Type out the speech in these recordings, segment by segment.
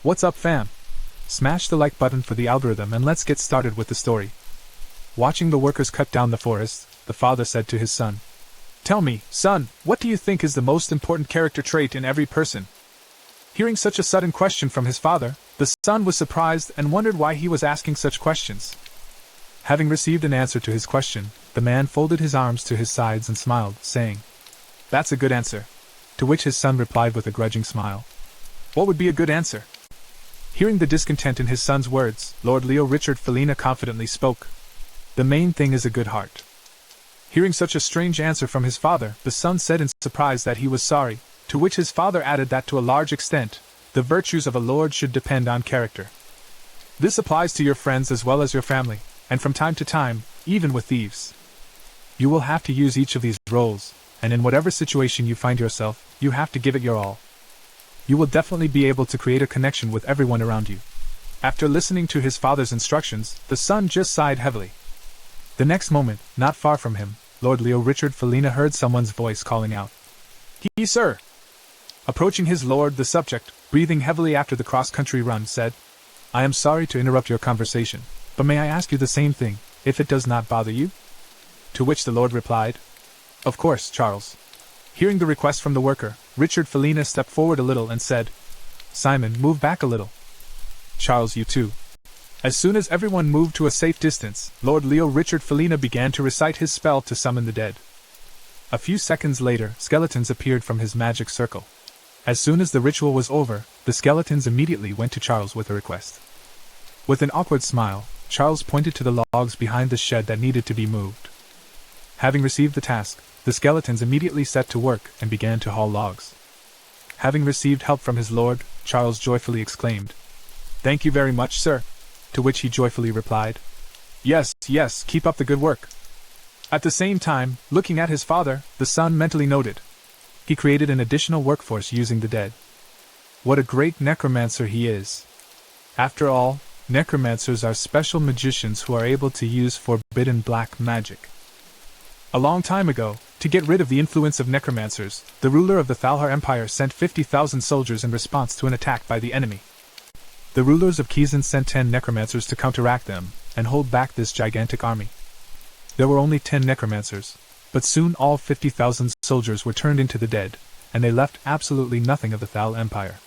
What's up, fam? Smash the like button for the algorithm and let's get started with the story. Watching the workers cut down the forest, the father said to his son, "Tell me, son, what do you think is the most important character trait in every person?" Hearing such a sudden question from his father, the son was surprised and wondered why he was asking such questions. Having received an answer to his question, the man folded his arms to his sides and smiled, saying, "That's a good answer." To which his son replied with a grudging smile, "What would be a good answer?" Hearing the discontent in his son's words, Lord Leo Richard Felina confidently spoke, "The main thing is a good heart." Hearing such a strange answer from his father, the son said in surprise that he was sorry, to which his father added that to a large extent, the virtues of a lord should depend on character. This applies to your friends as well as your family, and from time to time, even with thieves. You will have to use each of these roles, and in whatever situation you find yourself, you have to give it your all. You will definitely be able to create a connection with everyone around you. After listening to his father's instructions, the son just sighed heavily. The next moment, not far from him, Lord Leo Richard Felina heard someone's voice calling out, "He, sir!" Approaching his lord, the subject, breathing heavily after the cross-country run, said, "I am sorry to interrupt your conversation, but may I ask you the same thing, if it does not bother you?" To which the lord replied, "Of course, Charles." Hearing the request from the worker, Richard Felina stepped forward a little and said, "Simon, move back a little. Charles, you too." As soon as everyone moved to a safe distance, Lord Leo Richard Felina began to recite his spell to summon the dead. A few seconds later, skeletons appeared from his magic circle. As soon as the ritual was over, the skeletons immediately went to Charles with a request. With an awkward smile, Charles pointed to the logs behind the shed that needed to be moved. Having received the task, the skeletons immediately set to work and began to haul logs. Having received help from his lord, Charles joyfully exclaimed, "Thank you very much, sir." To which he joyfully replied, Yes, keep up the good work." At the same time, looking at his father, the son mentally noted, he created an additional workforce using the dead. What a great necromancer he is. After all, necromancers are special magicians who are able to use forbidden black magic. A long time ago, to get rid of the influence of necromancers, the ruler of the Thalhar Empire sent 50,000 soldiers in response to an attack by the enemy. The rulers of Kizan sent 10 necromancers to counteract them and hold back this gigantic army. There were only 10 necromancers, but soon all 50,000 soldiers were turned into the dead, and they left absolutely nothing of the Thal Empire.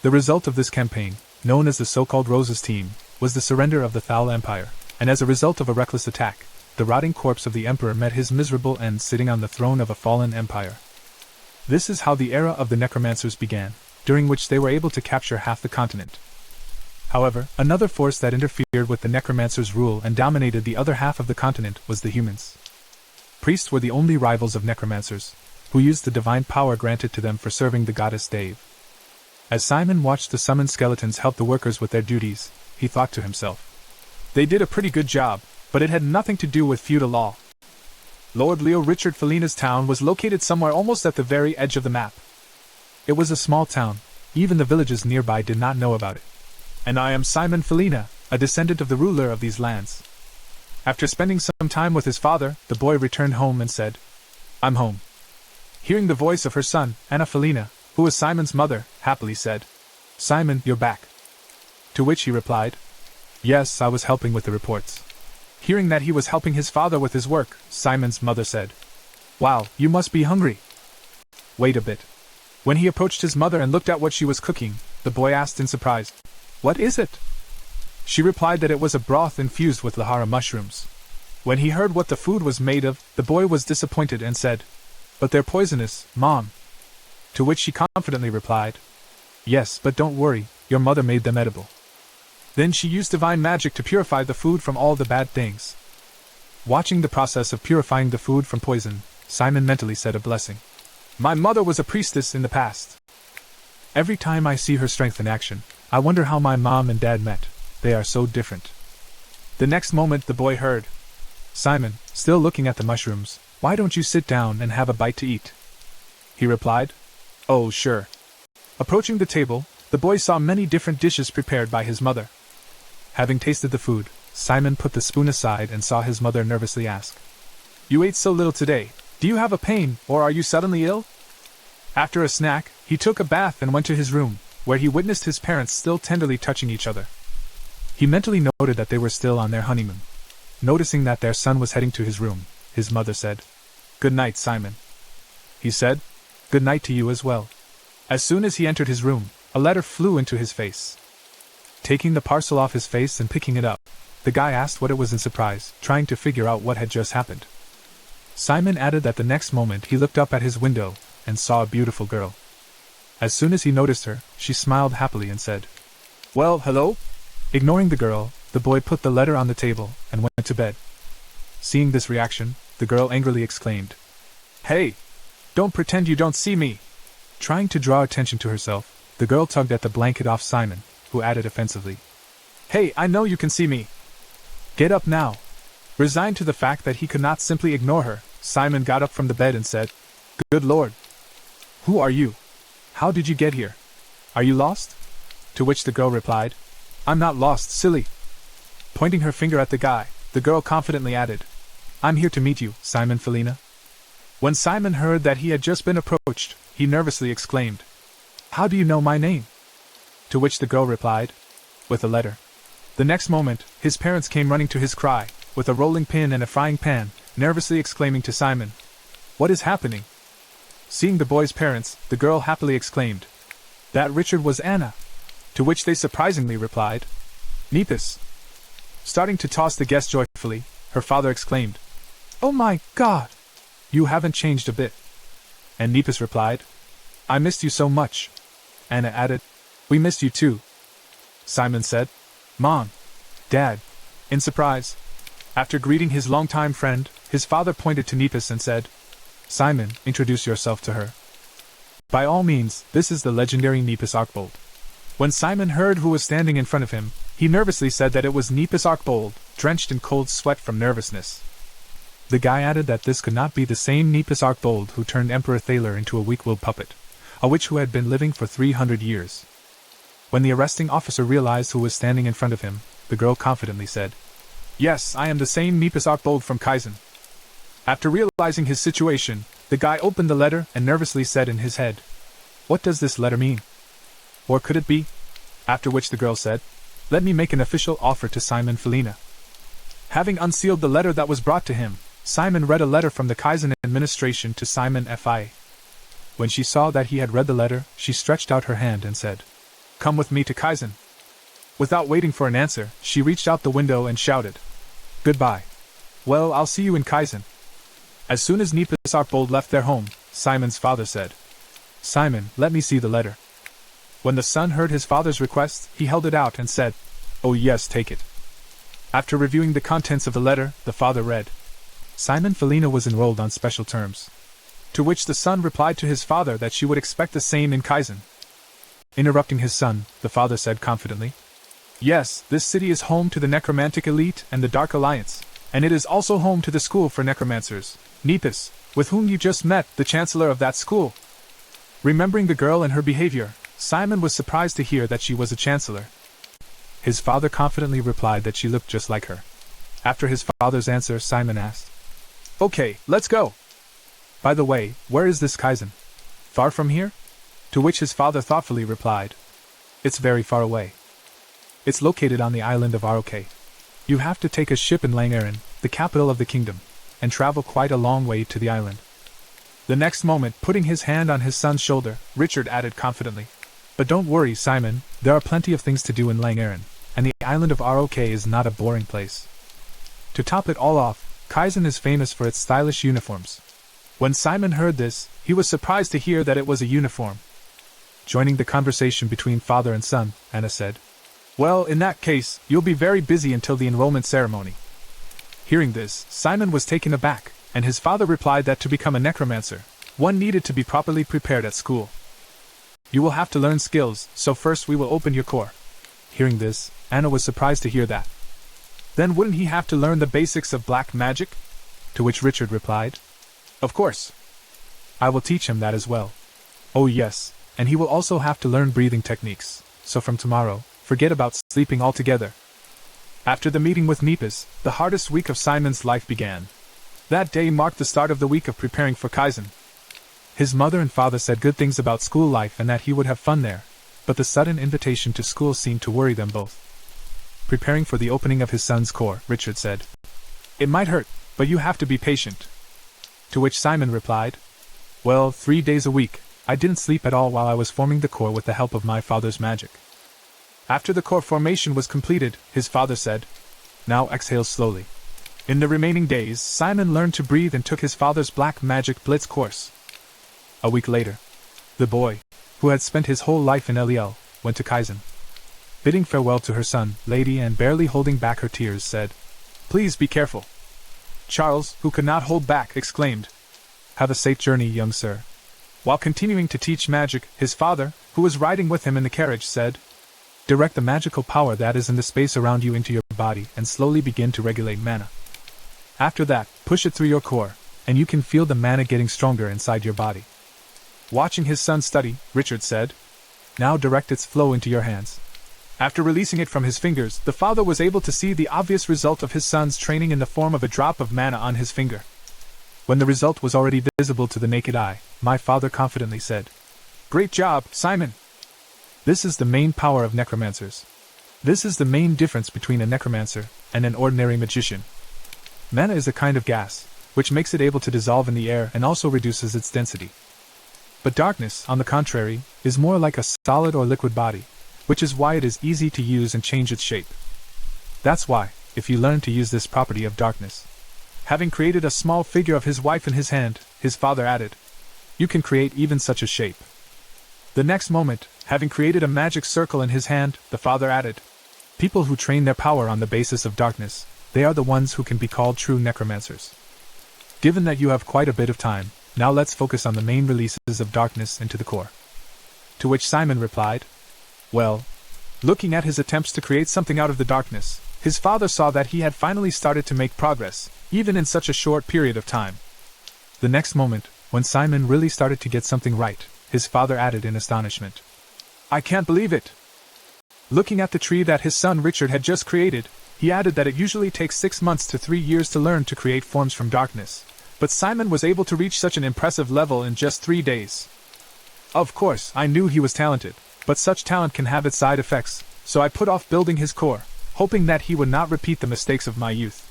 The result of this campaign, known as the so-called Roses Team, was the surrender of the Thal Empire, and as a result of a reckless attack, the rotting corpse of the emperor met his miserable end sitting on the throne of a fallen empire. This is how the era of the necromancers began, during which they were able to capture half the continent. However, another force that interfered with the necromancers' rule and dominated the other half of the continent was the humans. Priests were the only rivals of necromancers, who used the divine power granted to them for serving the goddess Dave. As Simon watched the summoned skeletons help the workers with their duties, he thought to himself, "They did a pretty good job, but it had nothing to do with feudal law." Lord Leo Richard Felina's town was located somewhere almost at the very edge of the map. It was a small town, even the villages nearby did not know about it. "And I am Simon Felina, a descendant of the ruler of these lands." After spending some time with his father, the boy returned home and said, "I'm home." Hearing the voice of her son, Anna Felina, who was Simon's mother, happily said, "Simon, you're back." To which he replied, "Yes, I was helping with the reports." Hearing that he was helping his father with his work, Simon's mother said, "Wow, you must be hungry." "Wait a bit." When he approached his mother and looked at what she was cooking, the boy asked in surprise, "What is it?" She replied that it was a broth infused with lahara mushrooms. When he heard what the food was made of, the boy was disappointed and said, "But they're poisonous, Mom." To which she confidently replied, "Yes, but don't worry, your mother made them edible." Then she used divine magic to purify the food from all the bad things. Watching the process of purifying the food from poison, Simon mentally said a blessing. "My mother was a priestess in the past. Every time I see her strength in action, I wonder how my mom and dad met. They are so different." The next moment the boy heard, "Simon, still looking at the mushrooms, why don't you sit down and have a bite to eat?" He replied, "Oh, sure." Approaching the table, the boy saw many different dishes prepared by his mother. Having tasted the food, Simon put the spoon aside and saw his mother nervously ask, "You ate so little today, do you have a pain, or are you suddenly ill?" After a snack, he took a bath and went to his room, where he witnessed his parents still tenderly touching each other. He mentally noted that they were still on their honeymoon. Noticing that their son was heading to his room, his mother said, "Good night, Simon." He said, "Good night to you as well." As soon as he entered his room, a letter flew into his face. Taking the parcel off his face and picking it up, the guy asked what it was in surprise, trying to figure out what had just happened. Simon added that the next moment he looked up at his window and saw a beautiful girl. As soon as he noticed her, she smiled happily and said, "Well, hello?" Ignoring the girl, the boy put the letter on the table and went to bed. Seeing this reaction, the girl angrily exclaimed, "Hey! Don't pretend you don't see me!" Trying to draw attention to herself, the girl tugged at the blanket off Simon, who added offensively, "Hey, I know you can see me! Get up now!" Resigned to the fact that he could not simply ignore her, Simon got up from the bed and said, "Good Lord! Who are you? How did you get here? Are you lost?" To which the girl replied, "I'm not lost, silly." Pointing her finger at the guy, the girl confidently added, "I'm here to meet you, Simon Felina." When Simon heard that he had just been approached, he nervously exclaimed, "How do you know my name?" To which the girl replied, "With a letter." The next moment, his parents came running to his cry, with a rolling pin and a frying pan, nervously exclaiming to Simon, "What is happening?" Seeing the boy's parents, the girl happily exclaimed, "That Richard was Anna." To which they surprisingly replied, "Nepos." Starting to toss the guest joyfully, her father exclaimed, "Oh my God! You haven't changed a bit." And Nepos replied, "I missed you so much." Anna added, "We missed you too." Simon said, "Mom, Dad," in surprise. After greeting his longtime friend, his father pointed to Nepos and said, "Simon, introduce yourself to her." By all means, this is the legendary Nepos Archbold. When Simon heard who was standing in front of him, he nervously said that it was Nepos Archbold, drenched in cold sweat from nervousness. The guy added that this could not be the same Nepos Archbold who turned Emperor Thaler into a weak-willed puppet, a witch who had been living for 300 years. When the arresting officer realized who was standing in front of him, the girl confidently said, "Yes, I am the same Nepos Archbold from Kaizen." After realizing his situation, the guy opened the letter and nervously said in his head, "What does this letter mean? Or could it be?" After which the girl said, "Let me make an official offer to Simon Felina." Having unsealed the letter that was brought to him, Simon read a letter from the Kaizen administration to Simon Fi. When she saw that he had read the letter, she stretched out her hand and said, "Come with me to Kaizen." Without waiting for an answer, she reached out the window and shouted, "Goodbye. Well, I'll see you in Kaizen." As soon as Nepos Archbold left their home, Simon's father said, "Simon, let me see the letter." When the son heard his father's request, he held it out and said, "Oh yes, take it." After reviewing the contents of the letter, the father read, "Simon Felina was enrolled on special terms." To which the son replied to his father that she would expect the same in Kaizen. Interrupting his son, the father said confidently, "Yes, this city is home to the Necromantic Elite and the Dark Alliance, and it is also home to the School for Necromancers, Nepos, with whom you just met, the chancellor of that school." Remembering the girl and her behavior, Simon was surprised to hear that she was a chancellor. His father confidently replied that she looked just like her. After his father's answer, Simon asked, "Okay, let's go. By the way, where is this Kaizen? Far from here?" To which his father thoughtfully replied, "It's very far away. It's located on the island of Arok. You have to take a ship in Langaran, the capital of the kingdom, and travel quite a long way to the island." The next moment, putting his hand on his son's shoulder, Richard added confidently, "But don't worry, Simon, there are plenty of things to do in Langaran, and the island of Arok is not a boring place." To top it all off, Kaizen is famous for its stylish uniforms. When Simon heard this, he was surprised to hear that it was a uniform. Joining the conversation between father and son, Anna said, "Well, in that case, you'll be very busy until the enrollment ceremony." Hearing this, Simon was taken aback, and his father replied that to become a necromancer, one needed to be properly prepared at school. "You will have to learn skills, so first we will open your core." Hearing this, Anna was surprised to hear that. "Then wouldn't he have to learn the basics of black magic?" To which Richard replied, "Of course. I will teach him that as well. Oh yes, and he will also have to learn breathing techniques, so from tomorrow, forget about sleeping altogether." After the meeting with Nepos, the hardest week of Simon's life began. That day marked the start of the week of preparing for Kaizen. His mother and father said good things about school life and that he would have fun there. but the sudden invitation to school seemed to worry them both. Preparing for the opening of his son's core, Richard said, "It might hurt, but you have to be patient." To which Simon replied, "Well, 3 days a week, I didn't sleep at all while I was forming the core with the help of my father's magic." After the core formation was completed, his father said, "Now exhale slowly." In the remaining days, Simon learned to breathe and took his father's black magic blitz course. A week later, the boy, who had spent his whole life in Lel, went to Kaizen. Bidding farewell to her son, Lady and barely holding back her tears, said, "Please be careful." Charles, who could not hold back, exclaimed, "Have a safe journey, young sir." While continuing to teach magic, his father, who was riding with him in the carriage, said, "Direct the magical power that is in the space around you into your body and slowly begin to regulate mana. After that, push it through your core, and you can feel the mana getting stronger inside your body." Watching his son study, Richard said, "Now direct its flow into your hands." After releasing it from his fingers, the father was able to see the obvious result of his son's training in the form of a drop of mana on his finger. When the result was already visible to the naked eye, my father confidently said, "Great job, Simon! This is the main power of necromancers. This is the main difference between a necromancer and an ordinary magician. Mana is a kind of gas, which makes it able to dissolve in the air and also reduces its density. But darkness, on the contrary, is more like a solid or liquid body, which is why it is easy to use and change its shape. That's why, if you learn to use this property of darkness." Having created a small figure of his wife in his hand, his father added, "You can create even such a shape." The next moment, having created a magic circle in his hand, the father added, "People who train their power on the basis of darkness, they are the ones who can be called true necromancers. Given that you have quite a bit of time, now let's focus on the main releases of darkness into the core." To which Simon replied, "Well, looking at his attempts to create something out of the darkness, his father saw that he had finally started to make progress, even in such a short period of time." The next moment, when Simon really started to get something right, his father added in astonishment, "I can't believe it." Looking at the tree that his son Richard had just created, he added that it usually takes 6 months to 3 years to learn to create forms from darkness, but Simon was able to reach such an impressive level in just 3 days. Of course, I knew he was talented, but such talent can have its side effects, so I put off building his core, hoping that he would not repeat the mistakes of my youth.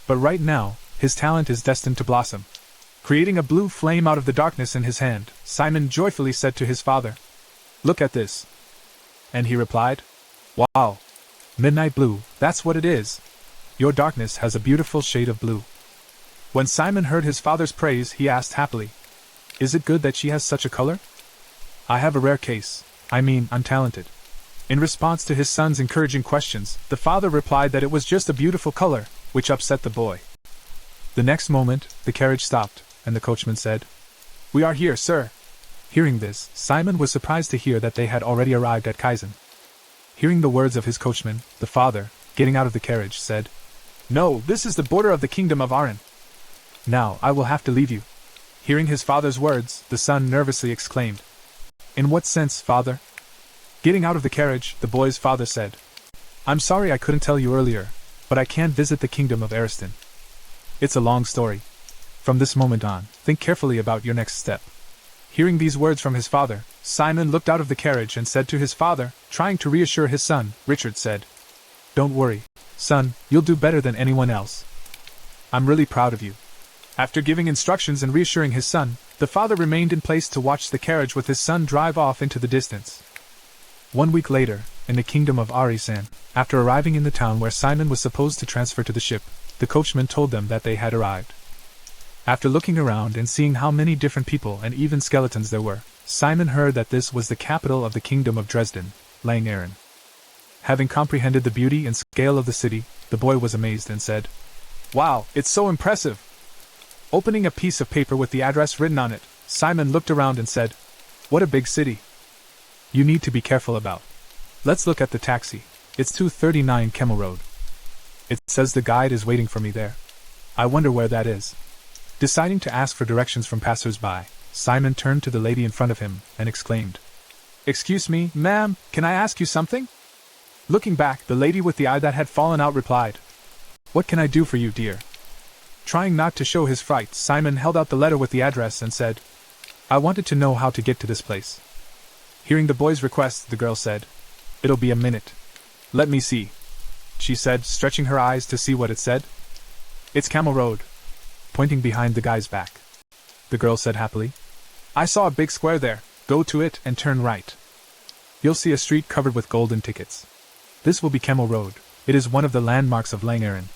But right now, his talent is destined to blossom. Creating a blue flame out of the darkness in his hand, Simon joyfully said to his father, "Look at this." And he replied, "Wow! Midnight blue, that's what it is. Your darkness has a beautiful shade of blue." When Simon heard his father's praise, he asked happily, "Is it good that she has such a color?" "I have a rare case. I'm talented." In response to his son's encouraging questions, the father replied that it was just a beautiful color, which upset the boy. The next moment, the carriage stopped, and the coachman said, "We are here, sir." Hearing this, Simon was surprised to hear that they had already arrived at Kaizen. Hearing the words of his coachman, the father, getting out of the carriage, said, "No, this is the border of the kingdom of Aran. Now I will have to leave you." Hearing his father's words, the son nervously exclaimed, "In what sense, father?" Getting out of the carriage, the boy's father said, "I'm sorry I couldn't tell you earlier, but I can't visit the kingdom of Ariston. It's a long story. From this moment on, think carefully about your next step." Hearing these words from his father, Simon looked out of the carriage and said to his father, trying to reassure his son, Richard said, "Don't worry, son, you'll do better than anyone else. I'm really proud of you." After giving instructions and reassuring his son, the father remained in place to watch the carriage with his son drive off into the distance. 1 week later, in the kingdom of Arisan, after arriving in the town where Simon was supposed to transfer to the ship, the coachman told them that they had arrived. After looking around and seeing how many different people and even skeletons there were, Simon heard that this was the capital of the kingdom of Dresden, Lang Aaron. Having comprehended the beauty and scale of the city, the boy was amazed and said, "Wow, it's so impressive!" Opening a piece of paper with the address written on it, Simon looked around and said, "What a big city. You need to be careful about. Let's look at the taxi. It's 239 Kemmel Road. It says the guide is waiting for me there. I wonder where that is." Deciding to ask for directions from passers-by, Simon turned to the lady in front of him and exclaimed, "Excuse me, ma'am, can I ask you something?" Looking back, the lady with the eye that had fallen out replied, "What can I do for you, dear?" Trying not to show his fright, Simon held out the letter with the address and said, "I wanted to know how to get to this place." Hearing the boy's request, the girl said, "It'll be a minute." "Let me see," she said, stretching her eyes to see what it said. "It's Camel Road," pointing behind the guy's back. The girl said happily, "I saw a big square there. Go to it and turn right. You'll see a street covered with golden tickets. This will be Camel Road. It is one of the landmarks of Langeron."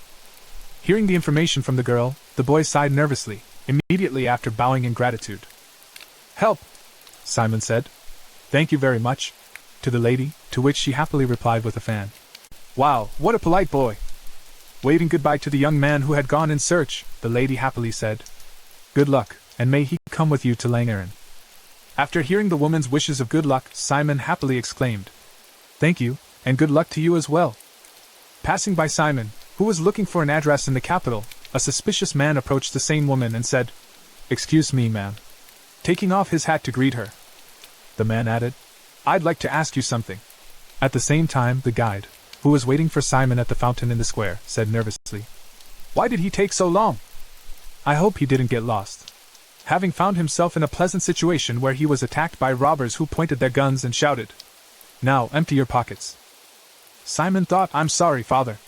Hearing the information from the girl, the boy sighed nervously, immediately after bowing in gratitude. "Help," Simon said. "Thank you very much," to the lady, to which she happily replied with a fan. "Wow, what a polite boy." Waving goodbye to the young man who had gone in search, the lady happily said, "Good luck, and may he come with you to Langeron." After hearing the woman's wishes of good luck, Simon happily exclaimed, "Thank you, and good luck to you as well." Passing by Simon, who was looking for an address in the capital, a suspicious man approached the same woman and said, "Excuse me, ma'am," taking off his hat to greet her. The man added, "I'd like to ask you something." At the same time, the guide, who was waiting for Simon at the fountain in the square, said nervously, "Why did he take so long? I hope he didn't get lost," having found himself in a pleasant situation where he was attacked by robbers who pointed their guns and shouted, "Now empty your pockets." Simon thought, "I'm sorry, father."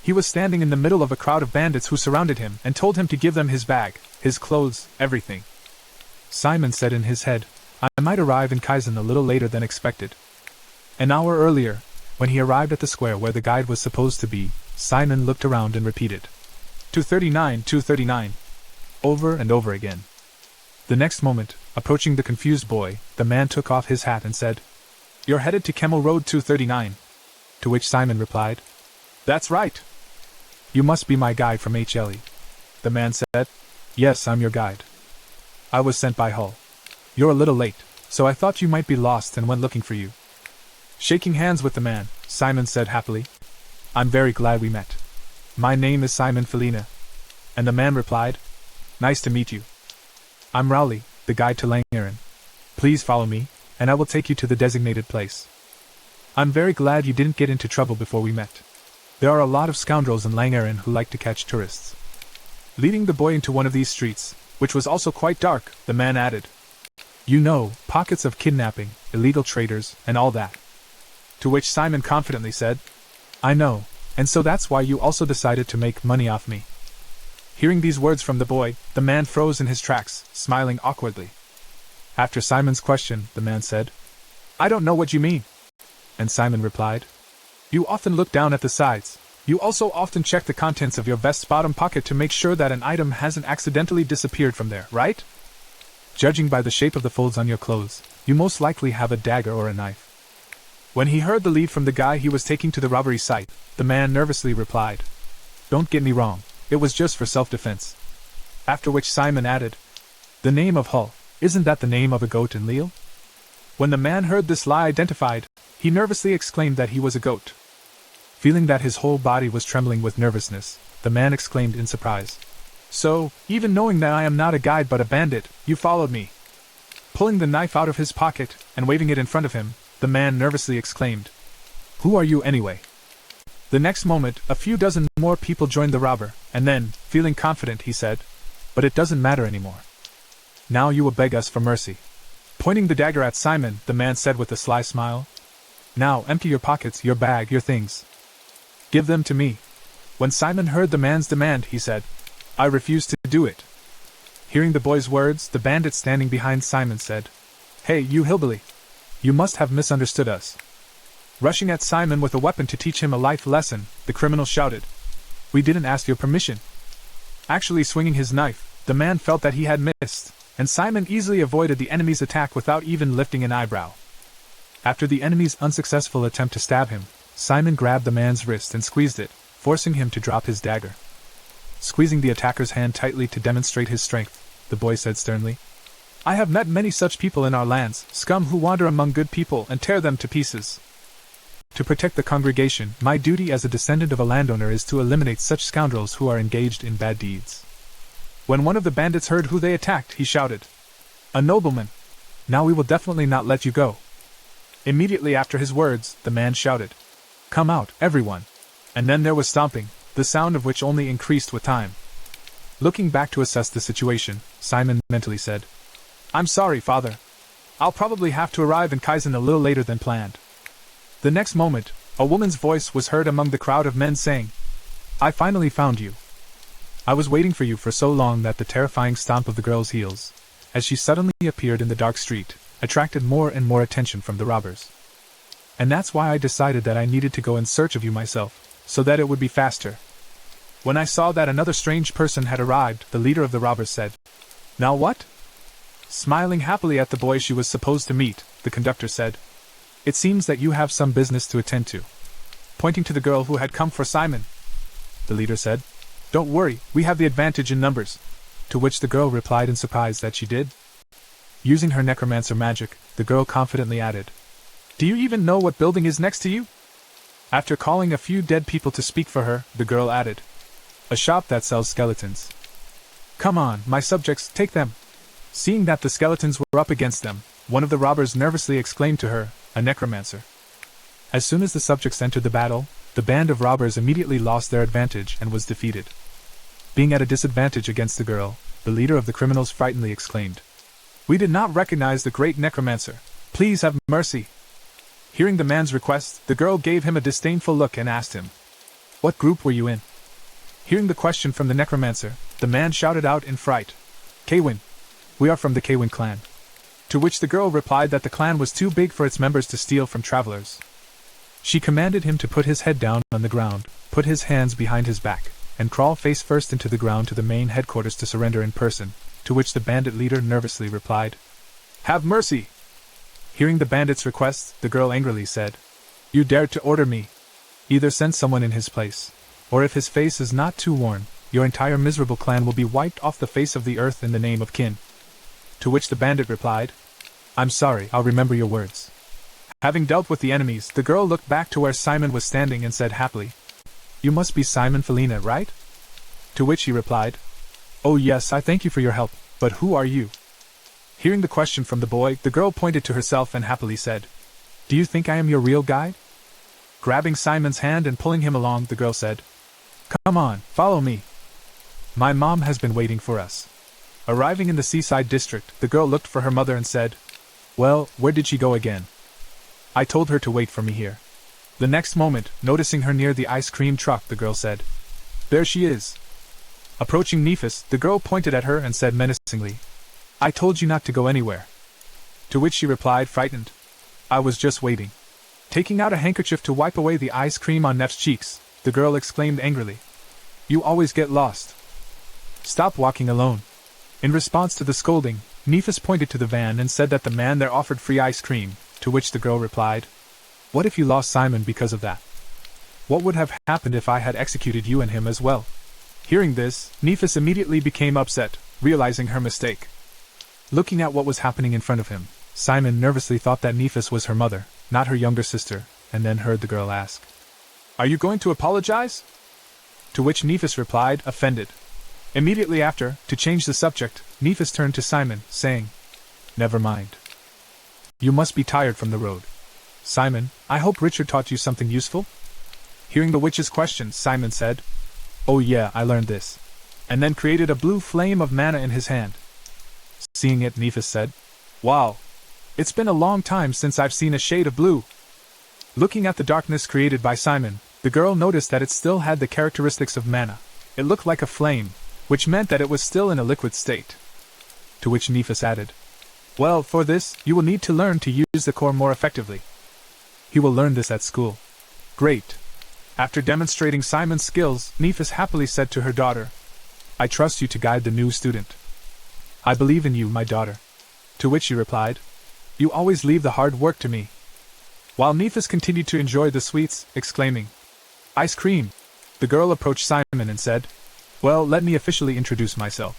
He was standing in the middle of a crowd of bandits who surrounded him and told him to give them his bag, his clothes, everything. Simon said in his head, "I might arrive in Kaizen a little later than expected." An hour earlier, when he arrived at the square where the guide was supposed to be, Simon looked around and repeated, 239, 239, over and over again. The next moment, approaching the confused boy, the man took off his hat and said, "You're headed to Camel Road 239. To which Simon replied, "That's right." "You must be my guide from HLE. The man said, "Yes, I'm your guide. I was sent by Hull. You're a little late, so I thought you might be lost and went looking for you." Shaking hands with the man, Simon said happily, "I'm very glad we met. My name is Simon Felina." And the man replied, "Nice to meet you. I'm Rowley, the guide to Langeron. Please follow me, and I will take you to the designated place. I'm very glad you didn't get into trouble before we met. There are a lot of scoundrels in Langeron who like to catch tourists." Leading the boy into one of these streets, which was also quite dark, the man added, "You know, pockets of kidnapping, illegal traders, and all that." To which Simon confidently said, "I know, and so that's why you also decided to make money off me." Hearing these words from the boy, the man froze in his tracks, smiling awkwardly. After Simon's question, the man said, "I don't know what you mean." And Simon replied, "You often look down at the sides. You also often check the contents of your vest's bottom pocket to make sure that an item hasn't accidentally disappeared from there, right? Judging by the shape of the folds on your clothes, you most likely have a dagger or a knife." When he heard the lead from the guy he was taking to the robbery site, the man nervously replied, "Don't get me wrong, it was just for self-defense." After which Simon added, "The name of Hull, isn't that the name of a goat in Lille?" When the man heard this lie identified, he nervously exclaimed that he was a goat. Feeling that his whole body was trembling with nervousness, the man exclaimed in surprise, "So, even knowing that I am not a guide but a bandit, you followed me?" Pulling the knife out of his pocket and waving it in front of him, the man nervously exclaimed, "Who are you anyway?" The next moment, a few dozen more people joined the robber, and then, feeling confident, he said, "But it doesn't matter anymore. Now you will beg us for mercy." Pointing the dagger at Simon, the man said with a sly smile, "Now empty your pockets, your bag, your things. Give them to me." When Simon heard the man's demand, he said, "I refuse to do it." Hearing the boy's words, the bandit standing behind Simon said, "Hey, you hillbilly! You must have misunderstood us." Rushing at Simon with a weapon to teach him a life lesson, the criminal shouted, "We didn't ask your permission." Actually swinging his knife, the man felt that he had missed, and Simon easily avoided the enemy's attack without even lifting an eyebrow. After the enemy's unsuccessful attempt to stab him, Simon grabbed the man's wrist and squeezed it, forcing him to drop his dagger. Squeezing the attacker's hand tightly to demonstrate his strength, the boy said sternly, "I have met many such people in our lands, scum who wander among good people and tear them to pieces. To protect the congregation, my duty as a descendant of a landowner is to eliminate such scoundrels who are engaged in bad deeds." When one of the bandits heard who they attacked, he shouted, "A nobleman! Now we will definitely not let you go." Immediately after his words, the man shouted, "Come out, everyone!" And then there was stomping, the sound of which only increased with time. Looking back to assess the situation, Simon mentally said, "I'm sorry, father. I'll probably have to arrive in Kaizen a little later than planned. The next moment, a woman's voice was heard among the crowd of men saying, I finally found you. I was waiting for you for so long that the terrifying stomp of the girl's heels, as she suddenly appeared in the dark street, attracted more and more attention from the robbers. And that's why I decided that I needed to go in search of you myself, so that it would be faster. When I saw that another strange person had arrived, the leader of the robbers said, Now what? Smiling happily at the boy she was supposed to meet, the conductor said, It seems that you have some business to attend to. Pointing to the girl who had come for Simon. The leader said, Don't worry, we have the advantage in numbers. To which the girl replied in surprise that she did. Using her necromancer magic, the girl confidently added, Do you even know what building is next to you? After calling a few dead people to speak for her, the girl added, A shop that sells skeletons. Come on, my subjects, take them. Seeing that the skeletons were up against them, one of the robbers nervously exclaimed to her, a necromancer. As soon as the subjects entered the battle, the band of robbers immediately lost their advantage and was defeated. Being at a disadvantage against the girl, the leader of the criminals frightenedly exclaimed, We did not recognize the great necromancer. Please have mercy. Hearing the man's request, the girl gave him a disdainful look and asked him, What group were you in? Hearing the question from the necromancer, the man shouted out in fright, Kewin. We are from the Kewin clan. To which the girl replied that the clan was too big for its members to steal from travelers. She commanded him to put his head down on the ground, put his hands behind his back, and crawl face first into the ground to the main headquarters to surrender in person, to which the bandit leader nervously replied, Have mercy! Hearing the bandit's request, the girl angrily said, You dared to order me. Either send someone in his place, or if his face is not too worn, your entire miserable clan will be wiped off the face of the earth in the name of kin. To which the bandit replied, I'm sorry, I'll remember your words. Having dealt with the enemies, the girl looked back to where Simon was standing and said happily, You must be Simon Felina, right? To which he replied, Oh yes, I thank you for your help, but who are you? Hearing the question from the boy, the girl pointed to herself and happily said, Do you think I am your real guide? Grabbing Simon's hand and pulling him along, the girl said, Come on, follow me. My mom has been waiting for us. Arriving in the seaside district, the girl looked for her mother and said, Well, where did she go again? I told her to wait for me here. The next moment, noticing her near the ice cream truck, the girl said, There she is. Approaching Nephis, the girl pointed at her and said menacingly, I told you not to go anywhere. To which she replied frightened, I was just waiting. Taking out a handkerchief to wipe away the ice cream on Neph's cheeks, the girl exclaimed angrily, You always get lost. Stop walking alone. In response to the scolding, Nephis pointed to the van and said that the man there offered free ice cream, to which the girl replied, What if you lost Simon because of that? What would have happened if I had executed you and him as well? Hearing this, Nephis immediately became upset, realizing her mistake. Looking at what was happening in front of him, Simon nervously thought that Nephis was her mother, not her younger sister, and then heard the girl ask, Are you going to apologize? To which Nephis replied, offended. Immediately after, to change the subject, Nephis turned to Simon, saying, Never mind. You must be tired from the road. Simon, I hope Richard taught you something useful? Hearing the witch's question, Simon said, Oh yeah, I learned this. And then created a blue flame of mana in his hand. Seeing it, Nephis said, Wow! It's been a long time since I've seen a shade of blue. Looking at the darkness created by Simon, the girl noticed that it still had the characteristics of mana. It looked like a flame, which meant that it was still in a liquid state. To which Nephis added, Well, for this, you will need to learn to use the core more effectively. He will learn this at school. Great. After demonstrating Simon's skills, Nephis happily said to her daughter, I trust you to guide the new student. I believe in you, my daughter. To which she replied, You always leave the hard work to me. While Nephis continued to enjoy the sweets, exclaiming, Ice cream! The girl approached Simon and said, Well, let me officially introduce myself.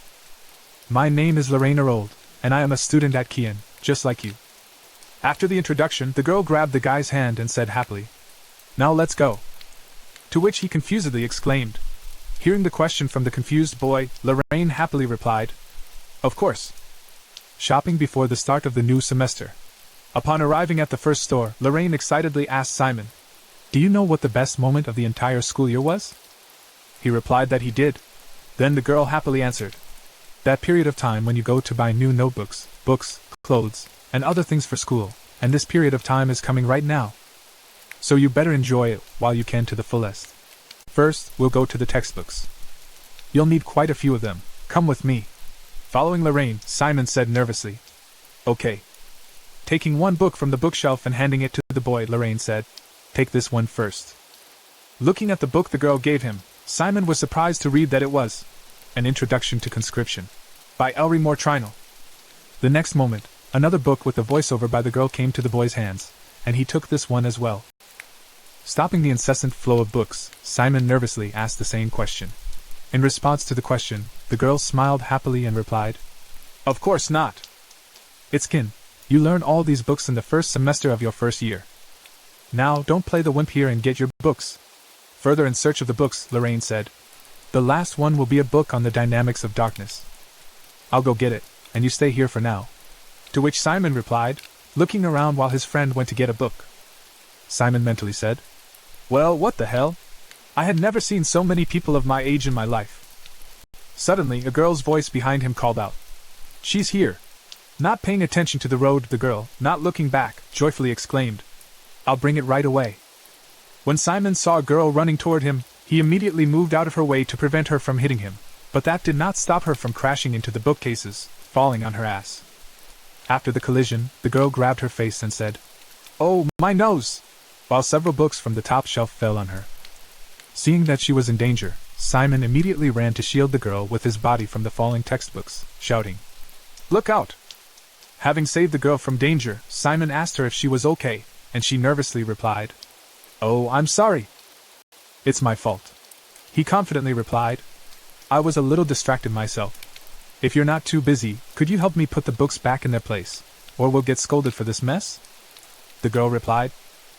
My name is Lorraine Erold, and I am a student at Kian, just like you. After the introduction, the girl grabbed the guy's hand and said happily, Now let's go. To which he confusedly exclaimed. Hearing the question from the confused boy, Lorraine happily replied, Of course. Shopping before the start of the new semester. Upon arriving at the first store, Lorraine excitedly asked Simon, Do you know what the best moment of the entire school year was? He replied that he did. Then the girl happily answered, That period of time when you go to buy new notebooks, books, clothes, and other things for school, and this period of time is coming right now. So you better enjoy it while you can to the fullest. First, we'll go to the textbooks. You'll need quite a few of them. Come with me. Following Lorraine, Simon said nervously. Okay. Taking one book from the bookshelf and handing it to the boy, Lorraine said, Take this one first. Looking at the book the girl gave him, Simon was surprised to read that it was An Introduction to Conscription by Ellery Moore Trinell. The next moment, another book with a voiceover by the girl came to the boy's hands, and he took this one as well. Stopping the incessant flow of books, Simon nervously asked the same question. In response to the question, the girl smiled happily and replied, Of course not. It's kin. You learn all these books in the first semester of your first year. Now, don't play the wimp here and get your books. Further in search of the books, Lorraine said, The last one will be a book on the dynamics of darkness. I'll go get it, and you stay here for now. To which Simon replied, looking around while his friend went to get a book. Simon mentally said, Well, what the hell? I had never seen so many people of my age in my life. Suddenly, a girl's voice behind him called out, She's here. Not paying attention to the road, the girl, not looking back, joyfully exclaimed, I'll bring it right away. When Simon saw a girl running toward him, he immediately moved out of her way to prevent her from hitting him, but that did not stop her from crashing into the bookcases, falling on her ass. After the collision, the girl grabbed her face and said, Oh, my nose! While several books from the top shelf fell on her. Seeing that she was in danger, Simon immediately ran to shield the girl with his body from the falling textbooks, shouting, Look out! Having saved the girl from danger, Simon asked her if she was okay, and she nervously replied, Oh, I'm sorry. It's my fault. He confidently replied, I was a little distracted myself. If you're not too busy, could you help me put the books back in their place, or we'll get scolded for this mess? The girl replied,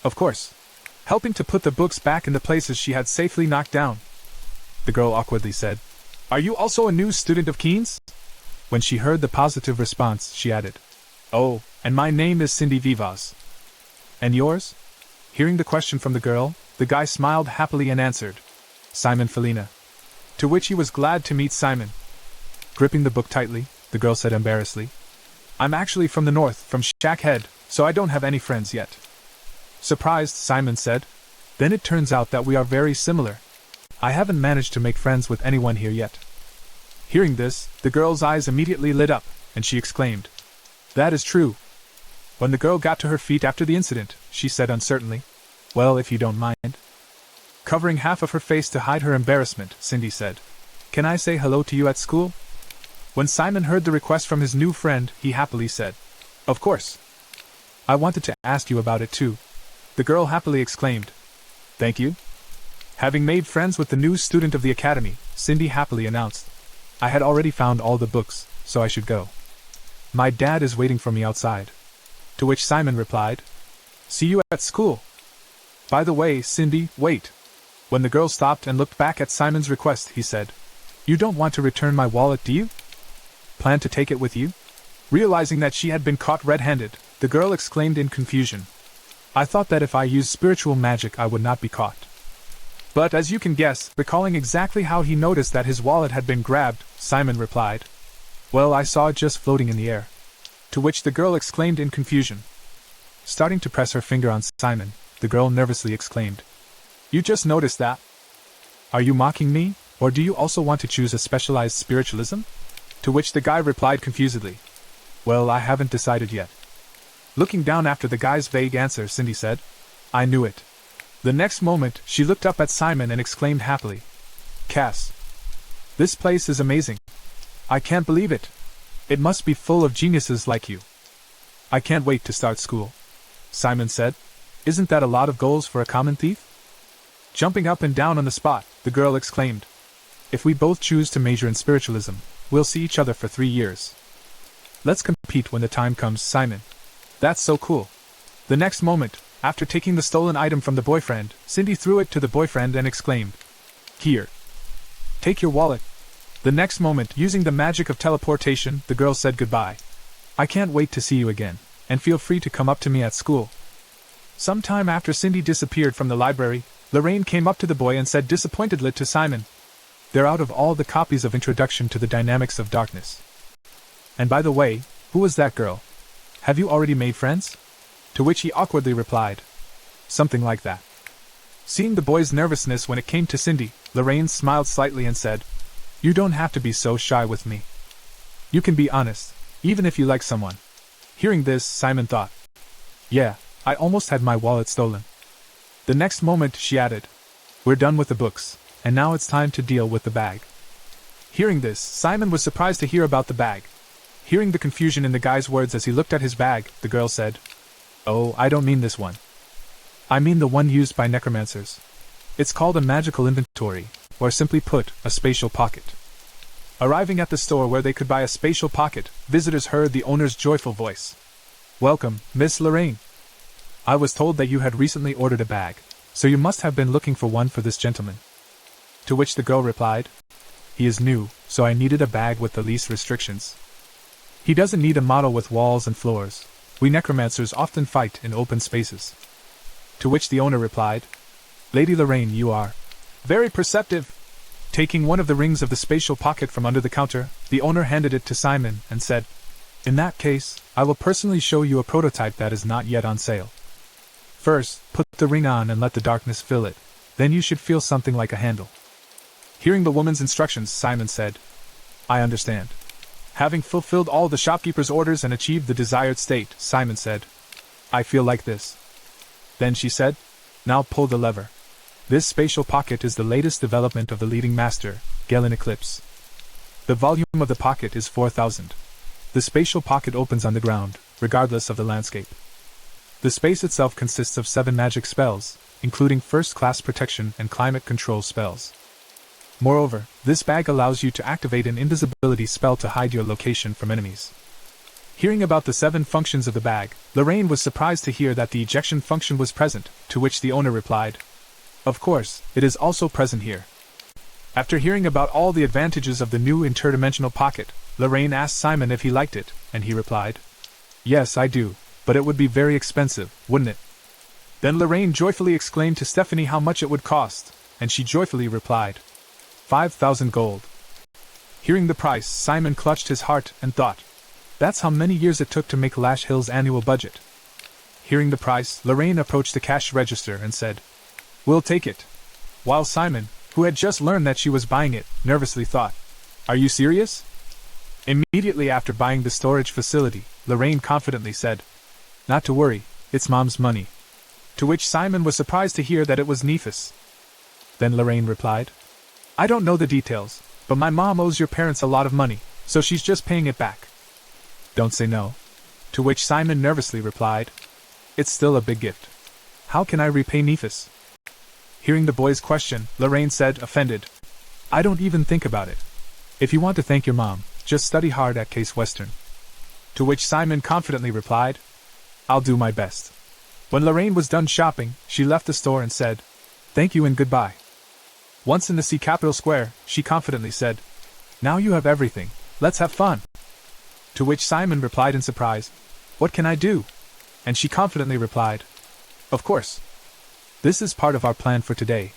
Of course. Helping to put the books back in the places she had safely knocked down. The girl awkwardly said, Are you also a new student of Keen's? When she heard the positive response, she added, Oh, and my name is Cindy Vivas. And yours? Hearing the question from the girl, the guy smiled happily and answered, Simon Felina. To which he was glad to meet Simon. Gripping the book tightly, the girl said embarrassedly, I'm actually from the north, from Shackhead, so I don't have any friends yet. Surprised, Simon said, Then it turns out that we are very similar. I haven't managed to make friends with anyone here yet. Hearing this, the girl's eyes immediately lit up, and she exclaimed, That is true. When the girl got to her feet after the incident, she said uncertainly, Well, if you don't mind. Covering half of her face to hide her embarrassment, Cindy said, Can I say hello to you at school? When Simon heard the request from his new friend, he happily said, Of course. I wanted to ask you about it too. The girl happily exclaimed, Thank you. Having made friends with the new student of the academy, Cindy happily announced, I had already found all the books, so I should go. My dad is waiting for me outside. To which Simon replied, See you at school. By the way, Cindy, wait. When the girl stopped and looked back at Simon's request, he said, You don't want to return my wallet, do you? Plan to take it with you? Realizing that she had been caught red-handed, the girl exclaimed in confusion, I thought that if I used spiritual magic I would not be caught. But as you can guess, recalling exactly how he noticed that his wallet had been grabbed, Simon replied, Well, I saw it just floating in the air. To which the girl exclaimed in confusion. Starting to press her finger on Simon, the girl nervously exclaimed, You just noticed that? Are you mocking me, or do you also want to choose a specialized spiritualism? To which the guy replied confusedly, Well, I haven't decided yet. Looking down after the guy's vague answer, Cindy said, I knew it. The next moment, she looked up at Simon and exclaimed happily, Cass. This place is amazing. I can't believe it. It must be full of geniuses like you. I can't wait to start school. Simon said, Isn't that a lot of goals for a common thief? Jumping up and down on the spot, the girl exclaimed, If we both choose to major in spiritualism, we'll see each other for 3 years. Let's compete when the time comes, Simon. That's so cool. The next moment, after taking the stolen item from the boyfriend, Cindy threw it to the boyfriend and exclaimed, Here. Take your wallet. The next moment, using the magic of teleportation, the girl said goodbye. I can't wait to see you again, and feel free to come up to me at school. Some time after Cindy disappeared from the library, Lorraine came up to the boy and said disappointedly to Simon, They're out of all the copies of Introduction to the Dynamics of Darkness. And by the way, who was that girl? Have you already made friends? To which he awkwardly replied, something like that. Seeing the boy's nervousness when it came to Cindy, Lorraine smiled slightly and said, you don't have to be so shy with me. You can be honest, even if you like someone. Hearing this, Simon thought, yeah, I almost had my wallet stolen. The next moment she added, we're done with the books, and now it's time to deal with the bag. Hearing this, Simon was surprised to hear about the bag. Hearing the confusion in the guy's words as he looked at his bag, the girl said, oh, I don't mean this one. I mean the one used by necromancers. It's called a magical inventory, or simply put, a spatial pocket. Arriving at the store where they could buy a spatial pocket, visitors heard the owner's joyful voice. Welcome, Miss Lorraine. I was told that you had recently ordered a bag, so you must have been looking for one for this gentleman. To which the girl replied, he is new, so I needed a bag with the least restrictions. He doesn't need a model with walls and floors. We necromancers often fight in open spaces. To which the owner replied, Lady Lorraine, you are very perceptive. Taking one of the rings of the spatial pocket from under the counter, the owner handed it to Simon and said, in that case, I will personally show you a prototype that is not yet on sale. First, put the ring on and let the darkness fill it. Then you should feel something like a handle. Hearing the woman's instructions, Simon said, I understand. Having fulfilled all the shopkeeper's orders and achieved the desired state, Simon said, I feel like this. Then she said, now pull the lever. This spatial pocket is the latest development of the leading master, Galen Eclipse. The volume of the pocket is 4,000. The spatial pocket opens on the ground, regardless of the landscape. The space itself consists of 7 magic spells, including first-class protection and climate control spells. Moreover, this bag allows you to activate an invisibility spell to hide your location from enemies. Hearing about the 7 functions of the bag, Lorraine was surprised to hear that the ejection function was present, to which the owner replied, of course, it is also present here. After hearing about all the advantages of the new interdimensional pocket, Lorraine asked Simon if he liked it, and he replied, yes, I do, but it would be very expensive, wouldn't it? Then Lorraine joyfully exclaimed to Stephanie how much it would cost, and she joyfully replied, 5,000 gold. Hearing the price, Simon clutched his heart and thought, that's how many years it took to make Lash Hill's annual budget. Hearing the price, Lorraine approached the cash register and said, we'll take it. While Simon, who had just learned that she was buying it, nervously thought, are you serious? Immediately after buying the storage facility, Lorraine confidently said, not to worry, it's Mom's money. To which Simon was surprised to hear that it was Nephis. Then Lorraine replied, I don't know the details, but my mom owes your parents a lot of money, so she's just paying it back. Don't say no. To which Simon nervously replied, it's still a big gift. How can I repay Nephis? Hearing the boy's question, Lorraine said, offended, I don't even think about it. If you want to thank your mom, just study hard at Case Western. To which Simon confidently replied, I'll do my best. When Lorraine was done shopping, she left the store and said, thank you and goodbye. Once in the Sea Capital Square, she confidently said, now you have everything, let's have fun. To which Simon replied in surprise, what can I do? And she confidently replied, of course. This is part of our plan for today.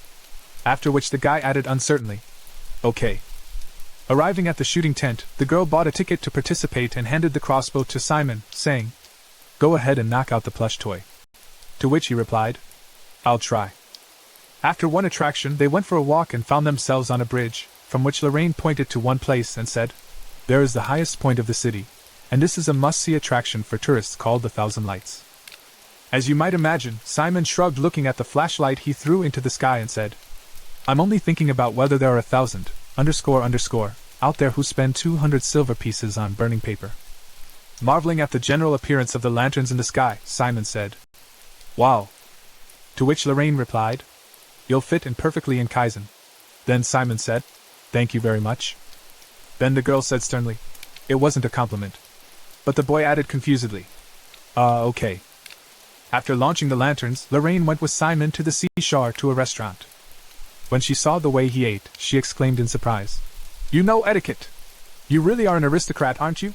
After which the guy added uncertainly, okay. Arriving at the shooting tent, the girl bought a ticket to participate and handed the crossbow to Simon, saying, go ahead and knock out the plush toy. To which he replied, I'll try. After one attraction, they went for a walk and found themselves on a bridge, from which Lorraine pointed to one place and said, there is the highest point of the city, and this is a must-see attraction for tourists called the Thousand Lights. As you might imagine, Simon shrugged looking at the flashlight he threw into the sky and said, I'm only thinking about whether there are 1,000, out there who spend 200 silver pieces on burning paper. Marveling at the general appearance of the lanterns in the sky, Simon said, wow. To which Lorraine replied, you'll fit in perfectly in Kaizen. Then Simon said, thank you very much. Then the girl said sternly, it wasn't a compliment. But the boy added confusedly, okay. After launching the lanterns, Lorraine went with Simon to the seashore to a restaurant. When she saw the way he ate, she exclaimed in surprise, you know etiquette. You really are an aristocrat, aren't you?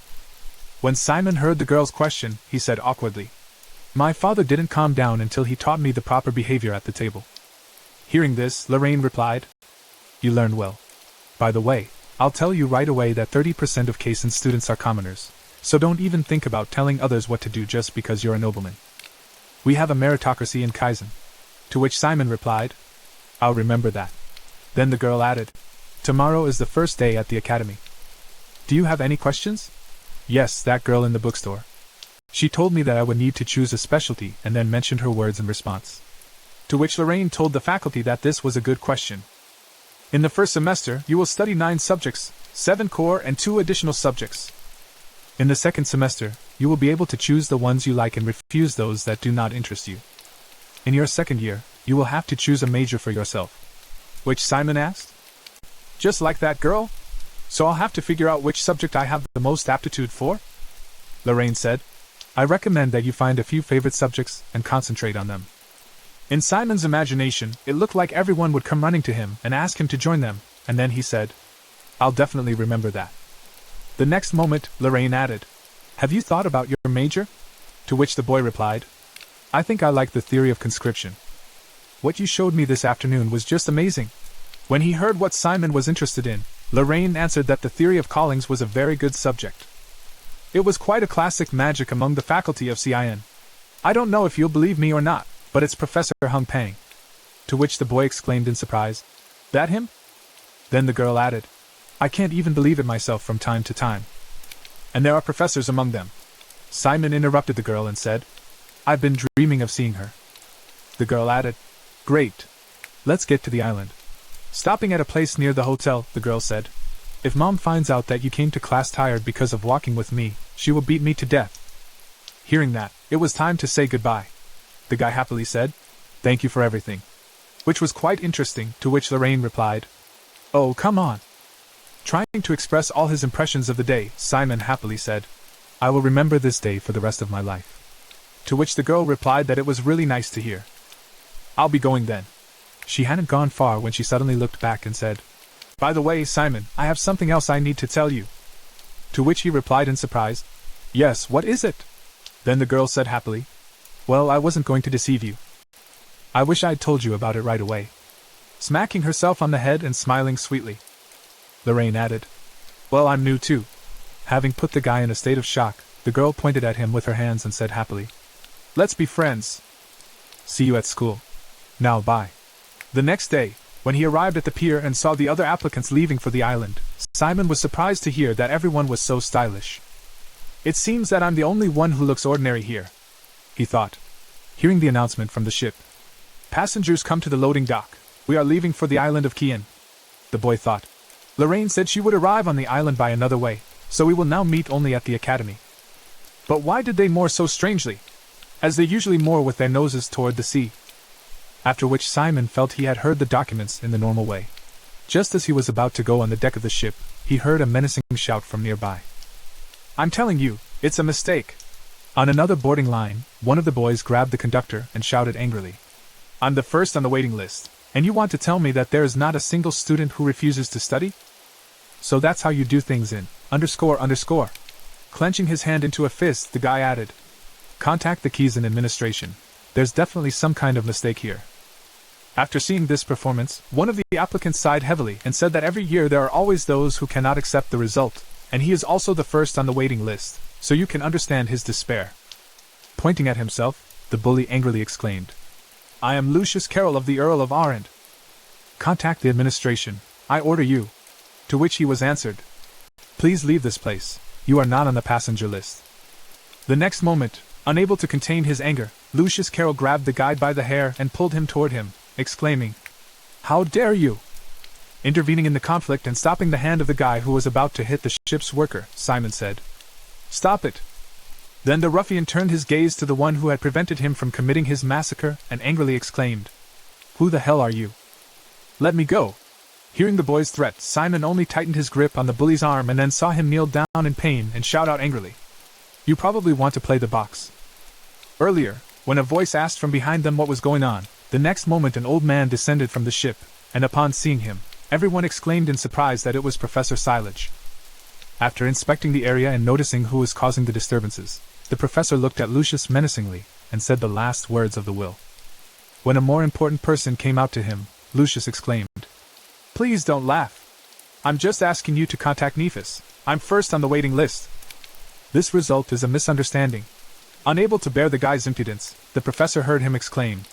When Simon heard the girl's question, he said awkwardly, my father didn't calm down until he taught me the proper behavior at the table. Hearing this, Lorraine replied, you learned well. By the way, I'll tell you right away that 30% of Kaizen students are commoners, So don't even think about telling others what to do just because you're a nobleman. We have a meritocracy in Kaizen. To which Simon replied, I'll remember that. Then the girl added, tomorrow is the first day at the academy. Do you have any questions? Yes, that girl in the bookstore. She told me that I would need to choose a specialty and then mentioned her words in response. To which Lorraine told the faculty that this was a good question. In the first semester, you will study 9 subjects, 7 core and 2 additional subjects. In the second semester, you will be able to choose the ones you like and refuse those that do not interest you. In your second year, you will have to choose a major for yourself. Which Simon asked? Just like that girl? So I'll have to figure out which subject I have the most aptitude for? Lorraine said, I recommend that you find a few favorite subjects and concentrate on them. In Simon's imagination, it looked like everyone would come running to him and ask him to join them, and then he said, I'll definitely remember that. The next moment, Lorraine added, Have you thought about your major? To which the boy replied, I think I like the theory of conscription. What you showed me this afternoon was just amazing. When he heard what Simon was interested in, Lorraine answered that the theory of callings was a very good subject. It was quite a classic magic among the faculty of CIN. I don't know if you'll believe me or not, but it's Professor Hung Pang. To which the boy exclaimed in surprise, That him? Then the girl added, I can't even believe it myself from time to time. And there are professors among them. Simon interrupted the girl and said, I've been dreaming of seeing her. The girl added, Great. Let's get to the island. Stopping at a place near the hotel, the girl said, If Mom finds out that you came to class tired because of walking with me, she will beat me to death. Hearing that, it was time to say goodbye. The guy happily said, Thank you for everything. Which was quite interesting, to which Lorraine replied, Oh, come on. Trying to express all his impressions of the day, Simon happily said, I will remember this day for the rest of my life. To which the girl replied that it was really nice to hear. I'll be going then. She hadn't gone far when she suddenly looked back and said, By the way, Simon, I have something else I need to tell you. To which he replied in surprise, Yes, what is it? Then the girl said happily, Well, I wasn't going to deceive you. I wish I'd told you about it right away. Smacking herself on the head and smiling sweetly. Lorraine added, Well, I'm new too. Having put the guy in a state of shock, the girl pointed at him with her hands and said happily, Let's be friends. See you at school. Now bye. The next day, when he arrived at the pier and saw the other applicants leaving for the island, Simon was surprised to hear that everyone was so stylish. It seems that I'm the only one who looks ordinary here, he thought, hearing the announcement from the ship. Passengers come to the loading dock. We are leaving for the island of Kian. The boy thought. Lorraine said she would arrive on the island by another way, so we will now meet only at the academy. But why did they moor so strangely? As they usually moor with their noses toward the sea. After which Simon felt he had heard the documents in the normal way. Just as he was about to go on the deck of the ship, he heard a menacing shout from nearby. I'm telling you, it's a mistake. On another boarding line, one of the boys grabbed the conductor and shouted angrily. I'm the first on the waiting list, and you want to tell me that there is not a single student who refuses to study? So that's how you do things in __. Clenching his hand into a fist, the guy added, Contact the Kaizen administration. There's definitely some kind of mistake here. After seeing this performance, one of the applicants sighed heavily and said that every year there are always those who cannot accept the result, and he is also the first on the waiting list, so you can understand his despair. Pointing at himself, the bully angrily exclaimed, I am Lucius Carroll of the Earl of Arend. Contact the administration, I order you. To which he was answered, Please leave this place, you are not on the passenger list. The next moment, unable to contain his anger, Lucius Carroll grabbed the guide by the hair and pulled him toward him, exclaiming, How dare you! Intervening in the conflict and stopping the hand of the guy who was about to hit the ship's worker, Simon said, Stop it! Then the ruffian turned his gaze to the one who had prevented him from committing his massacre and angrily exclaimed, Who the hell are you? Let me go! Hearing the boy's threat, Simon only tightened his grip on the bully's arm and then saw him kneel down in pain and shout out angrily, You probably want to play the box. Earlier, when a voice asked from behind them what was going on, the next moment an old man descended from the ship, and upon seeing him, everyone exclaimed in surprise that it was Professor Silage. After inspecting the area and noticing who was causing the disturbances, the professor looked at Lucius menacingly and said the last words of the will. When a more important person came out to him, Lucius exclaimed, Please don't laugh. I'm just asking you to contact Nephis. I'm first on the waiting list. This result is a misunderstanding. Unable to bear the guy's impudence, the professor heard him exclaim,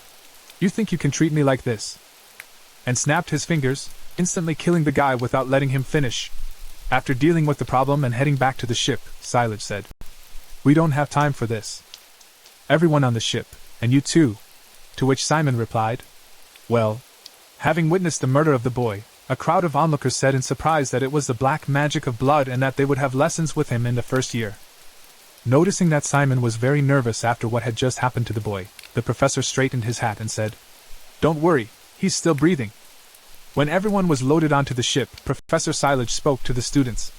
"You think you can treat me like this?" and snapped his fingers, instantly killing the guy without letting him finish. After dealing with the problem and heading back to the ship, Silage said, "We don't have time for this. Everyone on the ship, and you too." To which Simon replied, "Well." Having witnessed the murder of the boy, a crowd of onlookers said in surprise that it was the black magic of blood and that they would have lessons with him in the first year. Noticing that Simon was very nervous after what had just happened to the boy, the professor straightened his hat and said, "Don't worry, he's still breathing." When everyone was loaded onto the ship, Professor Silage spoke to the students.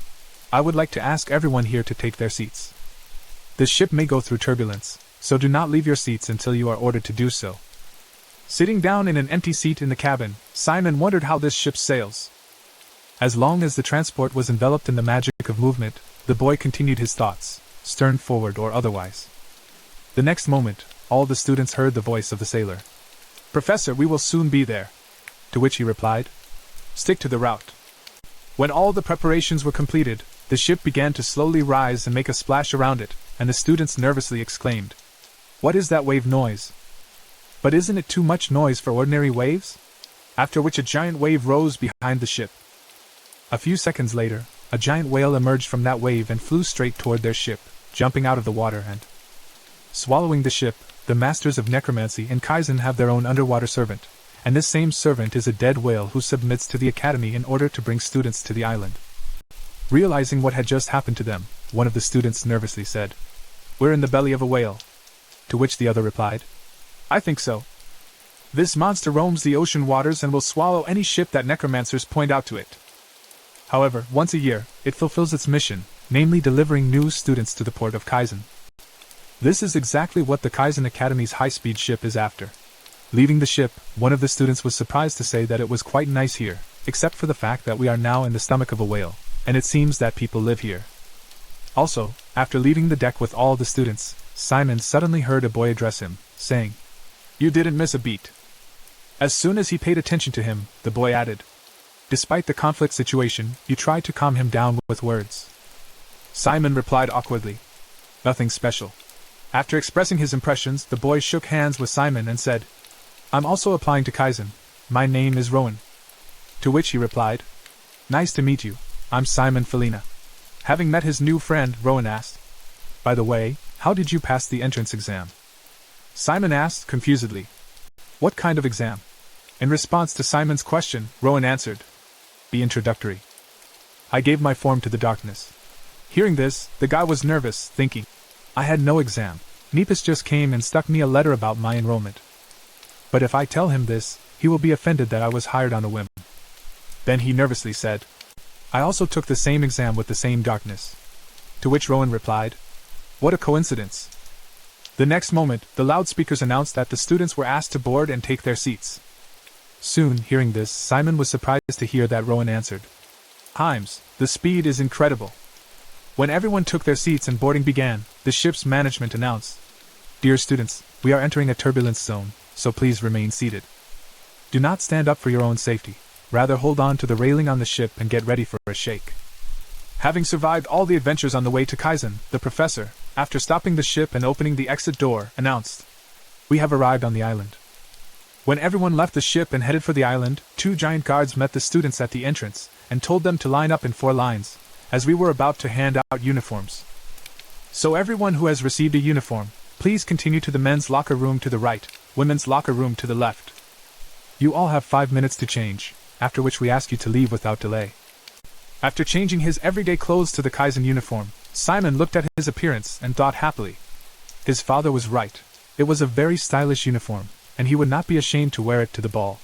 "I would like to ask everyone here to take their seats. The ship may go through turbulence, so do not leave your seats until you are ordered to do so." Sitting down in an empty seat in the cabin, Simon wondered how this ship sails. As long as the transport was enveloped in the magic of movement, the boy continued his thoughts, stern forward or otherwise. The next moment, all the students heard the voice of the sailor. "Professor, we will soon be there." To which he replied, "Stick to the route." When all the preparations were completed, the ship began to slowly rise and make a splash around it, and the students nervously exclaimed, "What is that wave noise? But isn't it too much noise for ordinary waves?" After which a giant wave rose behind the ship. A few seconds later, a giant whale emerged from that wave and flew straight toward their ship, jumping out of the water and swallowing the ship. The masters of necromancy and Kaizen have their own underwater servant, and this same servant is a dead whale who submits to the academy in order to bring students to the island. Realizing what had just happened to them, one of the students nervously said, "We're in the belly of a whale." To which the other replied, "I think so. This monster roams the ocean waters and will swallow any ship that necromancers point out to it. However, once a year, it fulfills its mission, namely delivering new students to the port of Kaizen. This is exactly what the Kaizen Academy's high-speed ship is after." Leaving the ship, one of the students was surprised to say that it was quite nice here, except for the fact that we are now in the stomach of a whale, and it seems that people live here. Also, after leaving the deck with all the students, Simon suddenly heard a boy address him, saying, "You didn't miss a beat." As soon as he paid attention to him, the boy added, "Despite the conflict situation, you tried to calm him down with words." Simon replied awkwardly, "Nothing special." After expressing his impressions, the boy shook hands with Simon and said, "I'm also applying to Kaizen. My name is Rowan." To which he replied, "Nice to meet you. I'm Simon Felina." Having met his new friend, Rowan asked, "By the way, how did you pass the entrance exam?" Simon asked confusedly, "What kind of exam?" In response to Simon's question, Rowan answered, "The introductory. I gave my form to the darkness." Hearing this, the guy was nervous, thinking, "I had no exam. Nepus just came and stuck me a letter about my enrollment. But if I tell him this, he will be offended that I was hired on a whim." Then he nervously said, "I also took the same exam with the same darkness." To which Rowan replied, "What a coincidence." The next moment, the loudspeakers announced that the students were asked to board and take their seats. Soon, hearing this, Simon was surprised to hear that Rowan answered, "Himes, the speed is incredible." When everyone took their seats and boarding began, the ship's management announced, "Dear students, we are entering a turbulence zone, so please remain seated. Do not stand up for your own safety, rather hold on to the railing on the ship and get ready for a shake." Having survived all the adventures on the way to Kaizen, the professor, after stopping the ship and opening the exit door, announced, "We have arrived on the island." When everyone left the ship and headed for the island, 2 giant guards met the students at the entrance and told them to line up in 4 lines, as we were about to hand out uniforms. "So everyone who has received a uniform, please continue to the men's locker room to the right, women's locker room to the left. You all have 5 minutes to change, after which we ask you to leave without delay." After changing his everyday clothes to the Kaizen uniform, Simon looked at his appearance and thought happily. His father was right. It was a very stylish uniform, and he would not be ashamed to wear it to the ball.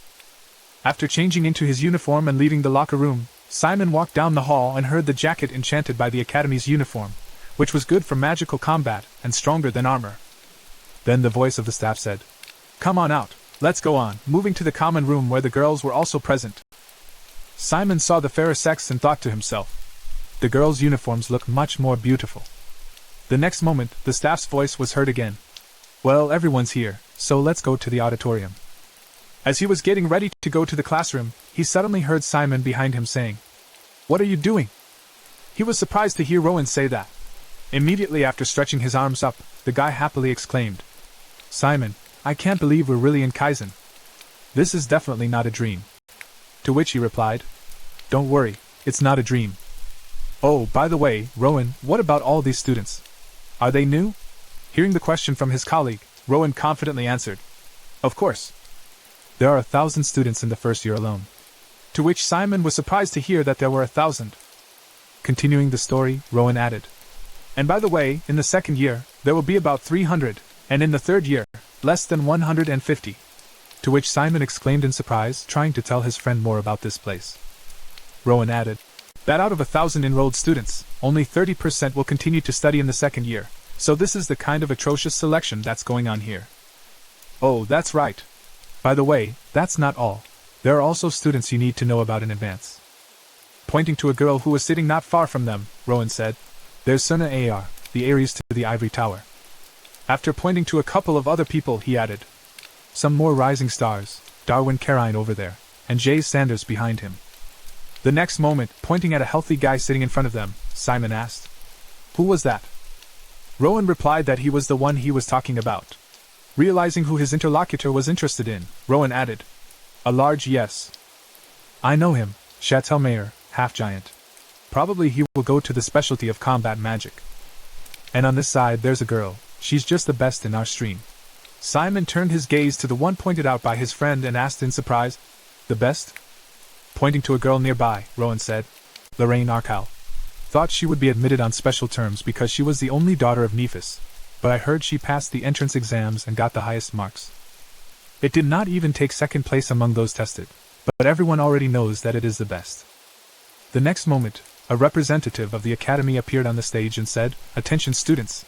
After changing into his uniform and leaving the locker room, Simon walked down the hall and heard the jacket enchanted by the Academy's uniform, which was good for magical combat and stronger than armor. Then the voice of the staff said, "Come on out, let's go on," moving to the common room where the girls were also present. Simon saw the fairer sex and thought to himself, the girls' uniforms look much more beautiful. The next moment, the staff's voice was heard again. "Well, everyone's here, so let's go to the auditorium." As he was getting ready to go to the classroom, he suddenly heard Simon behind him saying, "What are you doing?" He was surprised to hear Rowan say that. Immediately after stretching his arms up, the guy happily exclaimed, "Simon, I can't believe we're really in Kaizen. This is definitely not a dream." To which he replied, "Don't worry, it's not a dream. Oh, by the way, Rowan, what about all these students? Are they new?" Hearing the question from his colleague, Rowan confidently answered, "Of course. There are 1,000 students in the first year alone." To which Simon was surprised to hear that there were 1,000. Continuing the story, Rowan added, "And by the way, in the second year, there will be about 300, and in the third year, less than 150. To which Simon exclaimed in surprise, trying to tell his friend more about this place. Rowan added, "That out of 1,000 enrolled students, only 30% will continue to study in the second year, so this is the kind of atrocious selection that's going on here." "Oh, that's right. By the way, that's not all. There are also students you need to know about in advance." Pointing to a girl who was sitting not far from them, Rowan said, "There's Suna Ar, the heiress to the ivory tower." After pointing to a couple of other people, he added, "Some more rising stars, Darwin Carine over there, and Jay Sanders behind him." The next moment, pointing at a healthy guy sitting in front of them, Simon asked, "Who was that?" Rowan replied that he was the one he was talking about. Realizing who his interlocutor was interested in, Rowan added, "A large yes. I know him, Chatelmayer, half-giant. Probably he will go to the specialty of combat magic. And on this side there's a girl, she's just the best in our stream." Simon turned his gaze to the one pointed out by his friend and asked in surprise, "The best?" Pointing to a girl nearby, Rowan said, "Lorraine Arkal. Thought she would be admitted on special terms because she was the only daughter of Nephis, but I heard she passed the entrance exams and got the highest marks. It did not even take second place among those tested, but everyone already knows that it is the best." The next moment, a representative of the academy appeared on the stage and said, "Attention students!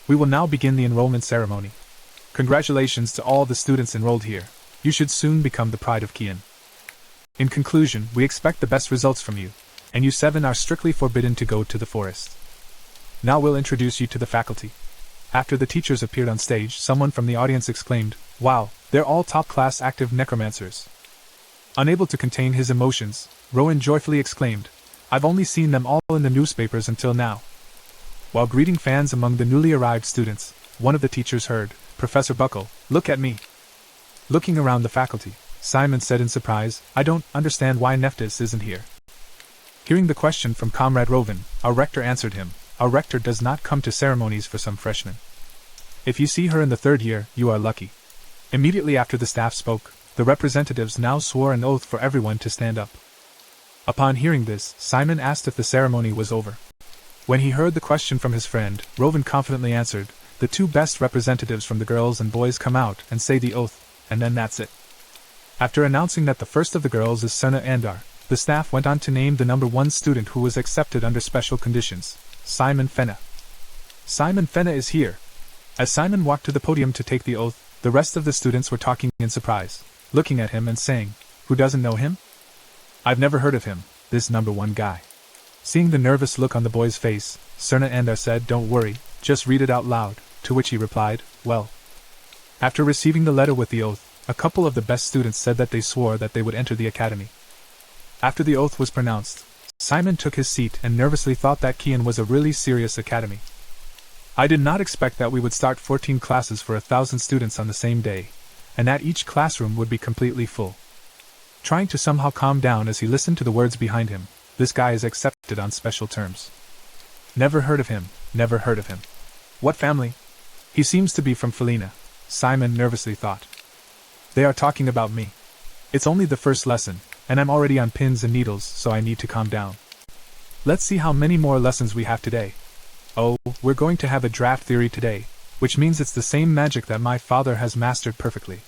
We will now begin the enrollment ceremony. Congratulations to all the students enrolled here. You should soon become the pride of Kian. In conclusion, we expect the best results from you, and you 7 are strictly forbidden to go to the forest. Now we'll introduce you to the faculty." After the teachers appeared on stage, someone from the audience exclaimed, "Wow, they're all top-class active necromancers." Unable to contain his emotions, Rowan joyfully exclaimed, "I've only seen them all in the newspapers until now." While greeting fans among the newly arrived students, one of the teachers heard, "Professor Buckle, look at me." Looking around the faculty, Simon said in surprise, "I don't understand why Nephthys isn't here." Hearing the question from Comrade Rowan, our rector answered him, "Our rector does not come to ceremonies for some freshmen. If you see her in the third year, you are lucky." Immediately after the staff spoke, the representatives now swore an oath for everyone to stand up. Upon hearing this, Simon asked if the ceremony was over. When he heard the question from his friend, Rowan confidently answered, "The 2 best representatives from the girls and boys come out and say the oath, and then that's it." After announcing that the first of the girls is Suna Andar, the staff went on to name the number 1 student who was accepted under special conditions, Simon Fenna. "Simon Fenna is here." As Simon walked to the podium to take the oath, the rest of the students were talking in surprise, looking at him and saying, "Who doesn't know him? I've never heard of him, this number 1 guy." Seeing the nervous look on the boy's face, Suna Andar said, "Don't worry, just read it out loud," to which he replied, "Well." After receiving the letter with the oath, a couple of the best students said that they swore that they would enter the academy. After the oath was pronounced, Simon took his seat and nervously thought that Kian was a really serious academy. "I did not expect that we would start 14 classes for 1,000 students on the same day, and that each classroom would be completely full." Trying to somehow calm down as he listened to the words behind him, "This guy is accepted on special terms. Never heard of him, never heard of him. What family? He seems to be from Felina," Simon nervously thought. "They are talking about me. It's only the first lesson, and I'm already on pins and needles, so I need to calm down. Let's see how many more lessons we have today. Oh, we're going to have a draft theory today, which means it's the same magic that my father has mastered perfectly."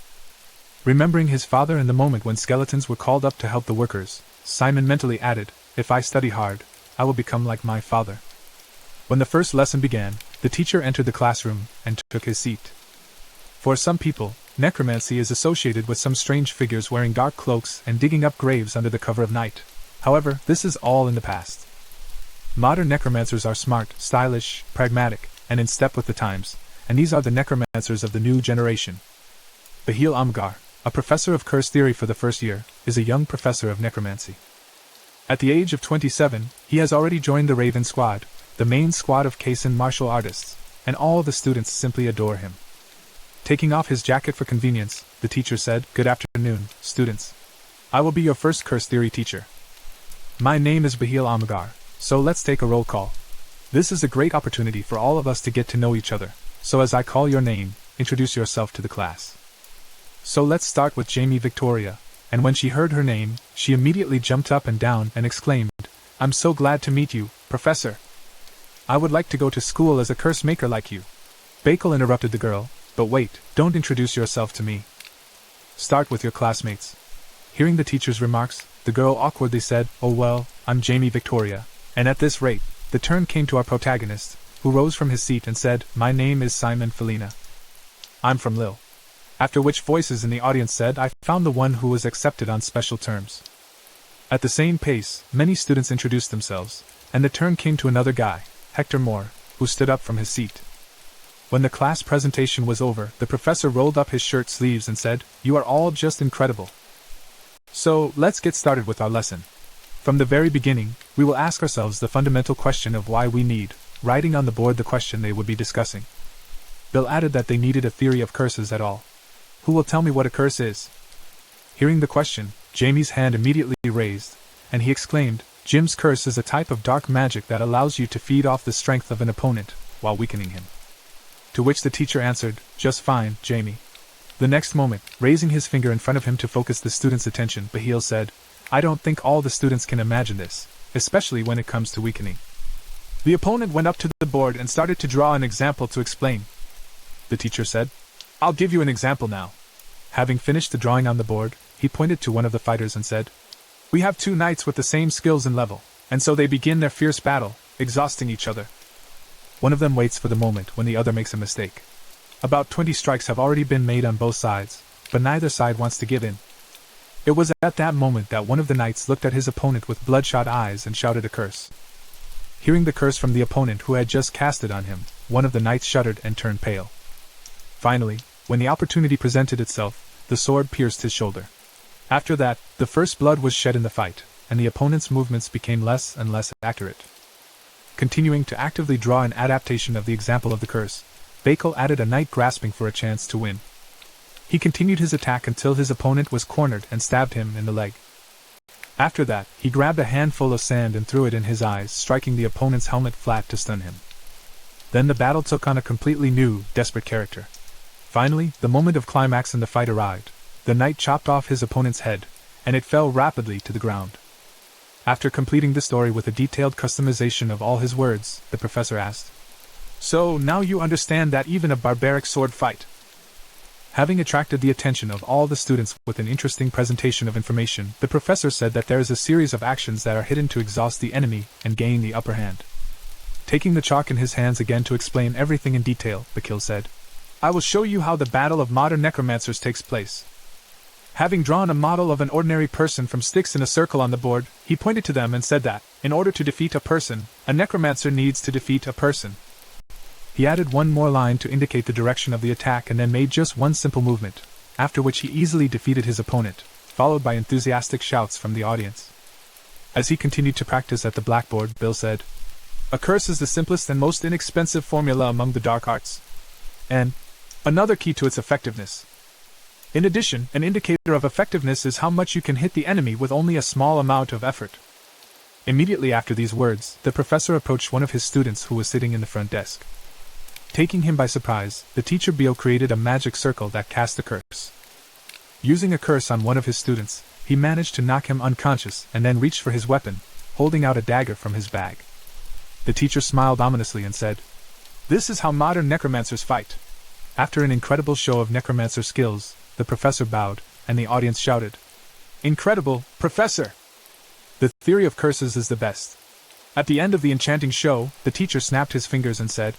Remembering his father in the moment when skeletons were called up to help the workers, Simon mentally added, "If I study hard, I will become like my father." When the first lesson began, the teacher entered the classroom and took his seat. For some people, necromancy is associated with some strange figures wearing dark cloaks and digging up graves under the cover of night. However, this is all in the past. Modern necromancers are smart, stylish, pragmatic, and in step with the times, and these are the necromancers of the new generation. Bahil Amgar, a professor of curse theory for the first year, is a young professor of necromancy. At the age of 27, he has already joined the Raven Squad, the main squad of Kaizen martial artists, and all the students simply adore him. Taking off his jacket for convenience, the teacher said, "Good afternoon, students. I will be your first curse theory teacher. My name is Bahil Amagar, so let's take a roll call. This is a great opportunity for all of us to get to know each other, so as I call your name, introduce yourself to the class. So let's start with Jamie Victoria," and when she heard her name, she immediately jumped up and down and exclaimed, "I'm so glad to meet you, Professor. I would like to go to school as a curse maker like you." Bakel interrupted the girl, "But wait, don't introduce yourself to me. Start with your classmates." Hearing the teacher's remarks, the girl awkwardly said, "Oh well, I'm Jamie Victoria," and at this rate, the turn came to our protagonist, who rose from his seat and said, "My name is Simon Felina. I'm from Lille." After which voices in the audience said, "I found the one who was accepted on special terms." At the same pace, many students introduced themselves, and the turn came to another guy, Hector Moore, who stood up from his seat. When the class presentation was over, the professor rolled up his shirt sleeves and said, "You are all just incredible. So, let's get started with our lesson. From the very beginning, we will ask ourselves the fundamental question of why we need, writing on the board the question they would be discussing." Bill added that they needed a theory of curses at all. "Who will tell me what a curse is?" Hearing the question, Jamie's hand immediately raised, and he exclaimed, "Jim's curse is a type of dark magic that allows you to feed off the strength of an opponent, while weakening him." To which the teacher answered, "Just fine, Jamie." The next moment, raising his finger in front of him to focus the student's attention, Bahil said, "I don't think all the students can imagine this, especially when it comes to weakening." The opponent went up to the board and started to draw an example to explain. The teacher said, "I'll give you an example now." Having finished the drawing on the board, he pointed to one of the fighters and said, "We have two knights with the same skills and level, and so they begin their fierce battle, exhausting each other. One of them waits for the moment when the other makes a mistake. About 20 strikes have already been made on both sides, but neither side wants to give in. It was at that moment that one of the knights looked at his opponent with bloodshot eyes and shouted a curse. Hearing the curse from the opponent who had just cast it on him, one of the knights shuddered and turned pale. Finally, when the opportunity presented itself, the sword pierced his shoulder. After that, the first blood was shed in the fight, and the opponent's movements became less and less accurate. Continuing to actively draw an adaptation of the example of the curse, Bakel added a knight grasping for a chance to win. He continued his attack until his opponent was cornered and stabbed him in the leg. After that, he grabbed a handful of sand and threw it in his eyes, striking the opponent's helmet flat to stun him. Then the battle took on a completely new, desperate character. Finally, the moment of climax in the fight arrived. The knight chopped off his opponent's head, and it fell rapidly to the ground. After completing the story with a detailed customization of all his words, the professor asked, "So, now you understand that even a barbaric sword fight?" Having attracted the attention of all the students with an interesting presentation of information, the professor said that there is a series of actions that are hidden to exhaust the enemy and gain the upper hand. Taking the chalk in his hands again to explain everything in detail, Bakil said, "I will show you how the battle of modern necromancers takes place." Having drawn a model of an ordinary person from sticks in a circle on the board, he pointed to them and said that, in order to defeat a person, a necromancer needs to defeat a person. He added one more line to indicate the direction of the attack and then made just one simple movement, after which he easily defeated his opponent, followed by enthusiastic shouts from the audience. As he continued to practice at the blackboard, Bill said, "A curse is the simplest and most inexpensive formula among the dark arts, and another key to its effectiveness. In addition, an indicator of effectiveness is how much you can hit the enemy with only a small amount of effort." Immediately after these words, the professor approached one of his students who was sitting in the front desk. Taking him by surprise, the teacher Beal created a magic circle that cast a curse. Using a curse on one of his students, he managed to knock him unconscious and then reached for his weapon, holding out a dagger from his bag. The teacher smiled ominously and said, "This is how modern necromancers fight." After an incredible show of necromancer skills, the professor bowed, and the audience shouted, "Incredible, Professor! The theory of curses is the best." At the end of the enchanting show, the teacher snapped his fingers and said,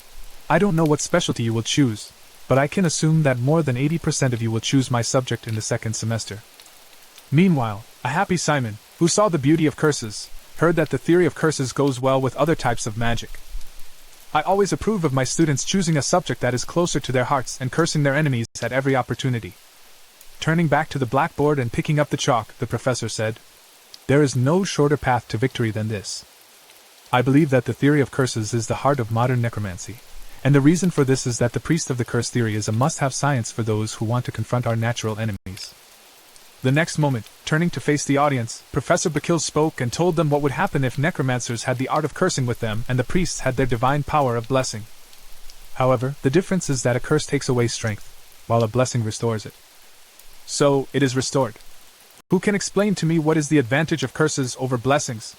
"I don't know what specialty you will choose, but I can assume that more than 80% of you will choose my subject in the second semester." Meanwhile, a happy Simon, who saw the beauty of curses, heard that the theory of curses goes well with other types of magic. "I always approve of my students choosing a subject that is closer to their hearts and cursing their enemies at every opportunity." Turning back to the blackboard and picking up the chalk, the professor said, "There is no shorter path to victory than this. I believe that the theory of curses is the heart of modern necromancy, and the reason for this is that the priest of the curse theory is a must-have science for those who want to confront our natural enemies. The next moment, turning to face the audience, Professor Bakil spoke and told them what would happen if necromancers had the art of cursing with them and the priests had their divine power of blessing. However, the difference is that a curse takes away strength, while a blessing restores it. So, it is restored. Who can explain to me what is the advantage of curses over blessings?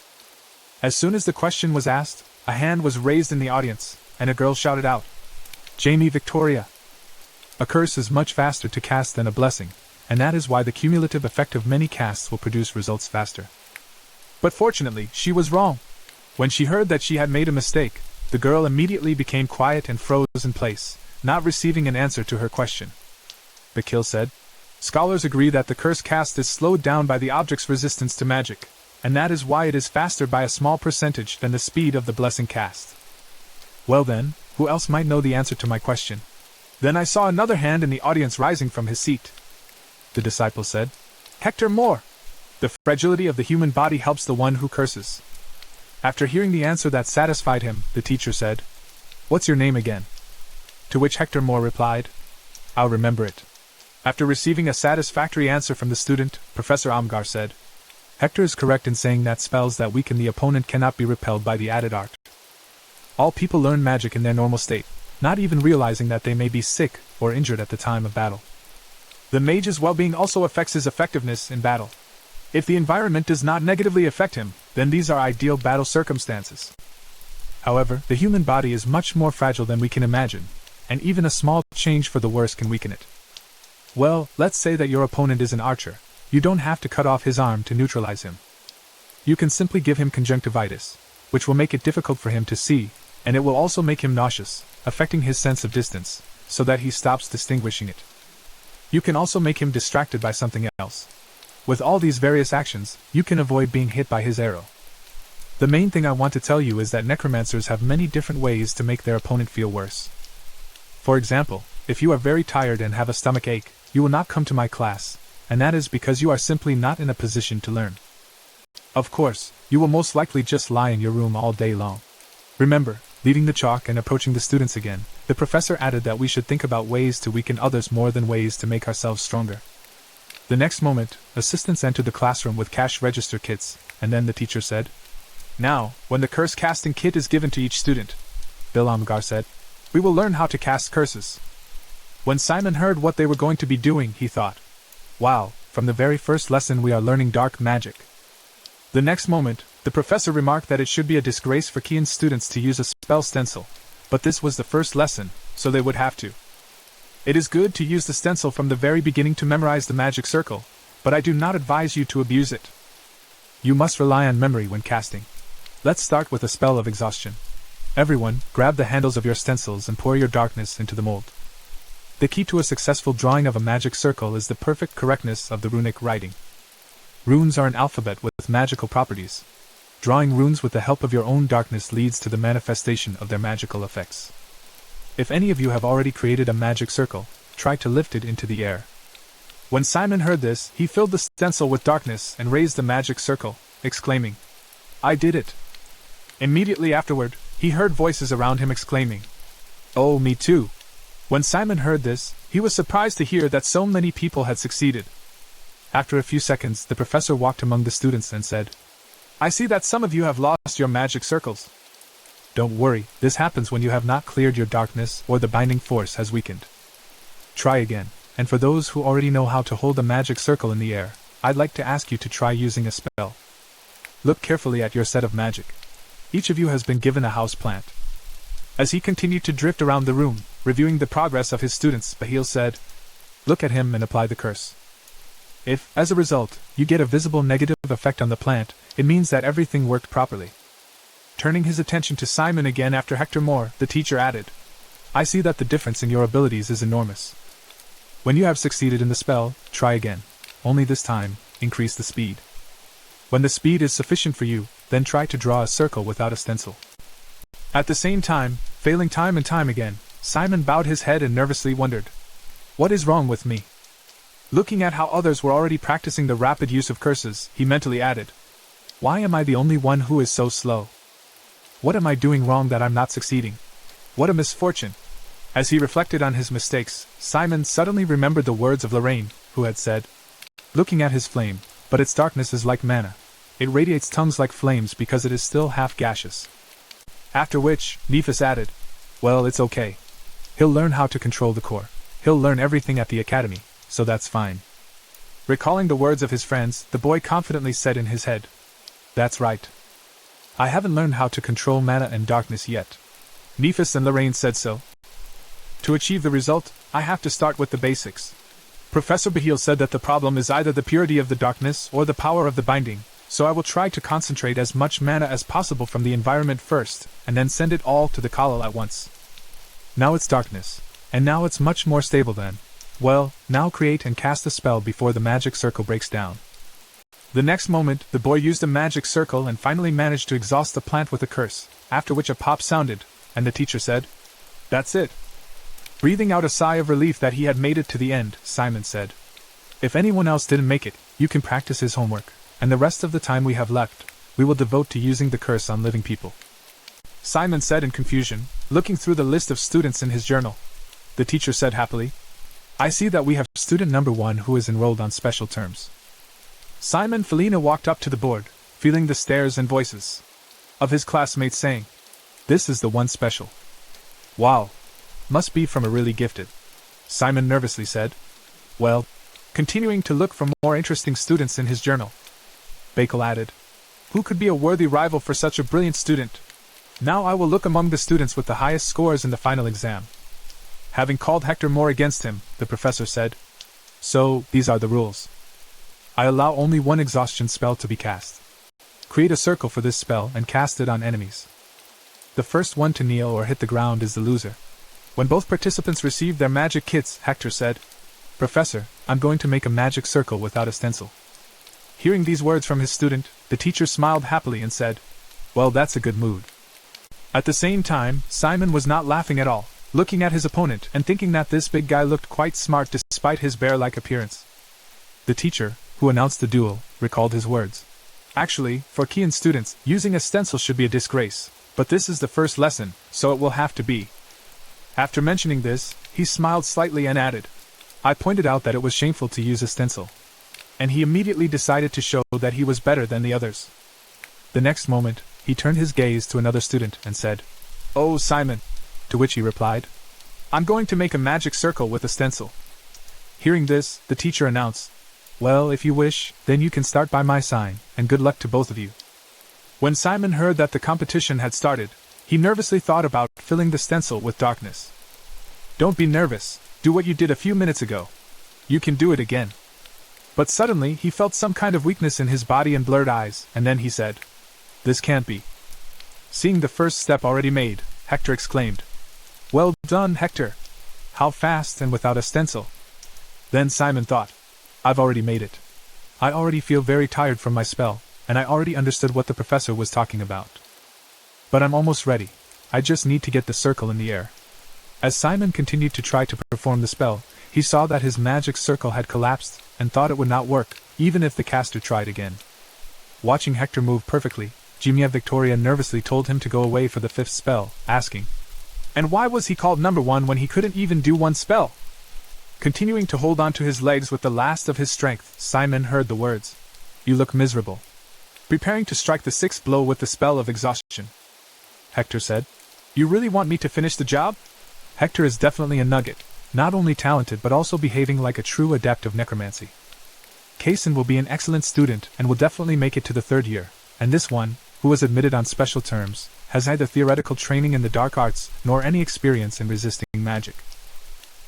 As soon as the question was asked, a hand was raised in the audience, and a girl shouted out, "Jamie Victoria!" A curse is much faster to cast than a blessing, and that is why the cumulative effect of many casts will produce results faster. But fortunately, she was wrong. When she heard that she had made a mistake, the girl immediately became quiet and froze in place, not receiving an answer to her question. Bakil said, "Scholars agree that the curse cast is slowed down by the object's resistance to magic, and that is why it is faster by a small percentage than the speed of the blessing cast." Well then, who else might know the answer to my question? Then I saw another hand in the audience rising from his seat. The disciple said, "Hector Moore! The fragility of the human body helps the one who curses." After hearing the answer that satisfied him, the teacher said, "What's your name again?" To which Hector Moore replied, "I'll remember it." After receiving a satisfactory answer from the student, Professor Amgar said, "Hector is correct in saying that spells that weaken the opponent cannot be repelled by the added art. All people learn magic in their normal state, not even realizing that they may be sick or injured at the time of battle. The mage's well-being also affects his effectiveness in battle. If the environment does not negatively affect him, then these are ideal battle circumstances. However, the human body is much more fragile than we can imagine, and even a small change for the worse can weaken it. Well, let's say that your opponent is an archer. You don't have to cut off his arm to neutralize him. You can simply give him conjunctivitis, which will make it difficult for him to see, and it will also make him nauseous, affecting his sense of distance, so that he stops distinguishing it. You can also make him distracted by something else. With all these various actions, you can avoid being hit by his arrow. The main thing I want to tell you is that necromancers have many different ways to make their opponent feel worse. For example, if you are very tired and have a stomach ache, you will not come to my class, and that is because you are simply not in a position to learn. Of course, you will most likely just lie in your room all day long. Remember, leaving the chalk and approaching the students again, the professor added that we should think about ways to weaken others more than ways to make ourselves stronger. The next moment, assistants entered the classroom with cash register kits, and then the teacher said, "Now, when the curse casting kit is given to each student," Bill Amgar said, "we will learn how to cast curses." When Simon heard what they were going to be doing, he thought, "Wow, from the very first lesson we are learning dark magic." The next moment, the professor remarked that it should be a disgrace for Kian's students to use a spell stencil, but this was the first lesson, so they would have to. It is good to use the stencil from the very beginning to memorize the magic circle, but I do not advise you to abuse it. You must rely on memory when casting. Let's start with a spell of exhaustion. Everyone, grab the handles of your stencils and pour your darkness into the mold. The key to a successful drawing of a magic circle is the perfect correctness of the runic writing. Runes are an alphabet with magical properties. Drawing runes with the help of your own darkness leads to the manifestation of their magical effects. If any of you have already created a magic circle, try to lift it into the air. When Simon heard this, he filled the stencil with darkness and raised the magic circle, exclaiming, "I did it!" Immediately afterward, he heard voices around him exclaiming, "Oh, me too!" When Simon heard this, he was surprised to hear that so many people had succeeded. After a few seconds, the professor walked among the students and said, "I see that some of you have lost your magic circles. Don't worry, this happens when you have not cleared your darkness or the binding force has weakened. Try again, and for those who already know how to hold a magic circle in the air, I'd like to ask you to try using a spell. Look carefully at your set of magic. Each of you has been given a house plant." As he continued to drift around the room, reviewing the progress of his students, Bahil said, "Look at him and apply the curse. If, as a result, you get a visible negative effect on the plant, it means that everything worked properly." Turning his attention to Simon again after Hector Moore, the teacher added, "I see that the difference in your abilities is enormous. When you have succeeded in the spell, try again. Only this time, increase the speed. When the speed is sufficient for you, then try to draw a circle without a stencil." At the same time, failing time and time again, Simon bowed his head and nervously wondered, "What is wrong with me?" Looking at how others were already practicing the rapid use of curses, he mentally added, "Why am I the only one who is so slow?" What am I doing wrong that I'm not succeeding? What a misfortune! As he reflected on his mistakes, Simon suddenly remembered the words of Lorraine, who had said, "Looking at his flame, but its darkness is like manna. It radiates tongues like flames because it is still half gaseous." After which, Nephis added, "Well, it's okay. He'll learn how to control the core. He'll learn everything at the academy, so that's fine." Recalling the words of his friends, the boy confidently said in his head, "That's right. I haven't learned how to control mana and darkness yet. Nephis and Lorraine said so. To achieve the result, I have to start with the basics. Professor Bahil said that the problem is either the purity of the darkness or the power of the binding, so I will try to concentrate as much mana as possible from the environment first, and then send it all to the Khalil at once. Now it's darkness, and now it's much more stable then. Well, now create and cast a spell before the magic circle breaks down." The next moment, the boy used a magic circle and finally managed to exhaust the plant with a curse, after which a pop sounded, and the teacher said, "That's it." Breathing out a sigh of relief that he had made it to the end, Simon said, "If anyone else didn't make it, you can practice his homework, and the rest of the time we have left, we will devote to using the curse on living people." Simon said in confusion, looking through the list of students in his journal. The teacher said happily, "I see that we have student number 1 who is enrolled on special terms." Simon Felina walked up to the board, feeling the stares and voices of his classmates saying, "This is the one special. Wow. Must be from a really gifted." Simon nervously said, "Well," continuing to look for more interesting students in his journal. Bakel added, "Who could be a worthy rival for such a brilliant student? Now I will look among the students with the highest scores in the final exam." Having called Hector more against him, the professor said, "So, these are the rules. I allow only one exhaustion spell to be cast. Create a circle for this spell and cast it on enemies. The first one to kneel or hit the ground is the loser." When both participants received their magic kits, Hector said, "Professor, I'm going to make a magic circle without a stencil." Hearing these words from his student, the teacher smiled happily and said, "Well, that's a good mood." At the same time, Simon was not laughing at all, looking at his opponent and thinking that this big guy looked quite smart despite his bear-like appearance. The teacher, who announced the duel, recalled his words. "Actually, for Kian students, using a stencil should be a disgrace, but this is the first lesson, so it will have to be." After mentioning this, he smiled slightly and added, "I pointed out that it was shameful to use a stencil." And he immediately decided to show that he was better than the others. The next moment, he turned his gaze to another student and said, "Oh, Simon," to which he replied, "I'm going to make a magic circle with a stencil." Hearing this, the teacher announced, "Well, if you wish, then you can start by my sign, and good luck to both of you." When Simon heard that the competition had started, he nervously thought about filling the stencil with darkness. "Don't be nervous, do what you did a few minutes ago. You can do it again." But suddenly he felt some kind of weakness in his body and blurred eyes, and then he said, "This can't be." Seeing the first step already made, Hector exclaimed, "Well done, Hector! How fast and without a stencil." Then Simon thought, "I've already made it. I already feel very tired from my spell, and I already understood what the professor was talking about. But I'm almost ready. I just need to get the circle in the air." As Simon continued to try to perform the spell, he saw that his magic circle had collapsed, and thought it would not work, even if the caster tried again. Watching Hector move perfectly, Jimia Victoria nervously told him to go away for the 5th spell, asking, "And why was he called number 1 when he couldn't even do one spell?" Continuing to hold on to his legs with the last of his strength, Simon heard the words, "You look miserable." Preparing to strike the 6th blow with the spell of exhaustion. Hector said, "You really want me to finish the job?" Hector is definitely a nugget, not only talented but also behaving like a true adept of necromancy. Kaysen will be an excellent student and will definitely make it to the 3rd year, and this one, who was admitted on special terms, has neither theoretical training in the dark arts nor any experience in resisting magic.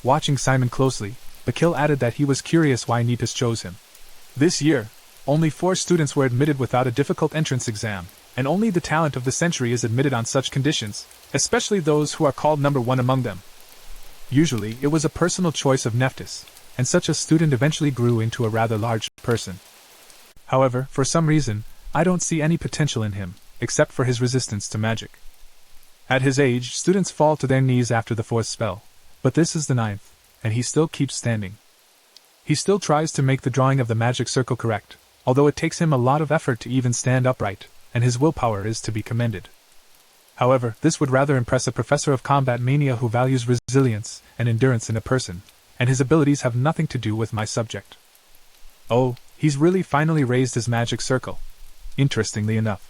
Watching Simon closely, Bakil added that he was curious why Neepus chose him. This year, only 4 students were admitted without a difficult entrance exam, and only the talent of the century is admitted on such conditions, especially those who are called number 1 among them. Usually it was a personal choice of Nephthys, and such a student eventually grew into a rather large person. However, for some reason, I don't see any potential in him, except for his resistance to magic. At his age, students fall to their knees after the 4th spell, but this is the 9th, and he still keeps standing. He still tries to make the drawing of the magic circle correct, although it takes him a lot of effort to even stand upright, and his willpower is to be commended. However, this would rather impress a professor of combat mania who values resilience and endurance in a person, and his abilities have nothing to do with my subject. Oh, he's really finally raised his magic circle. Interestingly enough.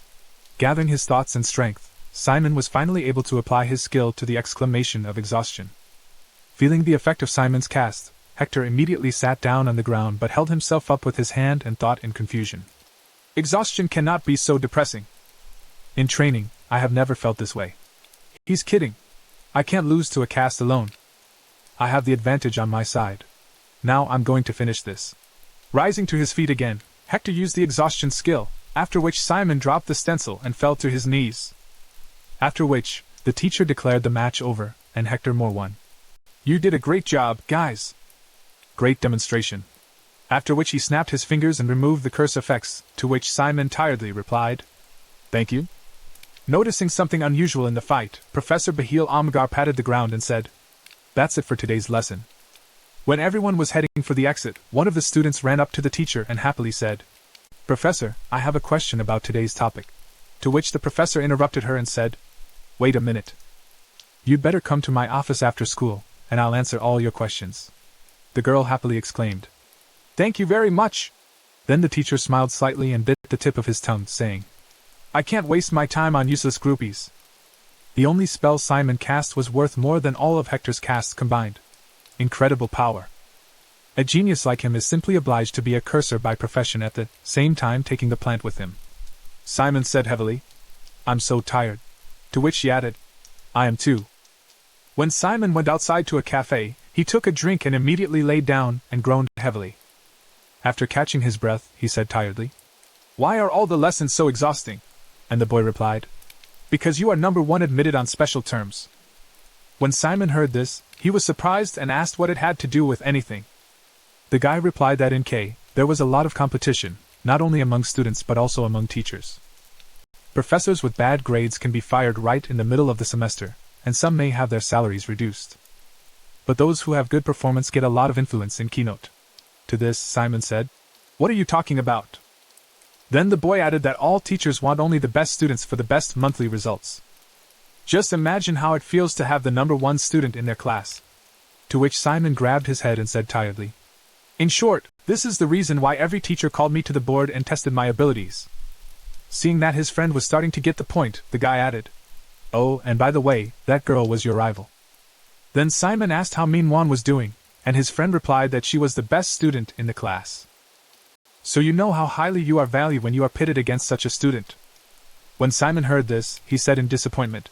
Gathering his thoughts and strength, Simon was finally able to apply his skill to the exclamation of exhaustion. Feeling the effect of Simon's cast, Hector immediately sat down on the ground but held himself up with his hand and thought in confusion. Exhaustion cannot be so depressing. In training, I have never felt this way. He's kidding. I can't lose to a cast alone. I have the advantage on my side. Now I'm going to finish this. Rising to his feet again, Hector used the exhaustion skill, after which Simon dropped the stencil and fell to his knees. After which, the teacher declared the match over, and Hector Moore won. You did a great job, guys. Great demonstration. After which he snapped his fingers and removed the curse effects, to which Simon tiredly replied, Thank you. Noticing something unusual in the fight, Professor Bahil Amgar patted the ground and said, That's it for today's lesson. When everyone was heading for the exit, one of the students ran up to the teacher and happily said, Professor, I have a question about today's topic. To which the professor interrupted her and said, Wait a minute. You'd better come to my office after school, and I'll answer all your questions. The girl happily exclaimed, Thank you very much. Then the teacher smiled slightly and bit the tip of his tongue, saying, I can't waste my time on useless groupies. The only spell Simon cast was worth more than all of Hector's casts combined. Incredible power. A genius like him is simply obliged to be a cursor by profession at the same time taking the plant with him. Simon said heavily, I'm so tired. To which she added, I am too. When Simon went outside to a cafe, he took a drink and immediately laid down and groaned heavily. After catching his breath, he said tiredly, Why are all the lessons so exhausting? And the boy replied, Because you are number one admitted on special terms. When Simon heard this, he was surprised and asked what it had to do with anything. The guy replied that in K, there was a lot of competition, not only among students but also among teachers. Professors with bad grades can be fired right in the middle of the semester, and some may have their salaries reduced. But those who have good performance get a lot of influence in keynote. To this, Simon said, What are you talking about? Then the boy added that all teachers want only the best students for the best monthly results. Just imagine how it feels to have the number one student in their class. To which Simon grabbed his head and said tiredly, In short, this is the reason why every teacher called me to the board and tested my abilities. Seeing that his friend was starting to get the point, the guy added, Oh, and by the way, that girl was your rival. Then Simon asked how Min Wan was doing, and his friend replied that she was the best student in the class. So you know how highly you are valued when you are pitted against such a student. When Simon heard this, he said in disappointment,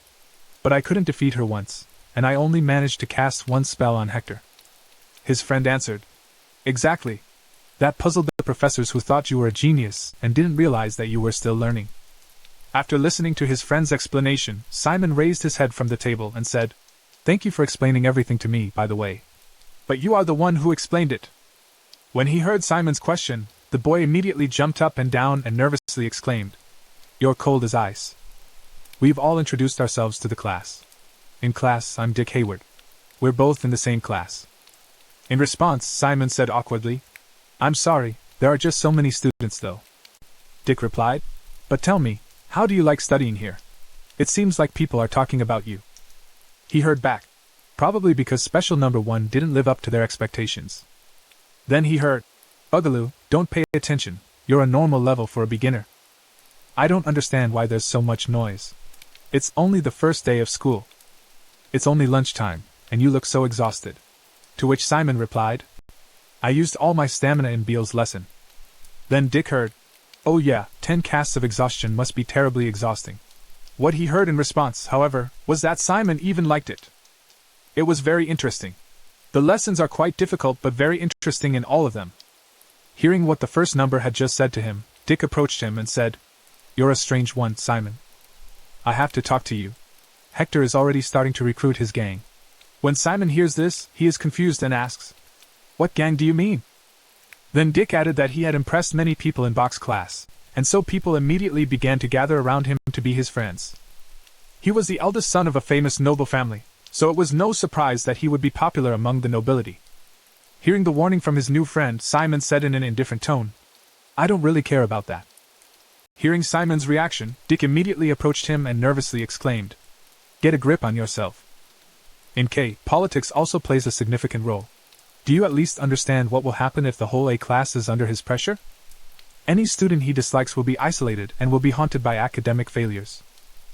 But I couldn't defeat her once, and I only managed to cast one spell on Hector. His friend answered, Exactly. That puzzled the professors who thought you were a genius and didn't realize that you were still learning. After listening to his friend's explanation, Simon raised his head from the table and said, Thank you for explaining everything to me, by the way. But you are the one who explained it. When he heard Simon's question, the boy immediately jumped up and down and nervously exclaimed, You're cold as ice. We've all introduced ourselves to the class. In class, I'm Dick Hayward. We're both in the same class. In response, Simon said awkwardly, I'm sorry, there are just so many students though. Dick replied, But tell me, how do you like studying here? It seems like people are talking about you. He heard back, probably because special number one didn't live up to their expectations. Then he heard, Bugaloo, don't pay attention, you're a normal level for a beginner. I don't understand why there's so much noise. It's only the first day of school. It's only lunchtime, and you look so exhausted. To which Simon replied, I used all my stamina in Beale's lesson. Then Dick heard, Oh yeah, 10 casts of exhaustion must be terribly exhausting. What he heard in response, however, was that Simon even liked it. It was very interesting. The lessons are quite difficult but very interesting in all of them. Hearing what the first number had just said to him, Dick approached him and said, You're a strange one, Simon. I have to talk to you. Hector is already starting to recruit his gang. When Simon hears this, he is confused and asks, What gang do you mean? Then Dick added that he had impressed many people in box class, and so people immediately began to gather around him to be his friends. He was the eldest son of a famous noble family, so it was no surprise that he would be popular among the nobility. Hearing the warning from his new friend, Simon said in an indifferent tone, I don't really care about that. Hearing Simon's reaction, Dick immediately approached him and nervously exclaimed, Get a grip on yourself. In K, politics also plays a significant role. Do you at least understand what will happen if the whole A class is under his pressure? Any student he dislikes will be isolated and will be haunted by academic failures.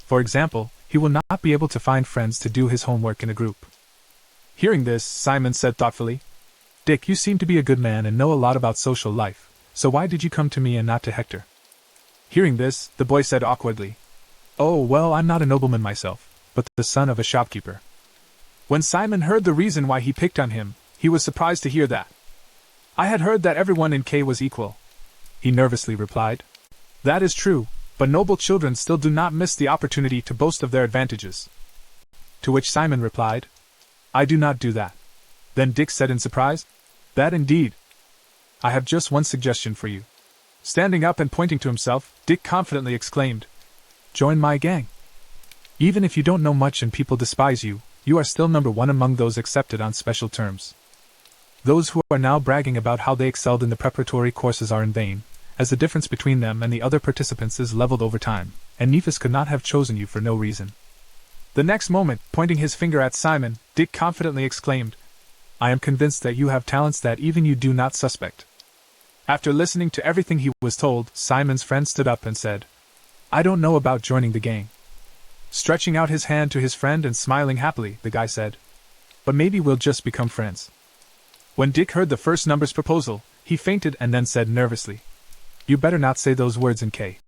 For example, he will not be able to find friends to do his homework in a group. Hearing this, Simon said thoughtfully, Dick, you seem to be a good man and know a lot about social life, so why did you come to me and not to Hector? Hearing this, the boy said awkwardly, Oh, well, I'm not a nobleman myself, but the son of a shopkeeper. When Simon heard the reason why he picked on him, he was surprised to hear that. I had heard that everyone in K was equal, he nervously replied. That is true, but noble children still do not miss the opportunity to boast of their advantages. To which Simon replied, I do not do that. Then Dick said in surprise, That indeed. I have just one suggestion for you. Standing up and pointing to himself, Dick confidently exclaimed, Join my gang. Even if you don't know much and people despise you, you are still number one among those accepted on special terms. Those who are now bragging about how they excelled in the preparatory courses are in vain, as the difference between them and the other participants is leveled over time, and Nephis could not have chosen you for no reason. The next moment, pointing his finger at Simon, Dick confidently exclaimed, I am convinced that you have talents that even you do not suspect. After listening to everything he was told, Simon's friend stood up and said, I don't know about joining the gang. Stretching out his hand to his friend and smiling happily, the guy said, But maybe we'll just become friends. When Dick heard the first number's proposal, he fainted and then said nervously, You better not say those words in K.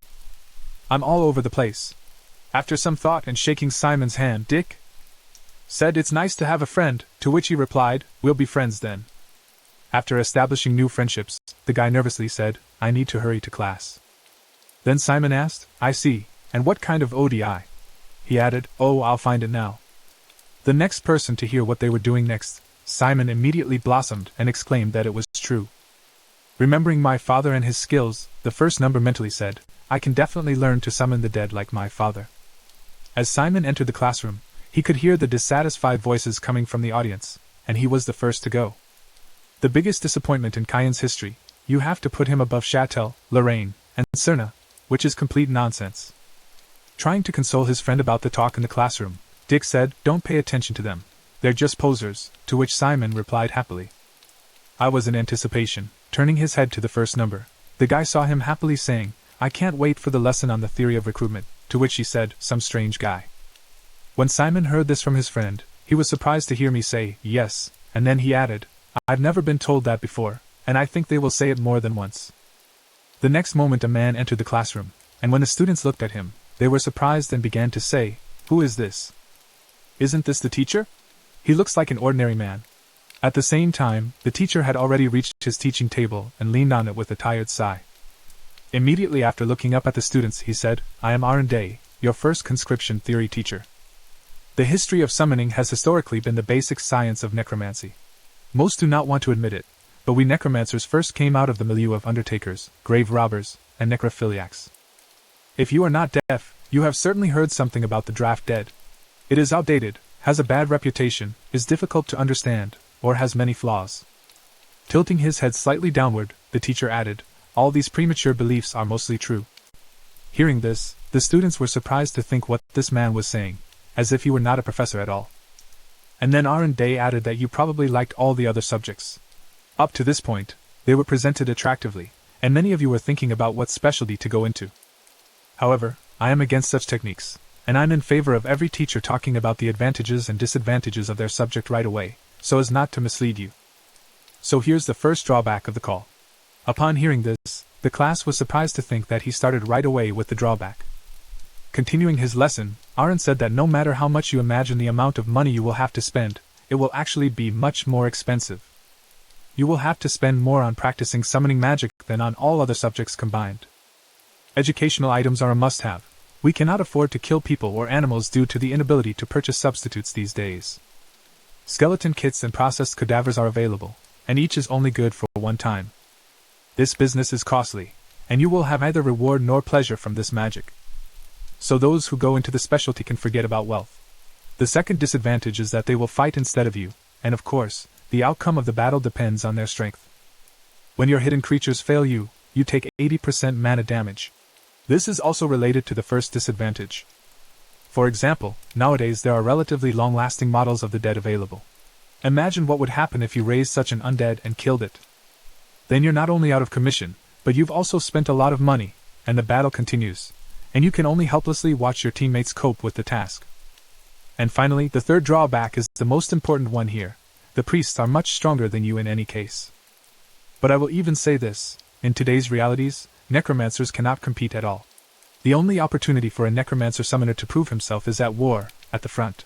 I'm all over the place. After some thought and shaking Simon's hand, Dick said, It's nice to have a friend, to which he replied, We'll be friends then. After establishing new friendships, the guy nervously said, I need to hurry to class. Then Simon asked, I see, and what kind of ODI? He added, Oh, I'll find it now. The next person to hear what they were doing next, Simon immediately blossomed and exclaimed that it was true. Remembering my father and his skills, the first number mentally said, I can definitely learn to summon the dead like my father. As Simon entered the classroom, he could hear the dissatisfied voices coming from the audience, and he was the first to go. The biggest disappointment in Kyan's history, you have to put him above Chatel, Lorraine, and Cerna, which is complete nonsense. Trying to console his friend about the talk in the classroom, Dick said, Don't pay attention to them. They're just posers, to which Simon replied happily. I was in anticipation, turning his head to the first number. The guy saw him happily saying, I can't wait for the lesson on the theory of recruitment, to which he said, Some strange guy. When Simon heard this from his friend, he was surprised to hear me say, Yes, and then he added, I've never been told that before, and I think they will say it more than once. The next moment a man entered the classroom, and when the students looked at him, they were surprised and began to say, Who is this? Isn't this the teacher? He looks like an ordinary man. At the same time, the teacher had already reached his teaching table and leaned on it with a tired sigh. Immediately after looking up at the students, he said, I am Aaron Day, your first conscription theory teacher. The history of summoning has historically been the basic science of necromancy. Most do not want to admit it, but we necromancers first came out of the milieu of undertakers, grave robbers, and necrophiliacs. If you are not deaf, you have certainly heard something about the draft dead. It is outdated, has a bad reputation, is difficult to understand, or has many flaws. Tilting his head slightly downward, the teacher added, All these premature beliefs are mostly true. Hearing this, the students were surprised to think what this man was saying, as if he were not a professor at all. And then Aaron Day added that you probably liked all the other subjects. Up to this point, they were presented attractively, and many of you were thinking about what specialty to go into. However, I am against such techniques, and I'm in favor of every teacher talking about the advantages and disadvantages of their subject right away, so as not to mislead you. So here's the first drawback of the call. Upon hearing this, the class was surprised to think that he started right away with the drawback. Continuing his lesson, Aaron said that no matter how much you imagine the amount of money you will have to spend, it will actually be much more expensive. You will have to spend more on practicing summoning magic than on all other subjects combined. Educational items are a must-have. We cannot afford to kill people or animals due to the inability to purchase substitutes these days. Skeleton kits and processed cadavers are available, and each is only good for one time. This business is costly, and you will have neither reward nor pleasure from this magic. So those who go into the specialty can forget about wealth. The second disadvantage is that they will fight instead of you, and of course, the outcome of the battle depends on their strength. When your hidden creatures fail you, you take 80% mana damage. This is also related to the first disadvantage. For example, nowadays there are relatively long-lasting models of the dead available. Imagine what would happen if you raised such an undead and killed it. Then you're not only out of commission, but you've also spent a lot of money, and the battle continues, and you can only helplessly watch your teammates cope with the task. And finally, the third drawback is the most important one here. The priests are much stronger than you in any case. But I will even say this, in today's realities, necromancers cannot compete at all. The only opportunity for a necromancer summoner to prove himself is at war, at the front.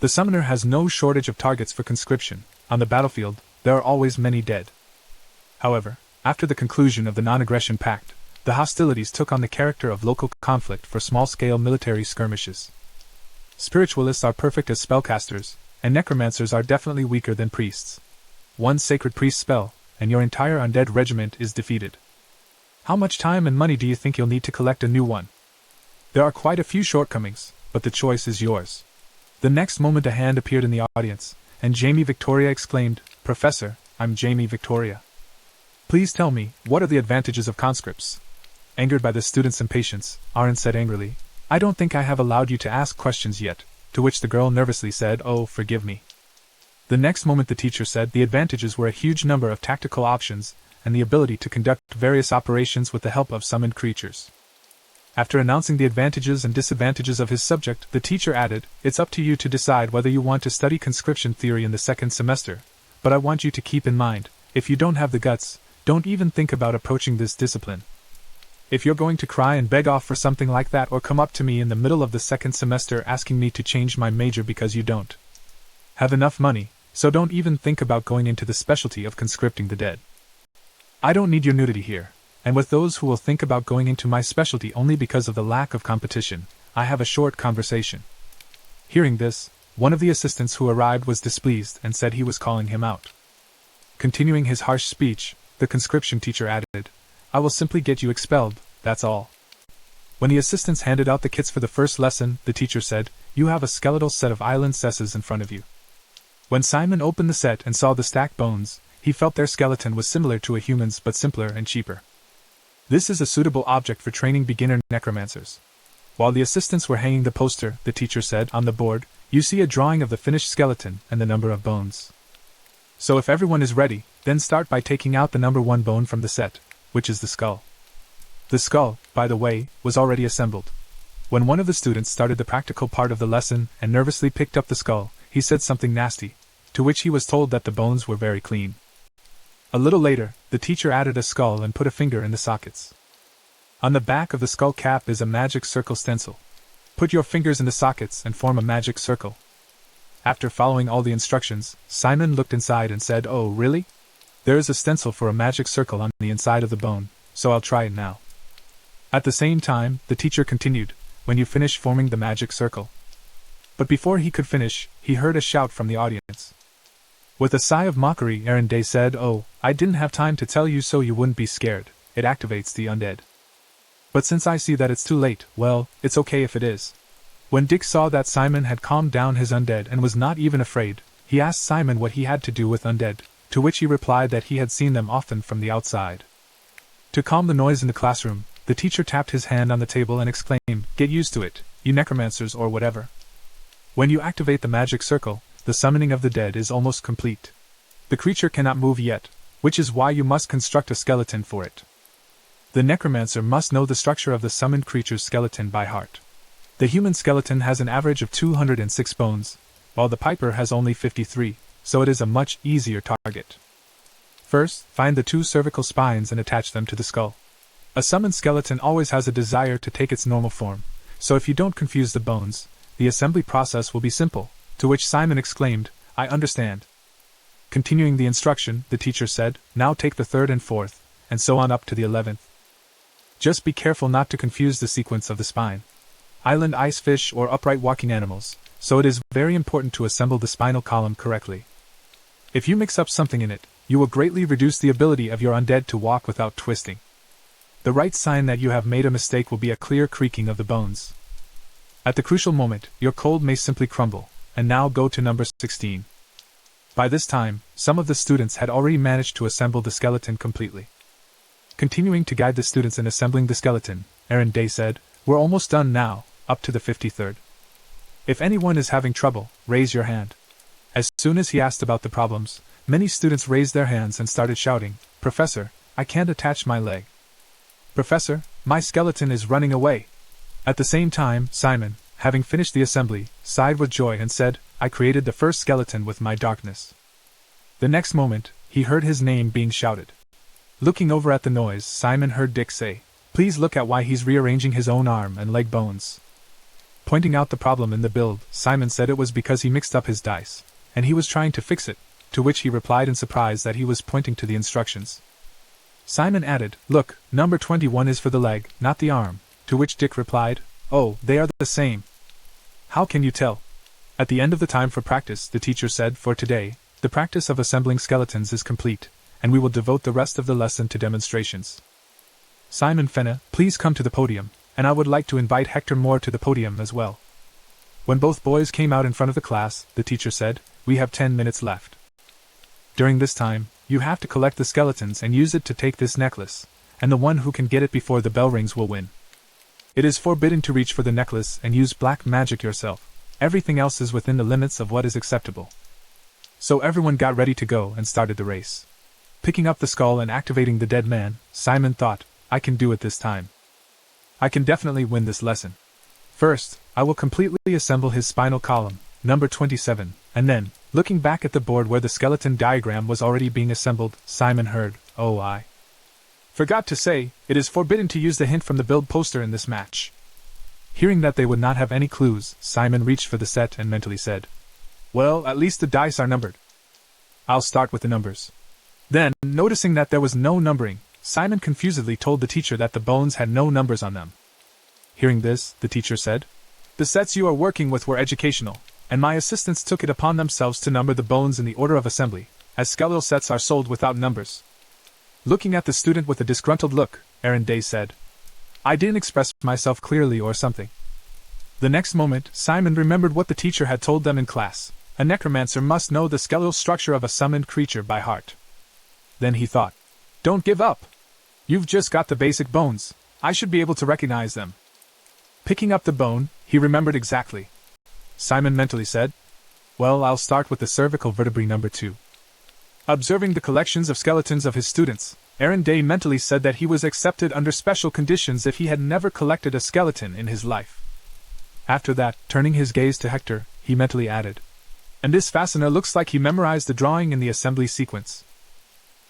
The summoner has no shortage of targets for conscription. On the battlefield, there are always many dead. However, after the conclusion of the non-aggression pact, the hostilities took on the character of local conflict for small-scale military skirmishes. Spiritualists are perfect as spellcasters, and necromancers are definitely weaker than priests. One sacred priest spell, and your entire undead regiment is defeated. How much time and money do you think you'll need to collect a new one? There are quite a few shortcomings, but the choice is yours. The next moment a hand appeared in the audience, and Jamie Victoria exclaimed, "Professor, I'm Jamie Victoria. Please tell me, what are the advantages of conscripts?" Angered by the student's impatience, Aaron said angrily, "I don't think I have allowed you to ask questions yet," to which the girl nervously said, "Oh, forgive me." The next moment the teacher said the advantages were a huge number of tactical options, and the ability to conduct various operations with the help of summoned creatures. After announcing the advantages and disadvantages of his subject, the teacher added, "It's up to you to decide whether you want to study conscription theory in the second semester, but I want you to keep in mind, if you don't have the guts, don't even think about approaching this discipline. If you're going to cry and beg off for something like that or come up to me in the middle of the second semester asking me to change my major because you don't have enough money, so don't even think about going into the specialty of conscripting the dead. I don't need your nudity here, and with those who will think about going into my specialty only because of the lack of competition, I have a short conversation." Hearing this, one of the assistants who arrived was displeased and said he was calling him out. Continuing his harsh speech, the conscription teacher added, "I will simply get you expelled, that's all." When the assistants handed out the kits for the first lesson, the teacher said, "You have a skeletal set of island cesses in front of you." When Simon opened the set and saw the stacked bones, he felt their skeleton was similar to a human's but simpler and cheaper. This is a suitable object for training beginner necromancers. While the assistants were hanging the poster, the teacher said, "On the board, you see a drawing of the finished skeleton and the number of bones. So if everyone is ready, then start by taking out the number 1 bone from the set, which is the skull." The skull, by the way, was already assembled. When one of the students started the practical part of the lesson and nervously picked up the skull, he said something nasty, to which he was told that the bones were very clean. A little later, the teacher added a skull and put a finger in the sockets. On the back of the skull cap is a magic circle stencil. Put your fingers in the sockets and form a magic circle. After following all the instructions, Simon looked inside and said, "Oh, really? There is a stencil for a magic circle on the inside of the bone, so I'll try it now." At the same time, the teacher continued, "When you finish forming the magic circle." But before he could finish, he heard a shout from the audience. With a sigh of mockery, Aaron Day said, "Oh, I didn't have time to tell you so you wouldn't be scared. It activates the undead. But since I see that it's too late, well, it's okay if it is." When Dick saw that Simon had calmed down his undead and was not even afraid, he asked Simon what he had to do with undead, to which he replied that he had seen them often from the outside. To calm the noise in the classroom, the teacher tapped his hand on the table and exclaimed, "Get used to it, you necromancers or whatever. When you activate the magic circle, the summoning of the dead is almost complete. The creature cannot move yet, which is why you must construct a skeleton for it. The necromancer must know the structure of the summoned creature's skeleton by heart. The human skeleton has an average of 206 bones, while the piper has only 53, so it is a much easier target. First, find the 2 cervical spines and attach them to the skull. A summoned skeleton always has a desire to take its normal form, so if you don't confuse the bones, the assembly process will be simple," to which Simon exclaimed, "I understand." Continuing the instruction, the teacher said, "Now take the 3rd and 4th, and so on up to the 11th. Just be careful not to confuse the sequence of the spine. Island ice fish or upright walking animals, so it is very important to assemble the spinal column correctly. If you mix up something in it, you will greatly reduce the ability of your undead to walk without twisting. The right sign that you have made a mistake will be a clear creaking of the bones. At the crucial moment, your cold may simply crumble, and now go to number 16. By this time, some of the students had already managed to assemble the skeleton completely. Continuing to guide the students in assembling the skeleton, Aaron Day said, "We're almost done now, up to the 53rd. If anyone is having trouble, raise your hand. As soon as he asked about the problems, many students raised their hands and started shouting, Professor, I can't attach my leg. Professor, my skeleton is running away. At the same time, Simon, having finished the assembly, sighed with joy and said, I created the first skeleton with my darkness. The next moment, he heard his name being shouted. Looking over at the noise, Simon heard Dick say, Please look at why he's rearranging his own arm and leg bones. Pointing out the problem in the build, Simon said it was because he mixed up his dice, and he was trying to fix it, to which he replied in surprise that he was pointing to the instructions. Simon added, Look, number 21 is for the leg, not the arm, to which Dick replied, Oh, they are the same. How can you tell? At the end of the time for practice, the teacher said, For today, the practice of assembling skeletons is complete, and we will devote the rest of the lesson to demonstrations. Simon Fenna, please come to the podium, and I would like to invite Hector Moore to the podium as well. When both boys came out in front of the class, the teacher said, We have 10 minutes left. During this time, you have to collect the skeletons and use it to take this necklace, and the one who can get it before the bell rings will win. It is forbidden to reach for the necklace and use black magic yourself. Everything else is within the limits of what is acceptable. So everyone got ready to go and started the race. Picking up the skull and activating the dead man, Simon thought, I can do it this time. I can definitely win this lesson. First, I will completely assemble his spinal column, number 27, and then, looking back at the board where the skeleton diagram was already being assembled, Simon heard, Oh, I forgot to say, it is forbidden to use the hint from the build poster in this match. Hearing that they would not have any clues, Simon reached for the set and mentally said, Well, at least the dice are numbered. I'll start with the numbers. Then, noticing that there was no numbering, Simon confusedly told the teacher that the bones had no numbers on them. Hearing this, the teacher said, The sets you are working with were educational, and my assistants took it upon themselves to number the bones in the order of assembly, as skeletal sets are sold without numbers. Looking at the student with a disgruntled look, Aaron Day said, I didn't express myself clearly or something. The next moment, Simon remembered what the teacher had told them in class. A necromancer must know the skeletal structure of a summoned creature by heart. Then he thought, Don't give up! You've just got the basic bones. I should be able to recognize them. Picking up the bone, he remembered exactly. Simon mentally said, Well, I'll start with the cervical vertebrae number 2. Observing the collections of skeletons of his students, Aaron Day mentally said that he was accepted under special conditions if he had never collected a skeleton in his life. After that, turning his gaze to Hector, he mentally added, And this fastener looks like he memorized the drawing in the assembly sequence.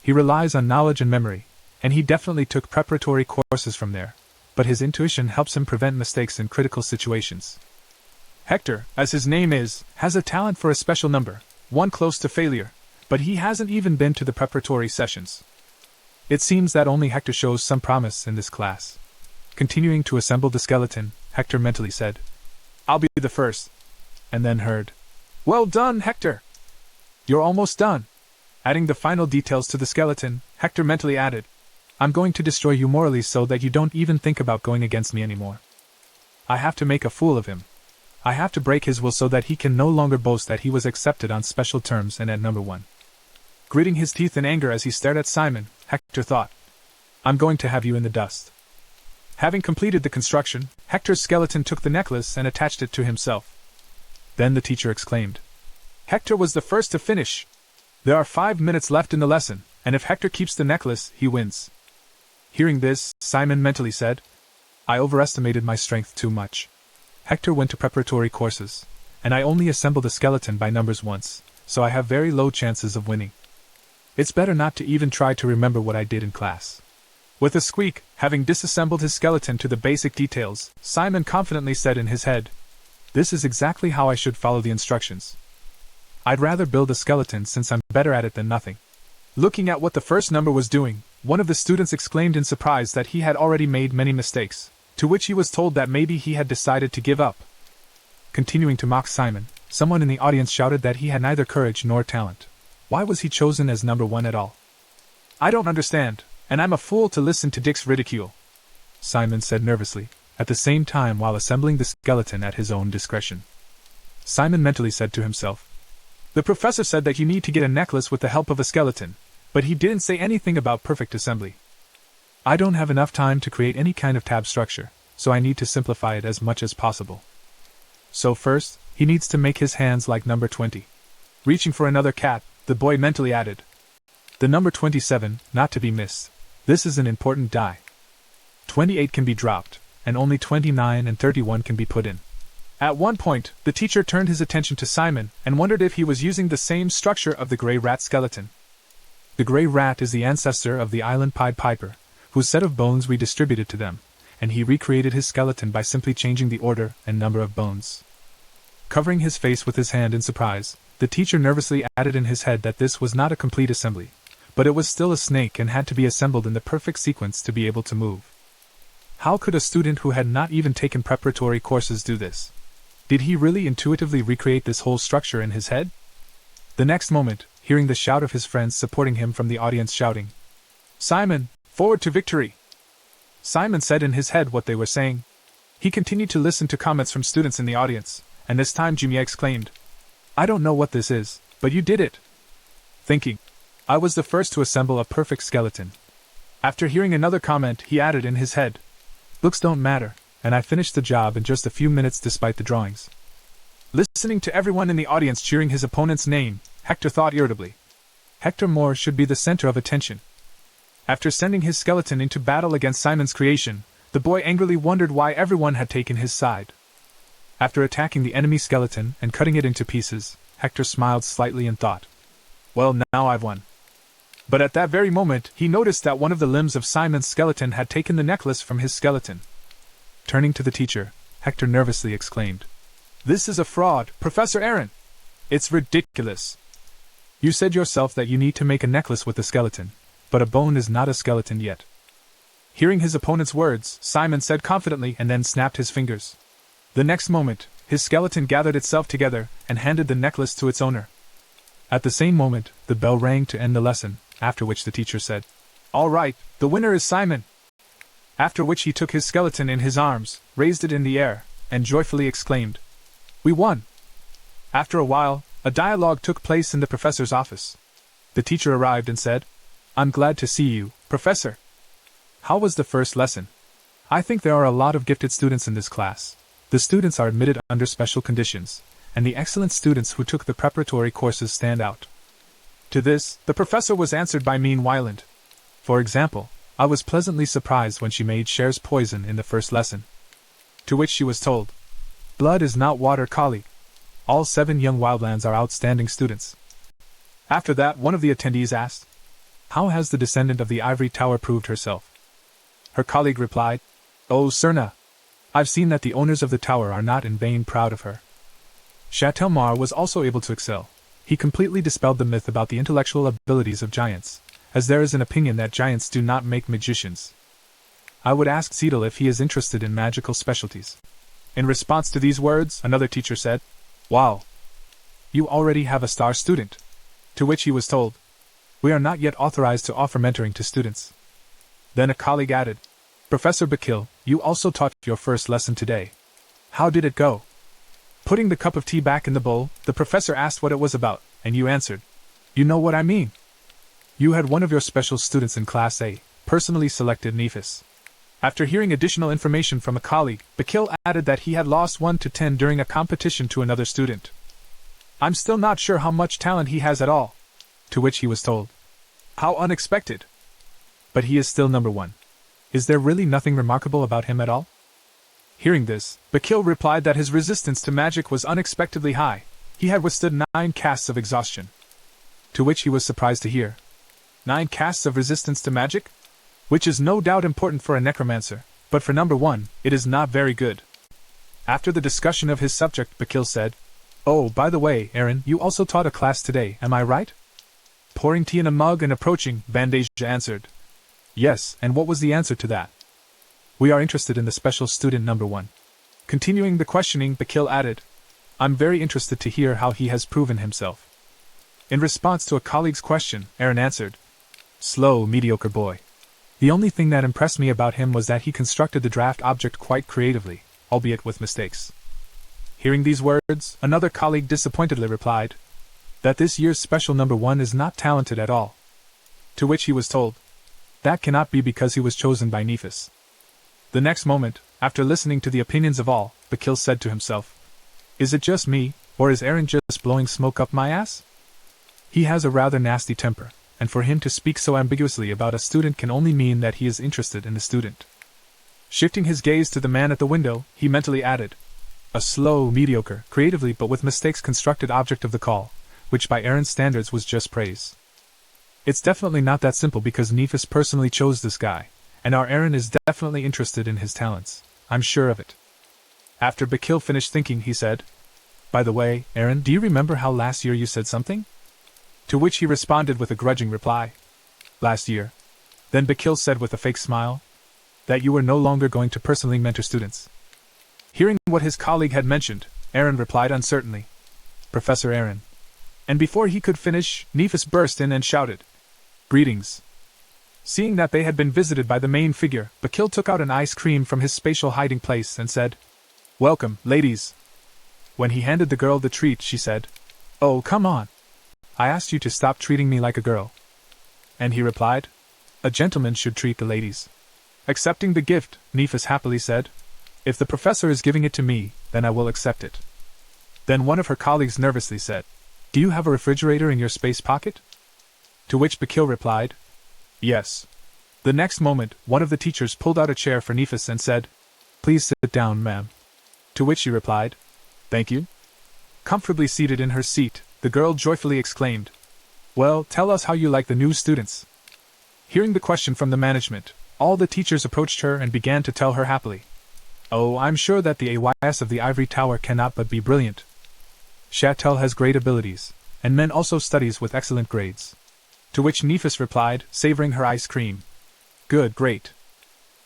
He relies on knowledge and memory, and he definitely took preparatory courses from there, but his intuition helps him prevent mistakes in critical situations. Hector, as his name is, has a talent for a special number, one close to failure, but he hasn't even been to the preparatory sessions. It seems that only Hector shows some promise in this class. Continuing to assemble the skeleton, Hector mentally said, I'll be the first. And then heard, Well done, Hector! You're almost done. Adding the final details to the skeleton, Hector mentally added, I'm going to destroy you morally so that you don't even think about going against me anymore. I have to make a fool of him. I have to break his will so that he can no longer boast that he was accepted on special terms and at number 1. Gritting his teeth in anger as he stared at Simon, Hector thought, I'm going to have you in the dust. Having completed the construction, Hector's skeleton took the necklace and attached it to himself. Then the teacher exclaimed, Hector was the first to finish. There are 5 minutes left in the lesson, and if Hector keeps the necklace, he wins. Hearing this, Simon mentally said, I overestimated my strength too much. Hector went to preparatory courses, and I only assembled the skeleton by numbers once, so I have very low chances of winning. It's better not to even try to remember what I did in class. With a squeak, having disassembled his skeleton to the basic details, Simon confidently said in his head, This is exactly how I should follow the instructions. I'd rather build a skeleton since I'm better at it than nothing. Looking at what the first number was doing, one of the students exclaimed in surprise that he had already made many mistakes, to which he was told that maybe he had decided to give up. Continuing to mock Simon, someone in the audience shouted that he had neither courage nor talent. Why was he chosen as number 1 at all? I don't understand, and I'm a fool to listen to Dick's ridicule, Simon said nervously, at the same time while assembling the skeleton at his own discretion. Simon mentally said to himself, The professor said that you need to get a necklace with the help of a skeleton, but he didn't say anything about perfect assembly. I don't have enough time to create any kind of tab structure, so I need to simplify it as much as possible. So first, He needs to make his hands like number 20. Reaching for another cat, the boy mentally added, the number 27, not to be missed. This is an important die. 28 can be dropped, and only 29 and 31 can be put in. At one point, the teacher turned his attention to Simon and wondered if he was using the same structure of the gray rat skeleton. The gray rat is the ancestor of the island Pied Piper, whose set of bones we distributed to them, and he recreated his skeleton by simply changing the order and number of bones. Covering his face with his hand in surprise, the teacher nervously added in his head that this was not a complete assembly, but it was still a snake and had to be assembled in the perfect sequence to be able to move. How could a student who had not even taken preparatory courses do this? Did he really intuitively recreate this whole structure in his head? The next moment, hearing the shout of his friends supporting him from the audience shouting, "Simon, forward to victory!" Simon said in his head what they were saying. He continued to listen to comments from students in the audience, and this time Jumia exclaimed, "I don't know what this is, but you did it!" Thinking, "I was the first to assemble a perfect skeleton." After hearing another comment, he added in his head, "Looks don't matter, and I finished the job in just a few minutes despite the drawings." Listening to everyone in the audience cheering his opponent's name, Hector thought irritably, Hector Moore should be the center of attention. After sending his skeleton into battle against Simon's creation, the boy angrily wondered why everyone had taken his side. After attacking the enemy skeleton and cutting it into pieces, Hector smiled slightly and thought, "Well, now I've won." But at that very moment, he noticed that one of the limbs of Simon's skeleton had taken the necklace from his skeleton. Turning to the teacher, Hector nervously exclaimed, "This is a fraud, Professor Aaron! It's ridiculous! You said yourself that you need to make a necklace with the skeleton, but a bone is not a skeleton yet." Hearing his opponent's words, Simon said confidently and then snapped his fingers. The next moment, his skeleton gathered itself together and handed the necklace to its owner. At the same moment, the bell rang to end the lesson, after which the teacher said, "All right, the winner is Simon." After which he took his skeleton in his arms, raised it in the air, and joyfully exclaimed, "We won!" After a while, a dialogue took place in the professor's office. The teacher arrived and said, "I'm glad to see you, Professor. How was the first lesson? I think there are a lot of gifted students in this class. The students are admitted under special conditions, and the excellent students who took the preparatory courses stand out." To this, the professor was answered by Mean Wyland. "For example, I was pleasantly surprised when she made Cher's poison in the first lesson." To which she was told, "Blood is not water, colleague. All 7 young wildlands are outstanding students." After that, one of the attendees asked, "How has the descendant of the ivory tower proved herself?" Her colleague replied, "Oh, Serna, I've seen that the owners of the tower are not in vain proud of her." Chatelmar was also able to excel. He completely dispelled the myth about the intellectual abilities of giants, as there is an opinion that giants do not make magicians. I would ask Seidel if he is interested in magical specialties. In response to these words, another teacher said, "Wow! You already have a star student." To which he was told, "We are not yet authorized to offer mentoring to students." Then a colleague added, "Professor Bakil, you also taught your first lesson today. How did it go?" Putting the cup of tea back in the bowl, the professor asked what it was about, and you answered, "You know what I mean. You had one of your special students in Class A, personally selected Nephis." After hearing additional information from a colleague, Bakil added that he had lost 1 to 10 during a competition to another student. "I'm still not sure how much talent he has at all." To which he was told, "How unexpected! But he is still number 1. Is there really nothing remarkable about him at all?" Hearing this, Bakil replied that his resistance to magic was unexpectedly high. He had withstood 9 casts of exhaustion. To which he was surprised to hear, 9 casts of resistance to magic? Which is no doubt important for a necromancer, but for number 1, it is not very good. After the discussion of his subject, Bakil said, "Oh, by the way, Aaron, you also taught a class today, am I right?" Pouring tea in a mug and approaching, Bandage answered, "Yes, and what was the answer to that?" "We are interested in the special student number 1. Continuing the questioning, Bakil added, "I'm very interested to hear how he has proven himself." In response to a colleague's question, Aaron answered, "Slow, mediocre boy. The only thing that impressed me about him was that he constructed the draft object quite creatively, albeit with mistakes." Hearing these words, another colleague disappointedly replied, "That this year's special number 1 is not talented at all." To which he was told, "That cannot be because he was chosen by Nephis." The next moment, after listening to the opinions of all, Bakil said to himself, Is it just me, or is Aaron just blowing smoke up my ass? He has a rather nasty temper, and for him to speak so ambiguously about a student can only mean that he is interested in the student. Shifting his gaze to the man at the window, he mentally added, a slow, mediocre, creatively but with mistakes constructed object of the call, which by Aaron's standards was just praise. It's definitely not that simple because Nephis personally chose this guy, and our Aaron is definitely interested in his talents. I'm sure of it. After Bakil finished thinking, he said, By the way, Aaron, do you remember how last year you said something? To which he responded with a grudging reply. Last year? Then Bakil said with a fake smile, that you were no longer going to personally mentor students. Hearing what his colleague had mentioned, Aaron replied uncertainly, Professor Aaron. And before he could finish, Nephis burst in and shouted, Greetings. Seeing that they had been visited by the main figure, Bakil took out an ice cream from his spatial hiding place and said, Welcome, ladies. When he handed the girl the treat, she said, Oh, come on. I asked you to stop treating me like a girl. And he replied, A gentleman should treat the ladies. Accepting the gift, Nephis happily said, If the professor is giving it to me, then I will accept it. Then one of her colleagues nervously said, Do you have a refrigerator in your space pocket? To which Bakil replied, Yes. The next moment, one of the teachers pulled out a chair for Nephis and said, Please sit down, ma'am. To which she replied, Thank you. Comfortably seated in her seat, the girl joyfully exclaimed, Well, tell us how you like the new students. Hearing the question from the management, all the teachers approached her and began to tell her happily, Oh, I'm sure that the AYS of the Ivory Tower cannot but be brilliant. Châtel has great abilities, and Men also studies with excellent grades. To which Nephis replied, savoring her ice cream, Good, great.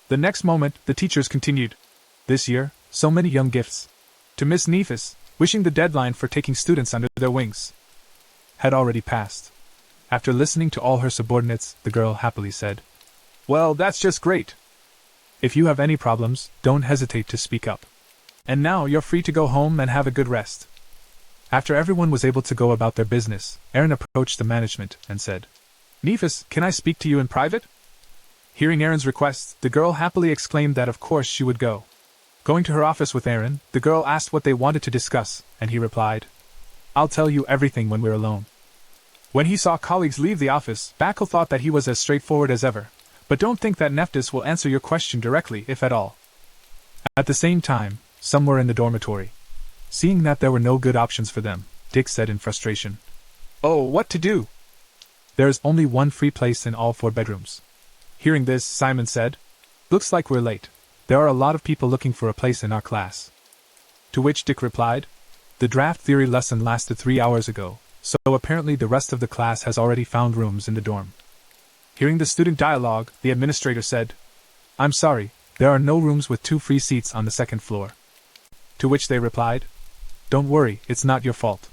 The next moment, the teachers continued, This year, so many young gifts. To Miss Nephis, wishing the deadline for taking students under their wings had already passed. After listening to all her subordinates, the girl happily said, Well, that's just great. If you have any problems, don't hesitate to speak up. And now you're free to go home and have a good rest. After everyone was able to go about their business, Aaron approached the management and said, Nephis, can I speak to you in private? Hearing Aaron's request, the girl happily exclaimed that of course she would go. Going to her office with Aaron, the girl asked what they wanted to discuss, and he replied, I'll tell you everything when we're alone. When he saw colleagues leave the office, Bakil thought that he was as straightforward as ever, but don't think that Nephis will answer your question directly, if at all. At the same time, somewhere in the dormitory, seeing that there were no good options for them, Dick said in frustration, Oh, what to do? There is only one free place in all 4 bedrooms. Hearing this, Simon said, Looks like we're late. There are a lot of people looking for a place in our class. To which Dick replied, The draft theory lesson lasted 3 hours ago, so apparently the rest of the class has already found rooms in the dorm. Hearing the student dialogue, the administrator said, I'm sorry, there are no rooms with 2 free seats on the 2nd floor. To which they replied, Don't worry, it's not your fault.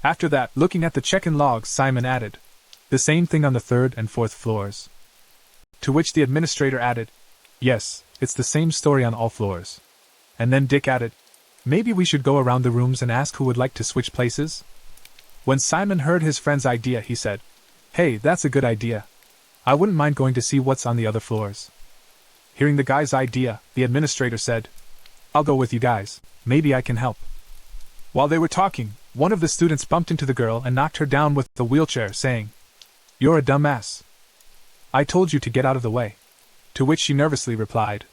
After that, looking at the check-in logs, Simon added, The same thing on the 3rd and 4th floors. To which the administrator added, Yes, it's the same story on all floors. And then Dick added, Maybe we should go around the rooms and ask who would like to switch places? When Simon heard his friend's idea, he said, Hey, that's a good idea. I wouldn't mind going to see what's on the other floors. Hearing the guy's idea, the administrator said, I'll go with you guys, maybe I can help. While they were talking, one of the students bumped into the girl and knocked her down with the wheelchair, saying, You're a dumbass. I told you to get out of the way. To which she nervously replied,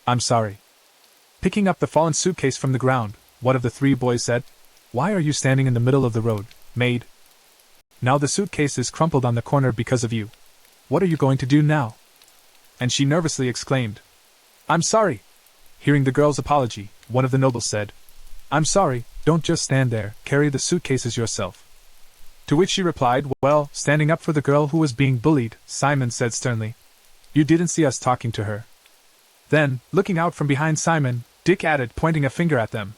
I'm sorry. Picking up the fallen suitcase from the ground, one of the 3 boys said, Why are you standing in the middle of the road, maid? Now the suitcase is crumpled on the corner because of you. What are you going to do now? And she nervously exclaimed, I'm sorry. Hearing the girl's apology, one of the nobles said, I'm sorry, don't just stand there, carry the suitcases yourself. To which she replied, Well, standing up for the girl who was being bullied, Simon said sternly, You didn't see us talking to her. Then, looking out from behind Simon, Dick added, pointing a finger at them,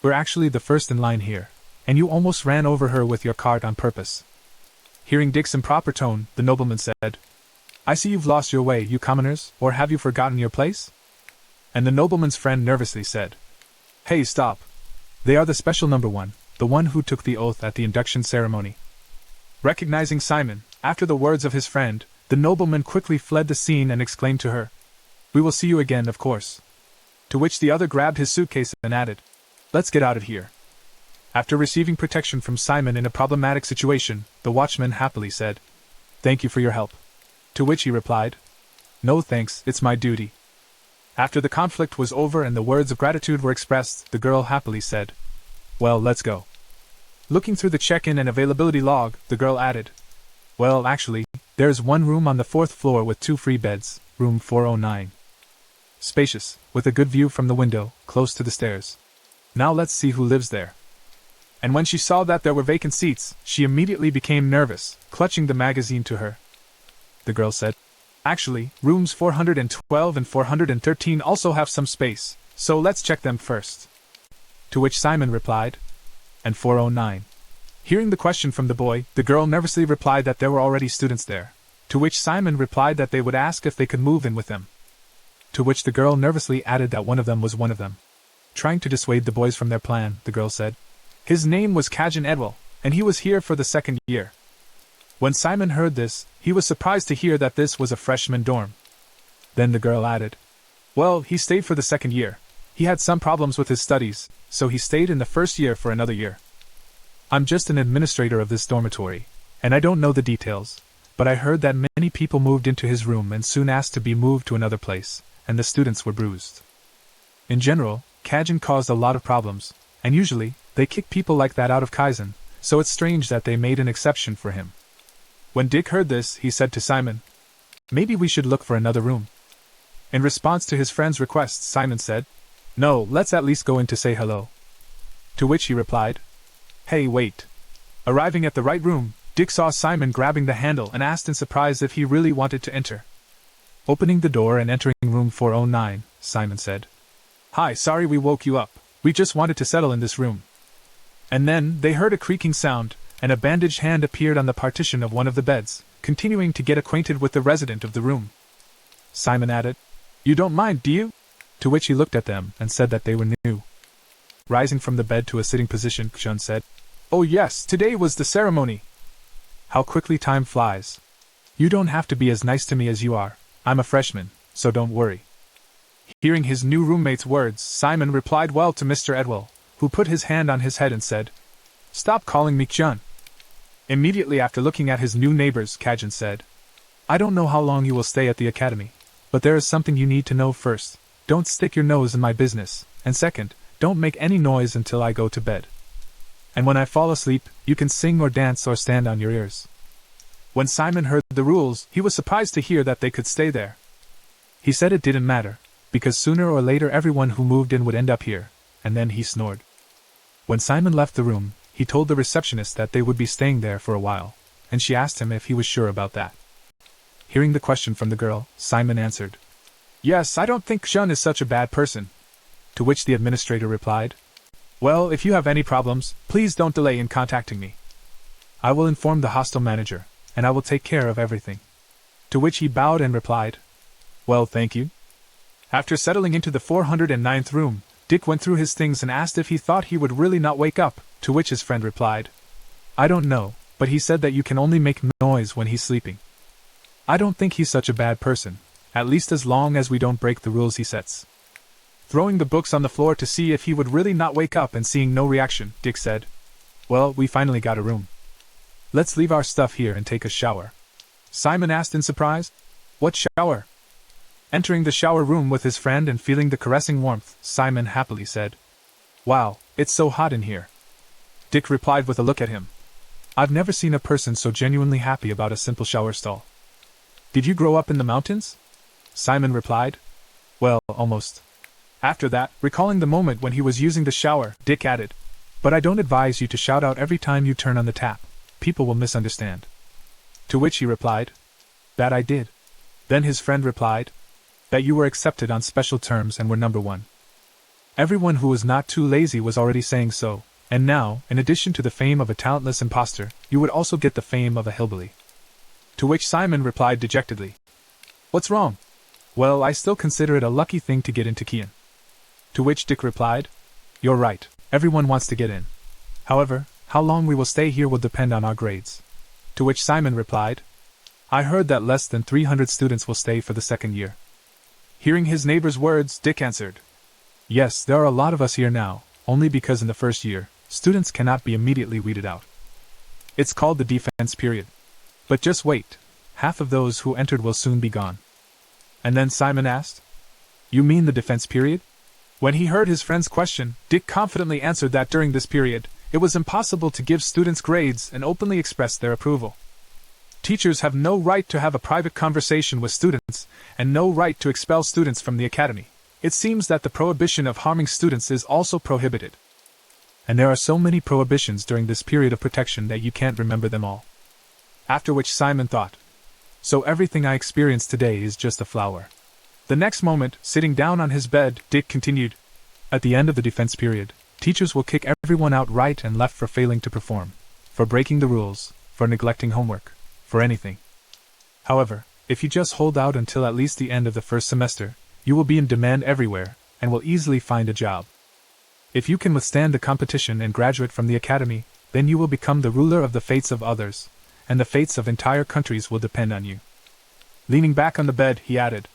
We're actually the first in line here, and you almost ran over her with your cart on purpose. Hearing Dick's improper tone, the nobleman said, I see you've lost your way, you commoners, or have you forgotten your place? And the nobleman's friend nervously said, Hey, stop. They are the special number 1, the one who took the oath at the induction ceremony. Recognizing Simon, after the words of his friend, the nobleman quickly fled the scene and exclaimed to her, We will see you again, of course. To which the other grabbed his suitcase and added, Let's get out of here. After receiving protection from Simon in a problematic situation, the watchman happily said, "Thank you for your help." To which he replied, "No thanks, it's my duty." After the conflict was over and the words of gratitude were expressed, the girl happily said, "Well, let's go." Looking through the check-in and availability log, the girl added, "Well, actually, there's one room on the 4th floor with 2 free beds, room 409. Spacious, with a good view from the window, close to the stairs. Now let's see who lives there." And when she saw that there were vacant seats, she immediately became nervous, clutching the magazine to her. The girl said, "Actually, rooms 412 and 413 also have some space, so let's check them first." To which Simon replied, "And 409. Hearing the question from the boy, the girl nervously replied that there were already students there. To which Simon replied that they would ask if they could move in with them. To which the girl nervously added that one of them was one of them. Trying to dissuade the boys from their plan, the girl said, "His name was Kajin Edwell, and he was here for the 2nd year." When Simon heard this, he was surprised to hear that this was a freshman dorm. Then the girl added, "Well, he stayed for the 2nd year. He had some problems with his studies, so he stayed in the 1st year for another year. I'm just an administrator of this dormitory, and I don't know the details, but I heard that many people moved into his room and soon asked to be moved to another place, and the students were bruised. In general, Kajin caused a lot of problems, and usually, they kick people like that out of Kaizen, so it's strange that they made an exception for him." When Dick heard this, he said to Simon, "Maybe we should look for another room." In response to his friend's request, Simon said, "No, let's at least go in to say hello." To which he replied, "Hey, wait." Arriving at the right room, Dick saw Simon grabbing the handle and asked in surprise if he really wanted to enter. Opening the door and entering room 409, Simon said, "Hi, sorry we woke you up. We just wanted to settle in this room." And then they heard a creaking sound, and a bandaged hand appeared on the partition of one of the beds, continuing to get acquainted with the resident of the room. Simon added, "You don't mind, do you?" To which he looked at them and said that they were new. Rising from the bed to a sitting position, Jun said, "Oh yes, today was the ceremony." How quickly time flies. You don't have to be as nice to me as you are. I'm a freshman, so don't worry. Hearing his new roommate's words, Simon replied well to Mr. Edwell, who put his hand on his head and said, "Stop calling me Jun." Immediately after looking at his new neighbors, Kajin said, "I don't know how long you will stay at the academy, but there is something you need to know first. Don't stick your nose in my business, and second, don't make any noise until I go to bed. And when I fall asleep, you can sing or dance or stand on your ears." When Simon heard the rules, he was surprised to hear that they could stay there. He said it didn't matter, because sooner or later everyone who moved in would end up here, and then he snored. When Simon left the room, he told the receptionist that they would be staying there for a while, and she asked him if he was sure about that. Hearing the question from the girl, Simon answered, "Yes, I don't think Jun is such a bad person." To which the administrator replied, "Well, if you have any problems, please don't delay in contacting me. I will inform the hostel manager, and I will take care of everything." To which he bowed and replied, "Well, thank you." After settling into the 409th room, Dick went through his things and asked if he thought he would really not wake up, to which his friend replied, "I don't know, but he said that you can only make noise when he's sleeping. I don't think he's such a bad person, at least as long as we don't break the rules he sets." Throwing the books on the floor to see if he would really not wake up and seeing no reaction, Dick said, "Well, we finally got a room. Let's leave our stuff here and take a shower." Simon asked in surprise, "What shower?" Entering the shower room with his friend and feeling the caressing warmth, Simon happily said, "Wow, it's so hot in here." Dick replied with a look at him, "I've never seen a person so genuinely happy about a simple shower stall." "Did you grow up in the mountains?" Simon replied, "Well, almost." After that, recalling the moment when he was using the shower, Dick added, "But I don't advise you to shout out every time you turn on the tap. People will misunderstand." To which he replied, "That I did." Then his friend replied, "That you were accepted on special terms and were number one." Everyone who was not too lazy was already saying so, and now, in addition to the fame of a talentless imposter, you would also get the fame of a hillbilly. To which Simon replied dejectedly, "What's wrong?" "Well, I still consider it a lucky thing to get into Kian." To which Dick replied, "You're right, everyone wants to get in. However, how long we will stay here will depend on our grades." To which Simon replied, "I heard that less than 300 students will stay for the 2nd year." Hearing his neighbor's words, Dick answered, "Yes, there are a lot of us here now, only because in the 1st year, students cannot be immediately weeded out. It's called the defense period. But just wait, half of those who entered will soon be gone. And then Simon asked, "You mean the defense period?" When he heard his friend's question, Dick confidently answered that during this period, it was impossible to give students grades and openly express their approval. Teachers have no right to have a private conversation with students, and no right to expel students from the academy. It seems that the prohibition of harming students is also prohibited. And there are so many prohibitions during this period of protection that you can't remember them all. After which Simon thought, so everything I experienced today is just a flower. The next moment, sitting down on his bed, Dick continued, at the end of the defense period, teachers will kick everyone out right and left for failing to perform, for breaking the rules, for neglecting homework, for anything. However, if you just hold out until at least the end of the first semester, you will be in demand everywhere, and will easily find a job. If you can withstand the competition and graduate from the academy, then you will become the ruler of the fates of others, and the fates of entire countries will depend on you. Leaning back on the bed, he added,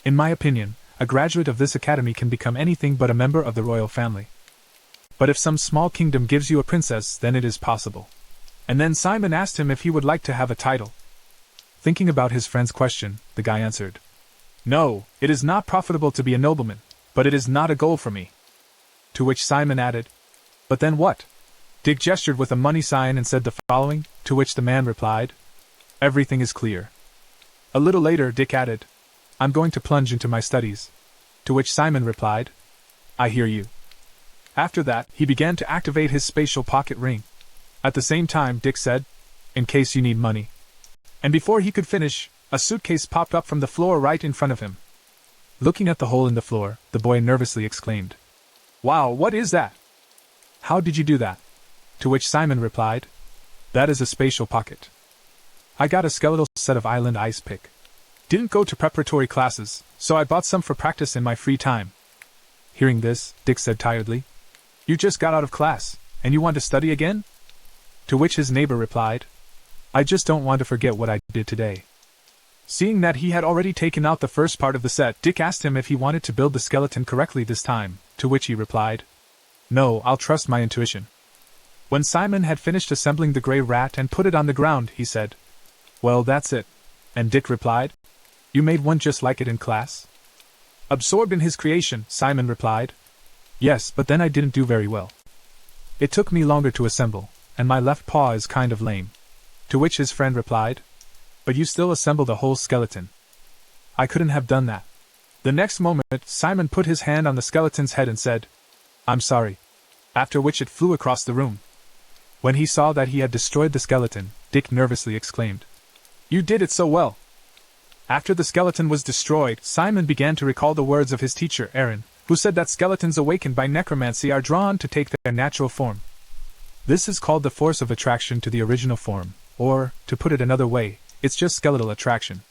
in my opinion, a graduate of this academy can become anything but a member of the royal family. But if some small kingdom gives you a princess, then it is possible. And then Simon asked him if he would like to have a title. Thinking about his friend's question, the guy answered, no, it is not profitable to be a nobleman, but it is not a goal for me. To which Simon added, but then what? Dick gestured with a money sign and said the following, to which the man replied, everything is clear. A little later Dick added, I'm going to plunge into my studies. To which Simon replied, I hear you. After that, he began to activate his spatial pocket ring. At the same time, Dick said, in case you need money. And before he could finish, a suitcase popped up from the floor right in front of him. Looking at the hole in the floor, the boy nervously exclaimed, wow, what is that? How did you do that? To which Simon replied, that is a spatial pocket. I got a skeletal set of island ice pick. Didn't go to preparatory classes, so I bought some for practice in my free time. Hearing this, Dick said tiredly, you just got out of class, and you want to study again? To which his neighbor replied, I just don't want to forget what I did today. Seeing that he had already taken out the first part of the set, Dick asked him if he wanted to build the skeleton correctly this time, to which he replied, no, I'll trust my intuition. When Simon had finished assembling the grey rat and put it on the ground, he said, well, that's it. And Dick replied, you made one just like it in class? Absorbed in his creation, Simon replied, yes, but then I didn't do very well. It took me longer to assemble, and my left paw is kind of lame. To which his friend replied, but you still assembled a whole skeleton. I couldn't have done that. The next moment, Simon put his hand on the skeleton's head and said, I'm sorry. After which it flew across the room. When he saw that he had destroyed the skeleton, Dick nervously exclaimed, you did it so well. After the skeleton was destroyed, Simon began to recall the words of his teacher, Aaron, who said that skeletons awakened by necromancy are drawn to take their natural form. This is called the force of attraction to the original form, or, to put it another way, it's just skeletal attraction.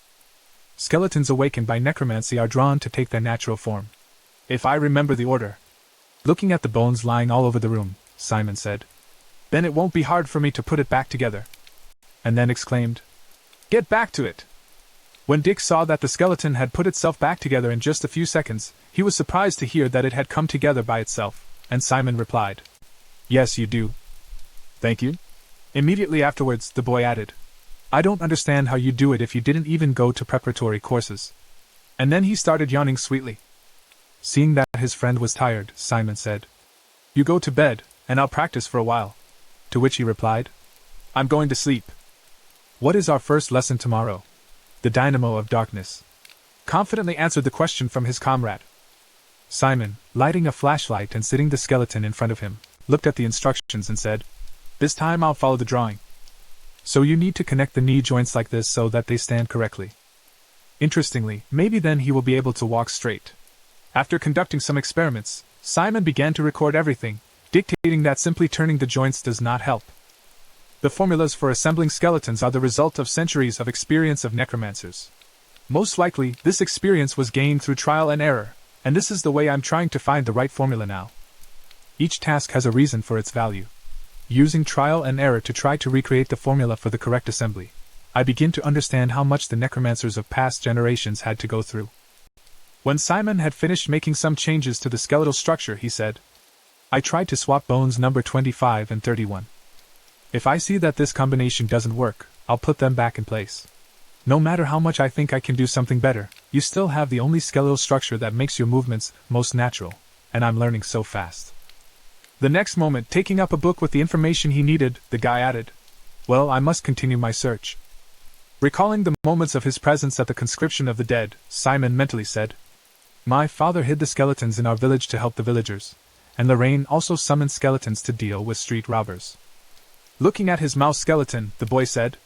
Skeletons awakened by necromancy are drawn to take their natural form. If I remember the order. Looking at the bones lying all over the room, Simon said, then it won't be hard for me to put it back together. And then exclaimed, get back to it! When Dick saw that the skeleton had put itself back together in just a few seconds, he was surprised to hear that it had come together by itself, and Simon replied, yes, you do. Thank you. Immediately afterwards, the boy added, I don't understand how you do it if you didn't even go to preparatory courses. And then he started yawning sweetly. Seeing that his friend was tired, Simon said, you go to bed, and I'll practice for a while. To which he replied, I'm going to sleep. What is our first lesson tomorrow? The dynamo of darkness. Confidently answered the question from his comrade. Simon, lighting a flashlight and sitting the skeleton in front of him, looked at the instructions and said, this time I'll follow the drawing. So you need to connect the knee joints like this so that they stand correctly. Interestingly, maybe then he will be able to walk straight. After conducting some experiments, Simon began to record everything, dictating that simply turning the joints does not help. The formulas for assembling skeletons are the result of centuries of experience of necromancers. Most likely, this experience was gained through trial and error, and this is the way I'm trying to find the right formula now. Each task has a reason for its value. Using trial and error to try to recreate the formula for the correct assembly, I begin to understand how much the necromancers of past generations had to go through. When Simon had finished making some changes to the skeletal structure, he said, I tried to swap bones number 25 and 31. If I see that this combination doesn't work, I'll put them back in place. No matter how much I think I can do something better, you still have the only skeletal structure that makes your movements most natural, and I'm learning so fast. The next moment, taking up a book with the information he needed, the guy added, "Well, I must continue my search." Recalling the moments of his presence at the conscription of the dead, Simon mentally said, "My father hid the skeletons in our village to help the villagers, and Lorraine also summoned skeletons to deal with street robbers." Looking at his mouse skeleton, the boy said,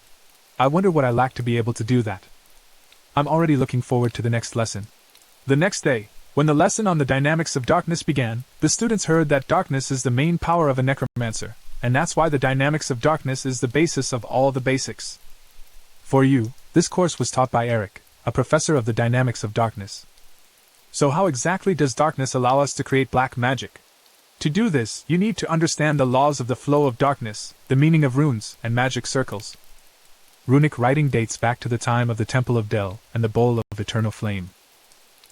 "I wonder what I lack to be able to do that. I'm already looking forward to the next lesson." The next day, when the lesson on the dynamics of darkness began, the students heard that darkness is the main power of a necromancer, and that's why the dynamics of darkness is the basis of all the basics. For you, this course was taught by Eric, a professor of the dynamics of darkness. So how exactly does darkness allow us to create black magic? To do this, you need to understand the laws of the flow of darkness, the meaning of runes, and magic circles. Runic writing dates back to the time of the Temple of Del and the Bowl of Eternal Flame.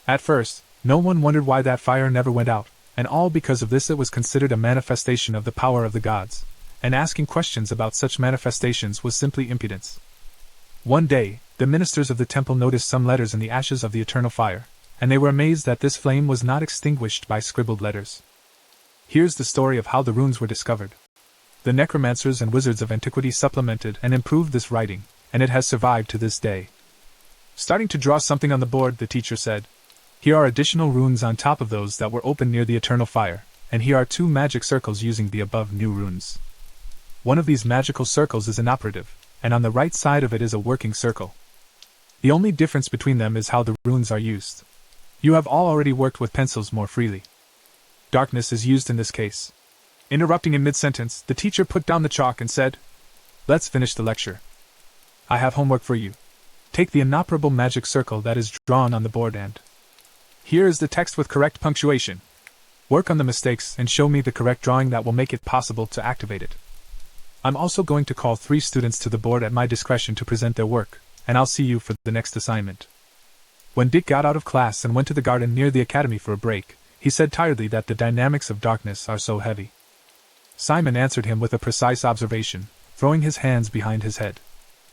At first, no one wondered why that fire never went out, and all because of this it was considered a manifestation of the power of the gods, and asking questions about such manifestations was simply impudence. One day, the ministers of the temple noticed some letters in the ashes of the eternal fire, and they were amazed that this flame was not extinguished by scribbled letters. Here's the story of how the runes were discovered. The necromancers and wizards of antiquity supplemented and improved this writing, and it has survived to this day. Starting to draw something on the board, the teacher said, "Here are additional runes on top of those that were opened near the eternal fire, and here are 2 magic circles using the above new runes. One of these magical circles is inoperative, and on the right side of it is a working circle. The only difference between them is how the runes are used. You have all already worked with pencils more freely. Darkness is used in this case." Interrupting in mid-sentence, the teacher put down the chalk and said, "Let's finish the lecture. I have homework for you. Take the inoperable magic circle that is drawn on the board and here is the text with correct punctuation. Work on the mistakes and show me the correct drawing that will make it possible to activate it. I'm also going to call 3 students to the board at my discretion to present their work, and I'll see you for the next assignment." When Dick got out of class and went to the garden near the academy for a break, he said tiredly that the dynamics of darkness are so heavy. Simon answered him with a precise observation, throwing his hands behind his head.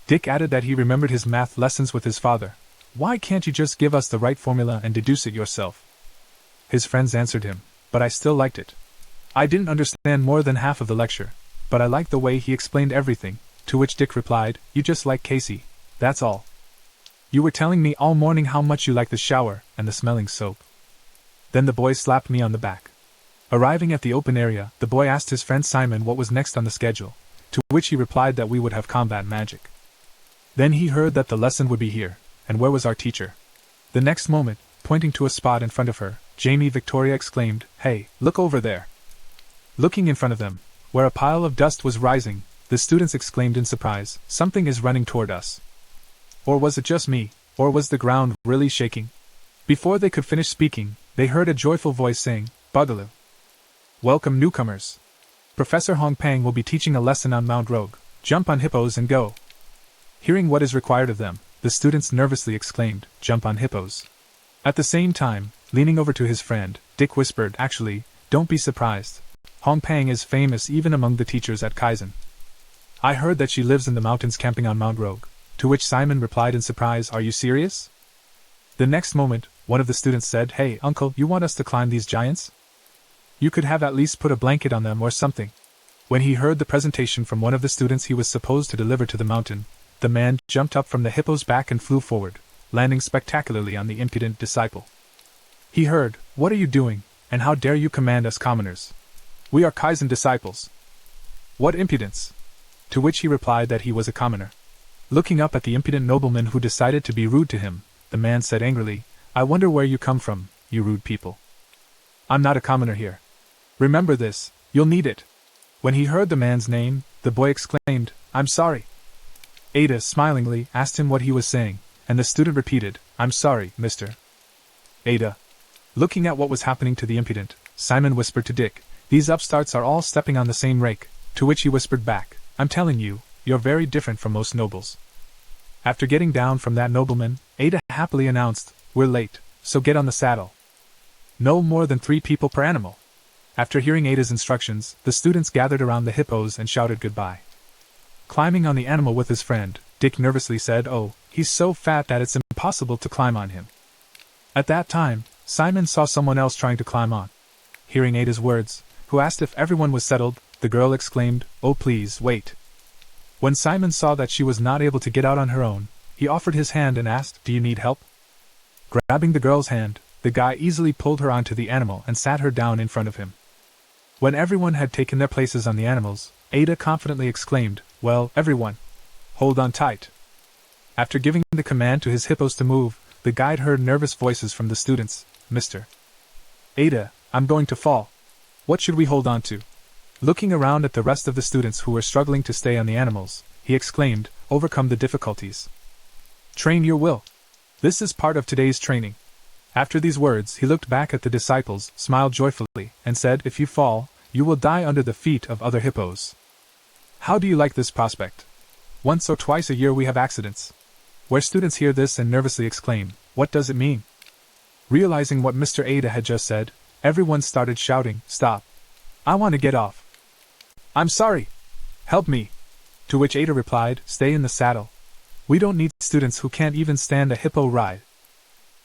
Dick added that he remembered his math lessons with his father. "Why can't you just give us the right formula and deduce it yourself?" His friends answered him, but I still liked it. I didn't understand more than half of the lecture, but I liked the way he explained everything, to which Dick replied, "You just like Casey, that's all. You were telling me all morning how much you like the shower and the smelling soap." Then the boy slapped me on the back. Arriving at the open area, the boy asked his friend Simon what was next on the schedule, to which he replied that we would have combat magic. Then he heard that the lesson would be here, and where was our teacher? The next moment, pointing to a spot in front of her, Jamie Victoria exclaimed, "Hey, look over there." Looking in front of them, where a pile of dust was rising, the students exclaimed in surprise, "Something is running toward us." Or was it just me, or was the ground really shaking? Before they could finish speaking, they heard a joyful voice saying, "Bugaloo. Welcome newcomers. Professor Hong Pang will be teaching a lesson on Mount Rogue. Jump on hippos and go." Hearing what is required of them, the students nervously exclaimed, "Jump on hippos." At the same time, leaning over to his friend, Dick whispered, "Actually, don't be surprised. Hong Pang is famous even among the teachers at Kaizen. I heard that she lives in the mountains camping on Mount Rogue," to which Simon replied in surprise, "Are you serious?" The next moment, one of the students said, "Hey, uncle, you want us to climb these giants? You could have at least put a blanket on them or something." When he heard the presentation from one of the students he was supposed to deliver to the mountain, the man jumped up from the hippo's back and flew forward, landing spectacularly on the impudent disciple. He heard, "What are you doing, and how dare you command us commoners? We are Kaizen disciples." "What impudence?" To which he replied that he was a commoner. Looking up at the impudent nobleman who decided to be rude to him, the man said angrily, "I wonder where you come from, you rude people. I'm not a commoner here. Remember this, you'll need it." When he heard the man's name, the boy exclaimed, "I'm sorry." Ada smilingly asked him what he was saying, and the student repeated, "I'm sorry, mister." Ada. Looking at what was happening to the impudent, Simon whispered to Dick, "These upstarts are all stepping on the same rake," to which he whispered back, "I'm telling you, you're very different from most nobles." After getting down from that nobleman, Ada happily announced, "We're late, so get on the saddle. No more than 3 people per animal." After hearing Ada's instructions, the students gathered around the hippos and shouted goodbye. Climbing on the animal with his friend, Dick nervously said, "Oh, he's so fat that it's impossible to climb on him." At that time, Simon saw someone else trying to climb on. Hearing Ada's words, who asked if everyone was settled, the girl exclaimed, "Oh please, wait." When Simon saw that she was not able to get out on her own, he offered his hand and asked, "Do you need help?" Grabbing the girl's hand, the guy easily pulled her onto the animal and sat her down in front of him. When everyone had taken their places on the animals, Ada confidently exclaimed, "Well, everyone, hold on tight." After giving the command to his hippos to move, the guide heard nervous voices from the students. "Mr. Ada, I'm going to fall. What should we hold on to?" Looking around at the rest of the students who were struggling to stay on the animals, he exclaimed, "Overcome the difficulties. Train your will. This is part of today's training." After these words, he looked back at the disciples, smiled joyfully, and said, "If you fall, you will die under the feet of other hippos. How do you like this prospect? Once or twice a year we have accidents." Where students hear this and nervously exclaim, "What does it mean?" Realizing what Mr. Ada had just said, everyone started shouting, "Stop! I want to get off. I'm sorry. Help me." To which Ada replied, "Stay in the saddle. We don't need students who can't even stand a hippo ride."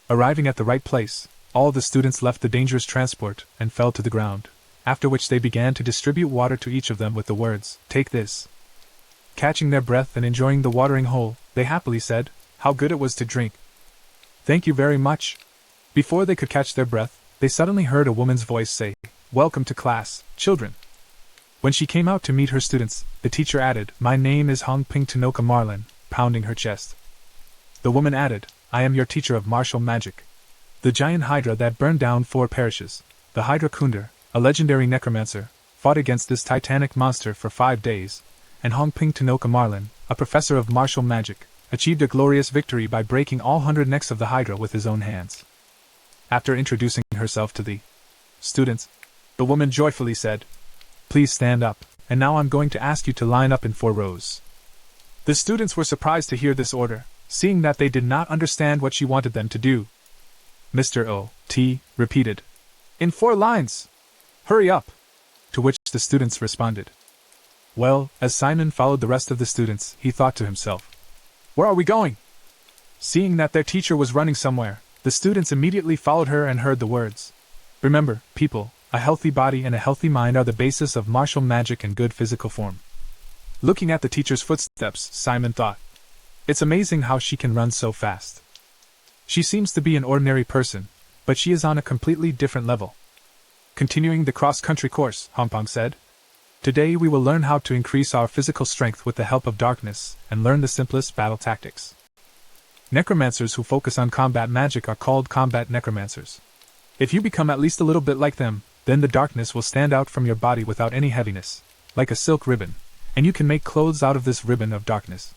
Arriving at the right place, all the students left the dangerous transport and fell to the ground, after which they began to distribute water to each of them with the words, "Take this." Catching their breath and enjoying the watering hole, they happily said, "How good it was to drink. Thank you very much." Before they could catch their breath, they suddenly heard a woman's voice say, "Welcome to class, children." When she came out to meet her students, the teacher added, "My name is Hong Ping Tanoka Marlin," pounding her chest. The woman added, "I am your teacher of martial magic. The giant hydra that burned down 4 parishes, the Hydra Kunder, a legendary necromancer, fought against this titanic monster for 5 days, and Hong Ping Tanoka Marlin, a professor of martial magic, achieved a glorious victory by breaking all 100 necks of the hydra with his own hands." After introducing herself to the students, the woman joyfully said, "Please stand up, and now I'm going to ask you to line up in 4 rows." The students were surprised to hear this order, seeing that they did not understand what she wanted them to do. Mr. O.T. repeated, "In 4 lines! Hurry up!" To which the students responded. Well, as Simon followed the rest of the students, he thought to himself, "Where are we going?" Seeing that their teacher was running somewhere, the students immediately followed her and heard the words. Remember, people, a healthy body and a healthy mind are the basis of martial magic and good physical form. Looking at the teacher's footsteps, Simon thought, "It's amazing how she can run so fast. She seems to be an ordinary person, but she is on a completely different level." Continuing the cross-country course, Hongpong said, "Today we will learn how to increase our physical strength with the help of darkness, and learn the simplest battle tactics. Necromancers who focus on combat magic are called combat necromancers. If you become at least a little bit like them, then the darkness will stand out from your body without any heaviness, like a silk ribbon, and you can make clothes out of this ribbon of darkness.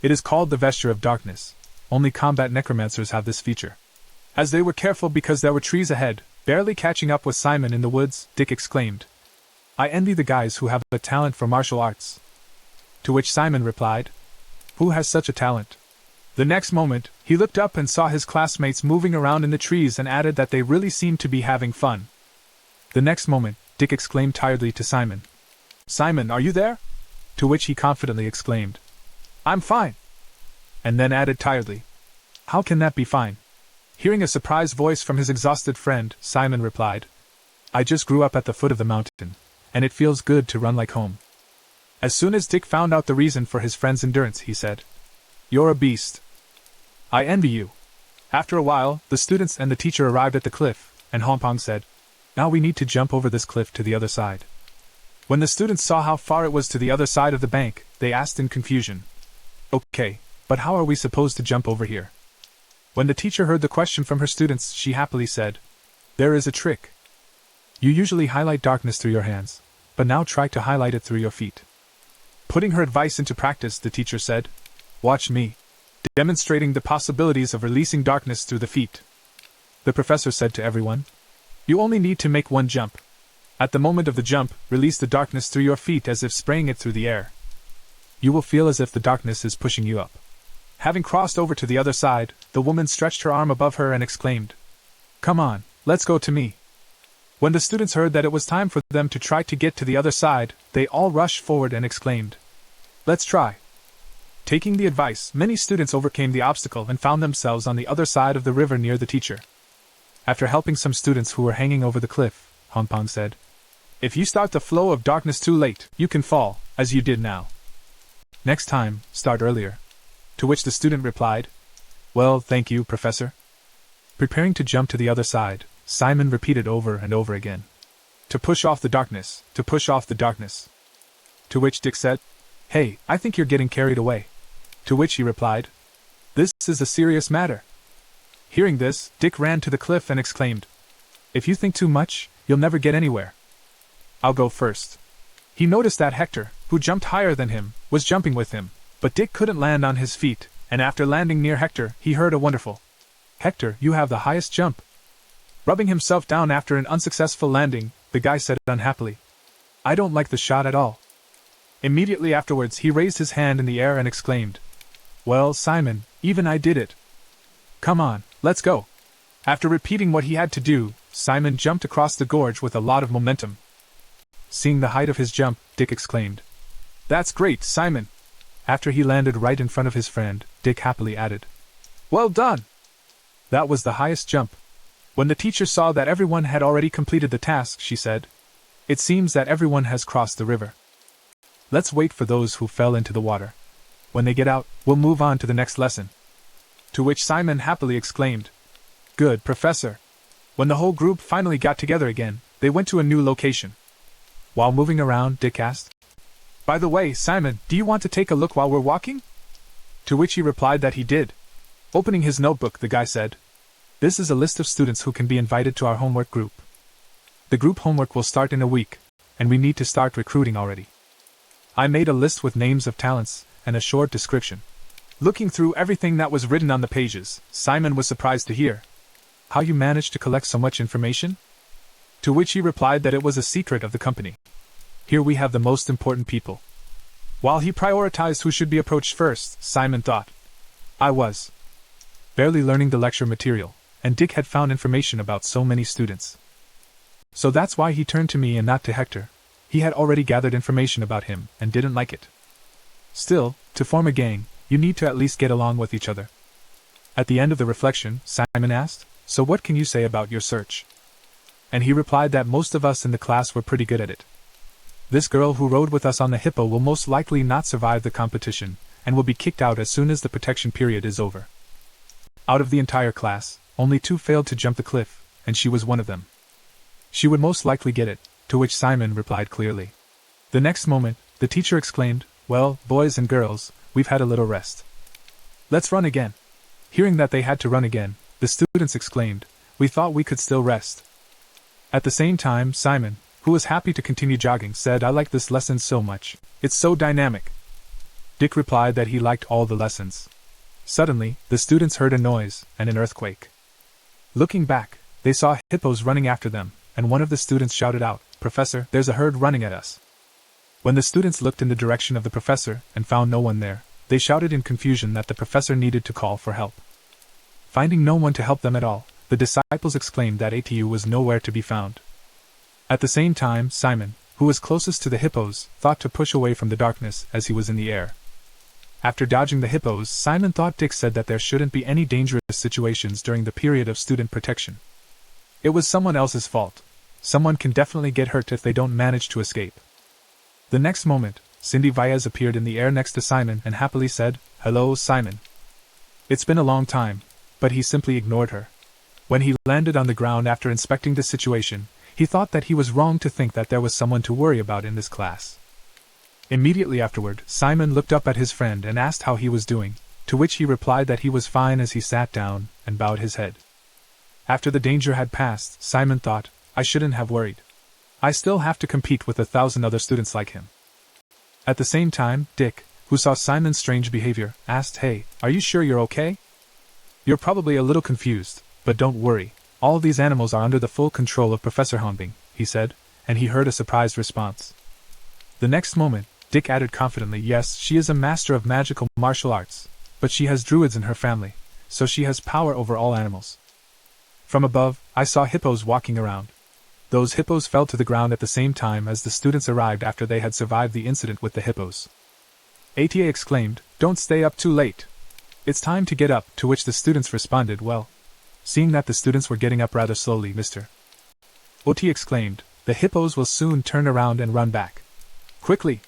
It is called the vesture of darkness. Only combat necromancers have this feature." As they were careful because there were trees ahead, barely catching up with Simon in the woods, Dick exclaimed, "I envy the guys who have a talent for martial arts." To which Simon replied, "Who has such a talent?" The next moment, he looked up and saw his classmates moving around in the trees and added that they really seemed to be having fun. The next moment, Dick exclaimed tiredly to Simon, "Simon, are you there?" To which he confidently exclaimed, "I'm fine." And then added tiredly, "How can that be fine?" Hearing a surprised voice from his exhausted friend, Simon replied, "I just grew up at the foot of the mountain, and it feels good to run like home." As soon as Dick found out the reason for his friend's endurance, he said, "You're a beast. I envy you." After a while, the students and the teacher arrived at the cliff, and Hongpong said, "Now we need to jump over this cliff to the other side." When the students saw how far it was to the other side of the bank, they asked in confusion, "Okay, but how are we supposed to jump over here?" When the teacher heard the question from her students, she happily said, "There is a trick. You usually highlight darkness through your hands, but now try to highlight it through your feet." Putting her advice into practice, the teacher said, "Watch me," demonstrating the possibilities of releasing darkness through the feet. The professor said to everyone, "You only need to make 1 jump. At the moment of the jump, release the darkness through your feet as if spraying it through the air. You will feel as if the darkness is pushing you up." Having crossed over to the other side, the woman stretched her arm above her and exclaimed, "Come on, let's go to me." When the students heard that it was time for them to try to get to the other side, they all rushed forward and exclaimed, "Let's try!" Taking the advice, many students overcame the obstacle and found themselves on the other side of the river near the teacher. After helping some students who were hanging over the cliff, Hongpong said, "If you start the flow of darkness too late, you can fall, as you did now. Next time, start earlier." To which the student replied, "Well, thank you, Professor." Preparing to jump to the other side, Simon repeated over and over again, "To push off the darkness, to push off the darkness." To which Dick said, "Hey, I think you're getting carried away." To which he replied, "This is a serious matter." Hearing this, Dick ran to the cliff and exclaimed, "If you think too much, you'll never get anywhere. I'll go first." He noticed that Hector, who jumped higher than him, was jumping with him, but Dick couldn't land on his feet, and after landing near Hector, he heard a wonderful, "Hector, you have the highest jump." Rubbing himself down after an unsuccessful landing, the guy said unhappily, "I don't like the shot at all." Immediately afterwards he raised his hand in the air and exclaimed, "Well, Simon, even I did it. Come on, let's go." After repeating what he had to do, Simon jumped across the gorge with a lot of momentum. Seeing the height of his jump, Dick exclaimed, "That's great, Simon." After he landed right in front of his friend, Dick happily added, "Well done." That was the highest jump. When the teacher saw that everyone had already completed the task, she said, "It seems that everyone has crossed the river. Let's wait for those who fell into the water. When they get out, we'll move on to the next lesson." To which Simon happily exclaimed, "Good, Professor." When the whole group finally got together again, they went to a new location. While moving around, Dick asked, "By the way, Simon, do you want to take a look while we're walking?" To which he replied that he did. Opening his notebook, the guy said, "This is a list of students who can be invited to our homework group. The group homework will start in a week, and we need to start recruiting already." I made a list with names of talents and a short description. Looking through everything that was written on the pages, Simon was surprised to hear, "How you managed to collect so much information?" To which he replied that it was a secret of the company. Here we have the most important people. While he prioritized who should be approached first, Simon thought, "I was barely learning the lecture material, and Dick had found information about so many students. So that's why he turned to me and not to Hector. He had already gathered information about him and didn't like it. Still, to form a gang, you need to at least get along with each other." At the end of the reflection, Simon asked, "So what can you say about your search?" And he replied that most of us in the class were pretty good at it. This girl who rode with us on the hippo will most likely not survive the competition, and will be kicked out as soon as the protection period is over. Out of the entire class, only 2 failed to jump the cliff, and she was one of them. She would most likely get it, to which Simon replied clearly. The next moment, the teacher exclaimed, "Well, boys and girls, we've had a little rest. Let's run again." Hearing that they had to run again, the students exclaimed, "We thought we could still rest." At the same time, Simon, who was happy to continue jogging, said, "I like this lesson so much. It's so dynamic." Dick replied that he liked all the lessons. Suddenly, the students heard a noise and an earthquake. Looking back, they saw hippos running after them, and one of the students shouted out, "Professor, there's a herd running at us." When the students looked in the direction of the professor and found no one there, they shouted in confusion that the professor needed to call for help. Finding no one to help them at all, the disciples exclaimed that Atu was nowhere to be found. At the same time, Simon, who was closest to the hippos, thought to push away from the darkness as he was in the air. After dodging the hippos, Simon thought Dick said that there shouldn't be any dangerous situations during the period of student protection. It was someone else's fault. Someone can definitely get hurt if they don't manage to escape. The next moment, Cindy Valles appeared in the air next to Simon and happily said, "Hello, Simon." It's been a long time, but he simply ignored her. When he landed on the ground after inspecting the situation, he thought that he was wrong to think that there was someone to worry about in this class. Immediately afterward, Simon looked up at his friend and asked how he was doing, to which he replied that he was fine as he sat down and bowed his head. After the danger had passed, Simon thought, "I shouldn't have worried. I still have to compete with 1,000 other students like him." At the same time, Dick, who saw Simon's strange behavior, asked, "Hey, are you sure you're okay? You're probably a little confused, but don't worry. All these animals are under the full control of Professor Hongbing," he said, and he heard a surprised response. The next moment, Dick added confidently, "Yes, she is a master of magical martial arts, but she has druids in her family, so she has power over all animals. From above, I saw hippos walking around. Those hippos fell to the ground at the same time as the students arrived after they had survived the incident with the hippos. ATA exclaimed, "Don't stay up too late. It's time to get up," to which the students responded, "Well." Seeing that the students were getting up rather slowly, Mr. OT exclaimed, "The hippos will soon turn around and run back. Quickly!"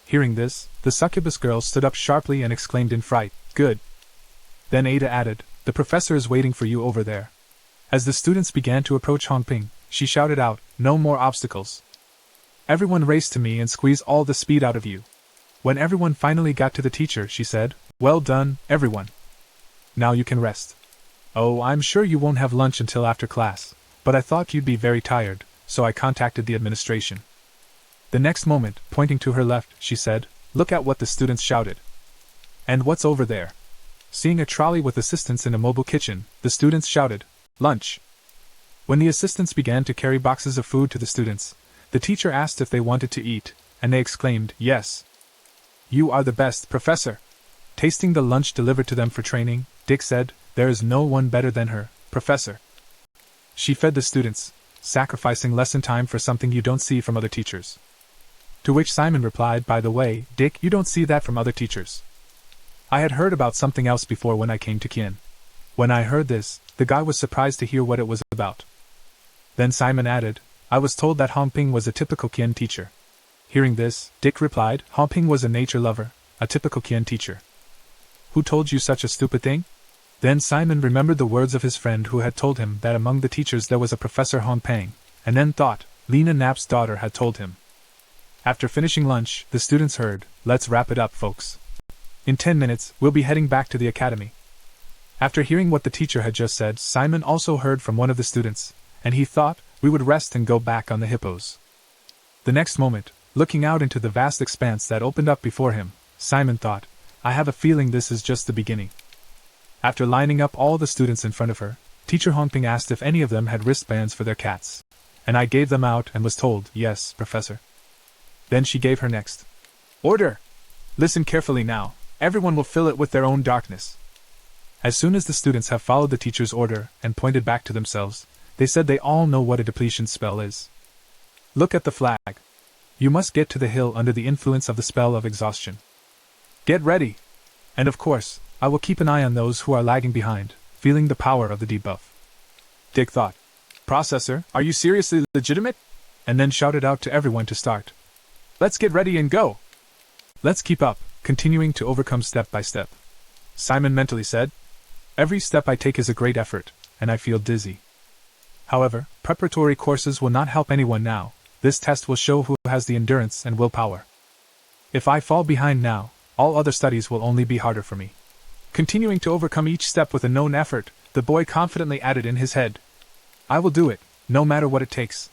Hearing this, the succubus girl stood up sharply and exclaimed in fright, "Good." Then Ada added, "The professor is waiting for you over there." As the students began to approach Hongping, she shouted out, "No more obstacles. Everyone race to me and squeeze all the speed out of you." When everyone finally got to the teacher, she said, "Well done, everyone. Now you can rest. Oh, I'm sure you won't have lunch until after class, but I thought you'd be very tired, so I contacted the administration." The next moment, pointing to her left, she said, "Look at what the students shouted." "And what's over there?" Seeing a trolley with assistants in a mobile kitchen, the students shouted, "Lunch." When the assistants began to carry boxes of food to the students, the teacher asked if they wanted to eat, and they exclaimed, "Yes. You are the best, Professor." Tasting the lunch delivered to them for training, Dick said, "There is no one better than her, Professor. She fed the students, sacrificing lesson time for something you don't see from other teachers." To which Simon replied, "By the way, Dick, you don't see that from other teachers. I had heard about something else before when I came to Kien." When I heard this, the guy was surprised to hear what it was about. Then Simon added, "I was told that Hongping was a typical Kien teacher." Hearing this, Dick replied, "Hongping was a nature lover, a typical Kien teacher." "Who told you such a stupid thing?" Then Simon remembered the words of his friend who had told him that among the teachers there was a Professor Hongping, and then thought, Lena Knapp's daughter had told him. After finishing lunch, the students heard, "Let's wrap it up, folks. In 10 minutes, we'll be heading back to the academy." After hearing what the teacher had just said, Simon also heard from one of the students, and he thought, "We would rest and go back on the hippos." The next moment, looking out into the vast expanse that opened up before him, Simon thought, "I have a feeling this is just the beginning." After lining up all the students in front of her, Teacher Hongping asked if any of them had wristbands for their cats. And I gave them out and was told, "Yes, Professor." Then she gave her next order. "Listen carefully now, everyone will fill it with their own darkness." As soon as the students have followed the teacher's order and pointed back to themselves, they said they all know what a depletion spell is. "Look at the flag. You must get to the hill under the influence of the spell of exhaustion. Get ready. And of course, I will keep an eye on those who are lagging behind, feeling the power of the debuff." Dick thought, "Processor, are you seriously legitimate?" And then shouted out to everyone to start. "Let's get ready and go. Let's keep up, continuing to overcome step by step." Simon mentally said, "Every step I take is a great effort, and I feel dizzy." However, preparatory courses will not help anyone now. This test will show who has the endurance and willpower. If I fall behind now, all other studies will only be harder for me. Continuing to overcome each step with a known effort, the boy confidently added in his head, "I will do it, no matter what it takes."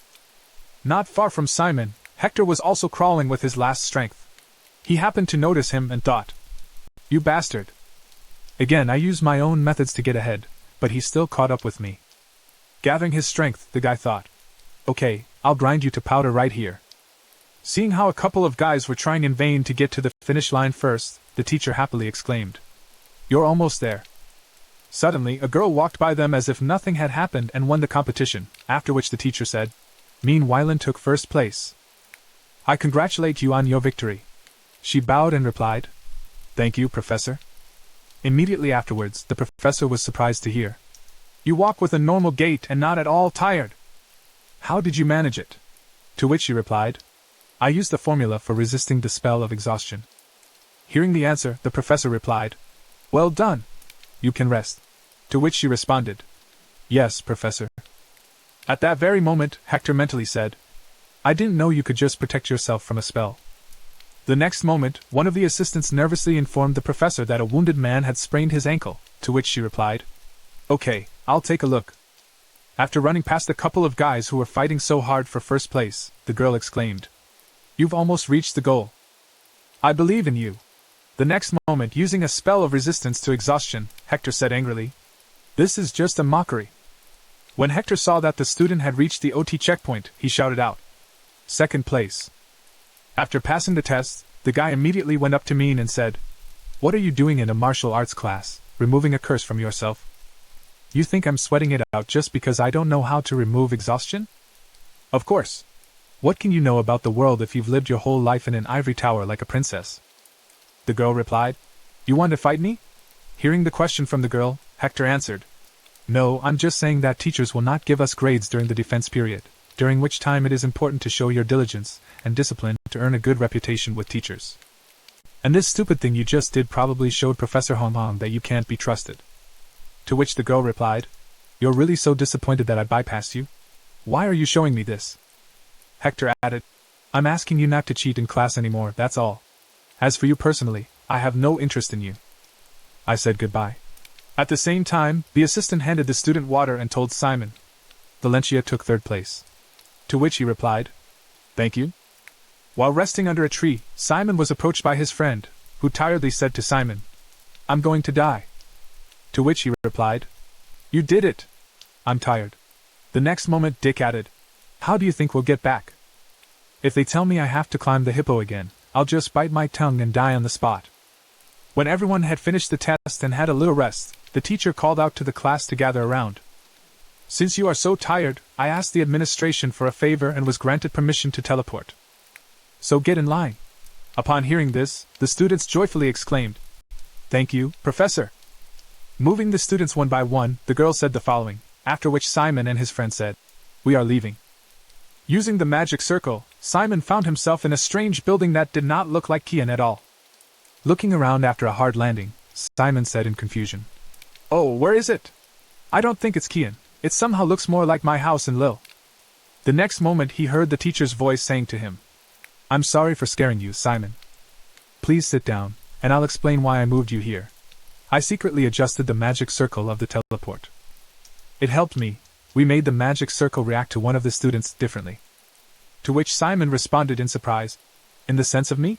Not far from Simon, Hector was also crawling with his last strength. He happened to notice him and thought, "You bastard." Again I used my own methods to get ahead, but he still caught up with me. Gathering his strength, the guy thought, "Okay, I'll grind you to powder right here." Seeing how a couple of guys were trying in vain to get to the finish line first, the teacher happily exclaimed, "You're almost there." Suddenly, a girl walked by them as if nothing had happened and won the competition, after which the teacher said, "Meanwhile took first place. I congratulate you on your victory." She bowed and replied, "Thank you, Professor." Immediately afterwards, the professor was surprised to hear, "You walk with a normal gait and not at all tired. How did you manage it?" To which she replied, "I used the formula for resisting the spell of exhaustion." Hearing the answer, the professor replied, "Well done. You can rest." To which she responded, "Yes, Professor." At that very moment, Hector mentally said, "I didn't know you could just protect yourself from a spell." The next moment, one of the assistants nervously informed the professor that a wounded man had sprained his ankle, to which she replied, "Okay, I'll take a look." After running past a couple of guys who were fighting so hard for first place, the girl exclaimed, "You've almost reached the goal. I believe in you." The next moment, using a spell of resistance to exhaustion, Hector said angrily, "This is just a mockery." When Hector saw that the student had reached the OT checkpoint, he shouted out, "Second place." After passing the test, the guy immediately went up to me and said, "What are you doing in a martial arts class, removing a curse from yourself? You think I'm sweating it out just because I don't know how to remove exhaustion?" Of course. What can you know about the world if you've lived your whole life in an ivory tower like a princess? The girl replied. You want to fight me? Hearing the question from the girl, Hector answered. No, I'm just saying that teachers will not give us grades during the defense period, during which time it is important to show your diligence and discipline to earn a good reputation with teachers. And this stupid thing you just did probably showed Professor Hong Hong that you can't be trusted. To which the girl replied, You're really so disappointed that I bypassed you? Why are you showing me this? Hector added, I'm asking you not to cheat in class anymore, that's all. As for you personally, I have no interest in you. I said goodbye. At the same time, the assistant handed the student water and told Simon. Valencia took third place. To which he replied, Thank you. While resting under a tree, Simon was approached by his friend, who tiredly said to Simon, I'm going to die. To which he replied, You did it. I'm tired. The next moment Dick added, How do you think we'll get back? If they tell me I have to climb the hippo again, I'll just bite my tongue and die on the spot. When everyone had finished the test and had a little rest, the teacher called out to the class to gather around. Since you are so tired, I asked the administration for a favor and was granted permission to teleport. So get in line. Upon hearing this, the students joyfully exclaimed, Thank you, Professor. Moving the students one by one, the girl said the following, after which Simon and his friend said, We are leaving. Using the magic circle, Simon found himself in a strange building that did not look like Kian at all. Looking around after a hard landing, Simon said in confusion, Oh, where is it? I don't think it's Kian. It somehow looks more like my house in Lille. The next moment he heard the teacher's voice saying to him, I'm sorry for scaring you, Simon. Please sit down, and I'll explain why I moved you here. I secretly adjusted the magic circle of the teleport. It helped me. We made the magic circle react to one of the students differently. To which Simon responded in surprise, In the sense of me?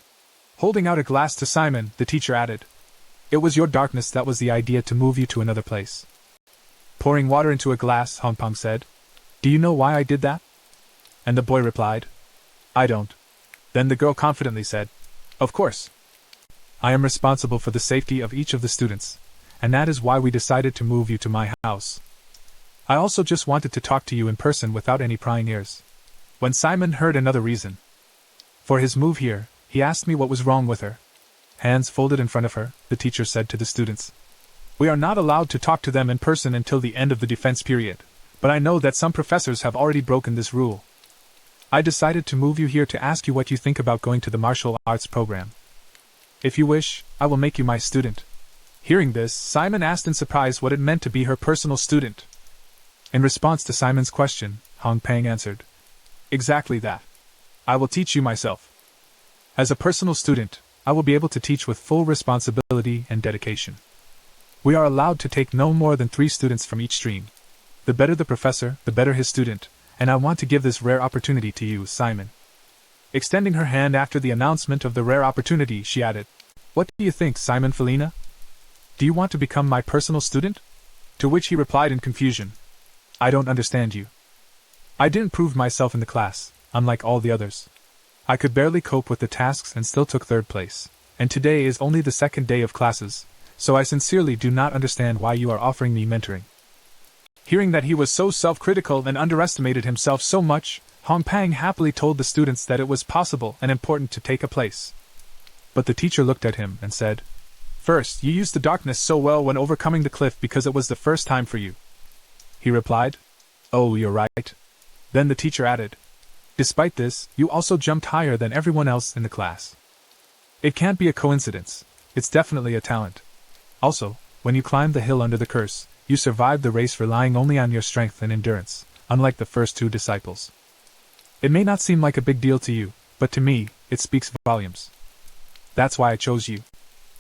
Holding out a glass to Simon, the teacher added, It was your darkness that was the idea to move you to another place. Pouring water into a glass, Hong Pong said, Do you know why I did that? And the boy replied, I don't. Then the girl confidently said, Of course. I am responsible for the safety of each of the students, and that is why we decided to move you to my house. I also just wanted to talk to you in person without any prying ears. When Simon heard another reason for his move here, he asked me what was wrong with her. Hands folded in front of her, the teacher said to the students, We are not allowed to talk to them in person until the end of the defense period, but I know that some professors have already broken this rule. I decided to move you here to ask you what you think about going to the martial arts program. If you wish, I will make you my student. Hearing this, Simon asked in surprise what it meant to be her personal student. In response to Simon's question, Hong Pang answered, Exactly that. I will teach you myself. As a personal student, I will be able to teach with full responsibility and dedication. We are allowed to take no more than 3 students from each stream. The better the professor, the better his student, and I want to give this rare opportunity to you, Simon. Extending her hand after the announcement of the rare opportunity, she added, What do you think, Simon Felina? Do you want to become my personal student? To which he replied in confusion, I don't understand you. I didn't prove myself in the class, unlike all the others. I could barely cope with the tasks and still took 3rd place, and today is only the 2nd day of classes, so I sincerely do not understand why you are offering me mentoring. Hearing that he was so self-critical and underestimated himself so much, Hong Pang happily told the students that it was possible and important to take a place. But the teacher looked at him and said, First, you used the darkness so well when overcoming the cliff because it was the first time for you. He replied, Oh, you're right. Then the teacher added, Despite this, you also jumped higher than everyone else in the class. It can't be a coincidence, it's definitely a talent. Also, when you climbed the hill under the curse, you survived the race relying only on your strength and endurance, unlike the first 2 disciples. It may not seem like a big deal to you, but to me, it speaks volumes. That's why I chose you.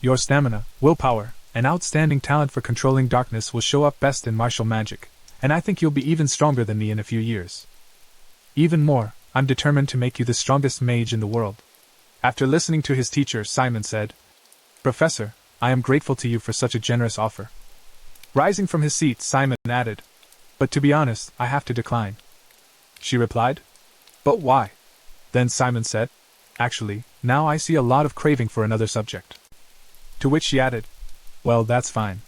Your stamina, willpower, and outstanding talent for controlling darkness will show up best in martial magic, and I think you'll be even stronger than me in a few years. Even more, I'm determined to make you the strongest mage in the world. After listening to his teacher, Simon said, Professor, I am grateful to you for such a generous offer. Rising from his seat, Simon added, But to be honest, I have to decline. She replied, But why? Then Simon said, Actually, now I see a lot of craving for another subject. To which she added, Well, that's fine.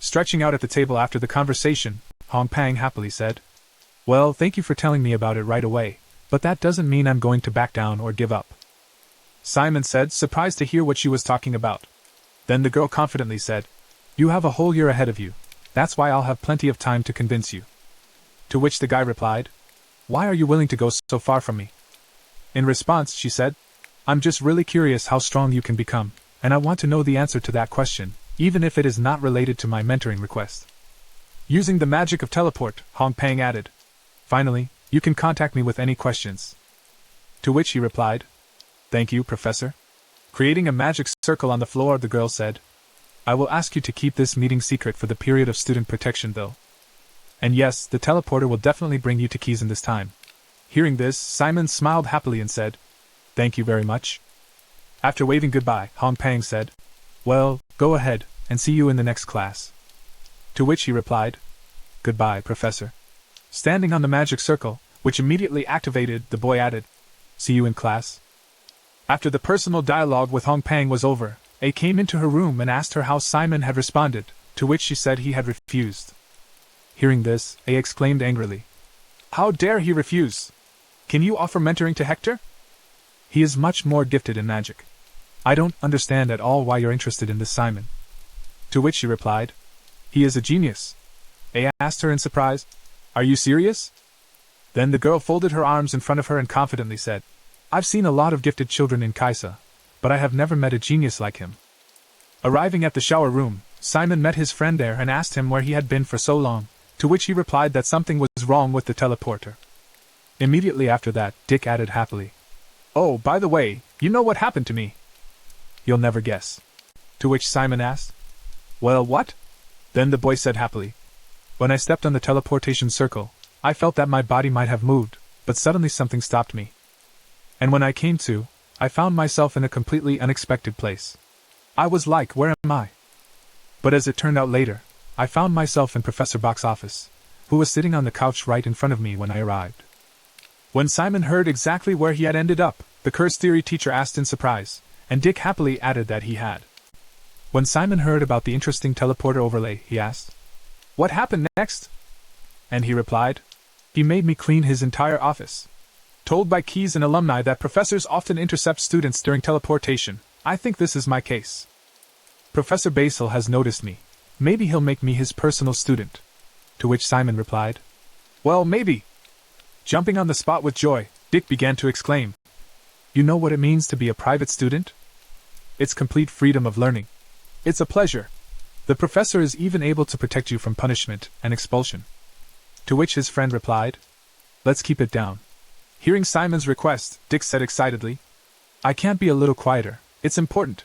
Stretching out at the table after the conversation, Hong Pang happily said, Well, thank you for telling me about it right away, but that doesn't mean I'm going to back down or give up," Simon said, surprised to hear what she was talking about. Then the girl confidently said, "You have a whole year ahead of you. That's why I'll have plenty of time to convince you." To which the guy replied, "Why are you willing to go so far from me?" In response, she said, "I'm just really curious how strong you can become, and I want to know the answer to that question, even if it is not related to my mentoring request." Using the magic of teleport, Hong Pang added, "Finally, you can contact me with any questions." To which he replied, "Thank you, Professor." Creating a magic circle on the floor, the girl said, "I will ask you to keep this meeting secret for the period of student protection, though. And yes, the teleporter will definitely bring you to Keys this time." Hearing this, Simon smiled happily and said, "Thank you very much." After waving goodbye, Hong Pang said, "Well, go ahead, and see you in the next class." To which he replied, "Goodbye, Professor." Standing on the magic circle, which immediately activated, the boy added, "See you in class." After the personal dialogue with Hong Pang was over, A came into her room and asked her how Simon had responded, to which she said he had refused. Hearing this, A exclaimed angrily, "How dare he refuse? Can you offer mentoring to Hector? He is much more gifted in magic. I don't understand at all why you're interested in this Simon." To which she replied, "He is a genius." A asked her in surprise, "Are you serious?" Then the girl folded her arms in front of her and confidently said, "I've seen a lot of gifted children in Kaisa, but I have never met a genius like him." Arriving at the shower room, Simon met his friend there and asked him where he had been for so long, to which he replied that something was wrong with the teleporter. Immediately after that, Dick added happily, "Oh, by the way, you know what happened to me?" "You'll never guess." To which Simon asked, "Well, what?" Then the boy said happily, "When I stepped on the teleportation circle, I felt that my body might have moved, but suddenly something stopped me. And when I came to, I found myself in a completely unexpected place. I was like, where am I? But as it turned out later, I found myself in Professor Bach's office, who was sitting on the couch right in front of me when I arrived." When Simon heard exactly where he had ended up, the curse theory teacher asked in surprise, and Dick happily added that he had. When Simon heard about the interesting teleporter overlay, he asked, "What happened next?" And he replied, "He made me clean his entire office." Told by Keys and alumni that professors often intercept students during teleportation, I think this is my case. Professor Basil has noticed me. Maybe he'll make me his personal student. To which Simon replied, "Well, maybe." Jumping on the spot with joy, Dick began to exclaim, "You know what it means to be a private student? It's complete freedom of learning. It's a pleasure. The professor is even able to protect you from punishment and expulsion." To which his friend replied, "Let's keep it down." Hearing Simon's request, Dick said excitedly, "I can't be a little quieter, it's important."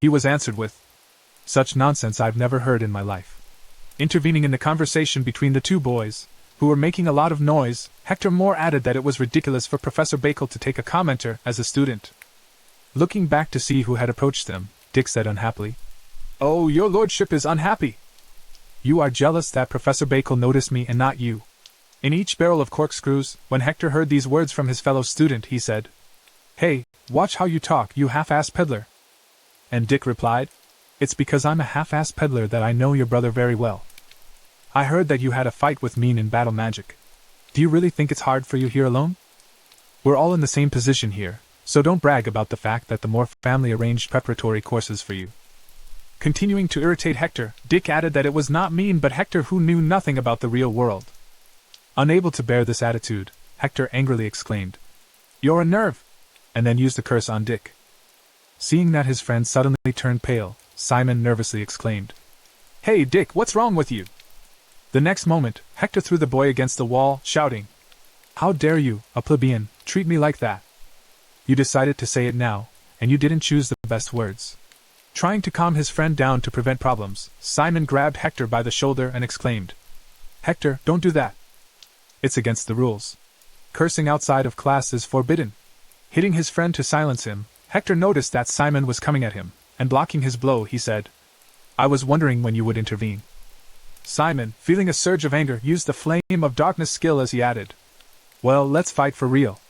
He was answered with, "Such nonsense I've never heard in my life." Intervening in the conversation between the two boys, who were making a lot of noise, Hector Moore added that it was ridiculous for Professor Bakel to take a commenter as a student. Looking back to see who had approached them, Dick said unhappily, "Oh, your lordship is unhappy. You are jealous that Professor Bakel noticed me and not you." In each barrel of corkscrews, when Hector heard these words from his fellow student, he said, "Hey, watch how you talk, you half-ass peddler." And Dick replied, "It's because I'm a half-ass peddler that I know your brother very well. I heard that you had a fight with Mean in battle magic. Do you really think it's hard for you here alone? We're all in the same position here, so don't brag about the fact that the Moore family arranged preparatory courses for you." Continuing to irritate Hector, Dick added that it was not Mean but Hector who knew nothing about the real world. Unable to bear this attitude, Hector angrily exclaimed, "You're a nerve!" and then used a curse on Dick. Seeing that his friend suddenly turned pale, Simon nervously exclaimed, "Hey Dick, what's wrong with you?" The next moment, Hector threw the boy against the wall, shouting, "How dare you, a plebeian, treat me like that? You decided to say it now, and you didn't choose the best words." Trying to calm his friend down to prevent problems, Simon grabbed Hector by the shoulder and exclaimed, "Hector, don't do that. It's against the rules. Cursing outside of class is forbidden." Hitting his friend to silence him, Hector noticed that Simon was coming at him, and blocking his blow, he said, "I was wondering when you would intervene." Simon, feeling a surge of anger, used the Flame of Darkness skill as he added, "Well, let's fight for real."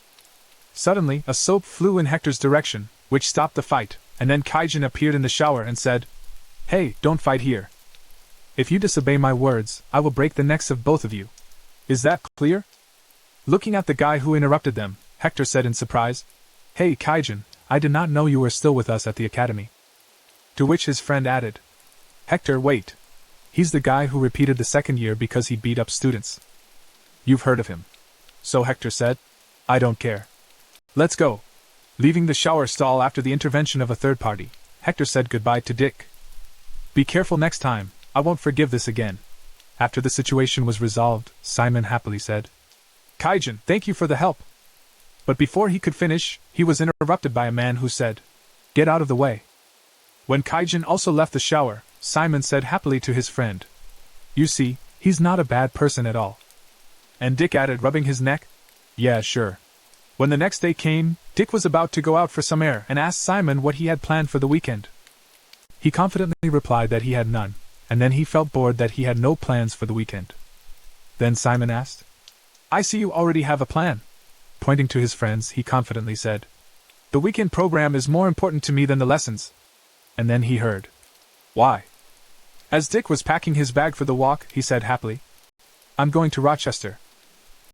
Suddenly, a soap flew in Hector's direction, which stopped the fight, and then Kaijin appeared in the shower and said, "Hey, don't fight here. If you disobey my words, I will break the necks of both of you." Is that clear? Looking at the guy who interrupted them, Hector said in surprise, Hey Kaijin, I did not know you were still with us at the academy. To which his friend added, Hector, wait. He's the guy who repeated the second year because he beat up students. You've heard of him. So Hector said, I don't care. Let's go. Leaving the shower stall after the intervention of a third party, Hector said goodbye to Dick. Be careful next time, I won't forgive this again. After the situation was resolved, Simon happily said, Kaijin, thank you for the help. But before he could finish, he was interrupted by a man who said, Get out of the way. When Kaijin also left the shower, Simon said happily to his friend, You see, he's not a bad person at all. And Dick added, rubbing his neck, Yeah, sure. When the next day came, Dick was about to go out for some air and asked Simon what he had planned for the weekend. He confidently replied that he had none, and then he felt bored that he had no plans for the weekend. Then Simon asked, I see you already have a plan. Pointing to his friends, he confidently said, The weekend program is more important to me than the lessons. And then he heard, Why? As Dick was packing his bag for the walk, he said happily, I'm going to Rochester.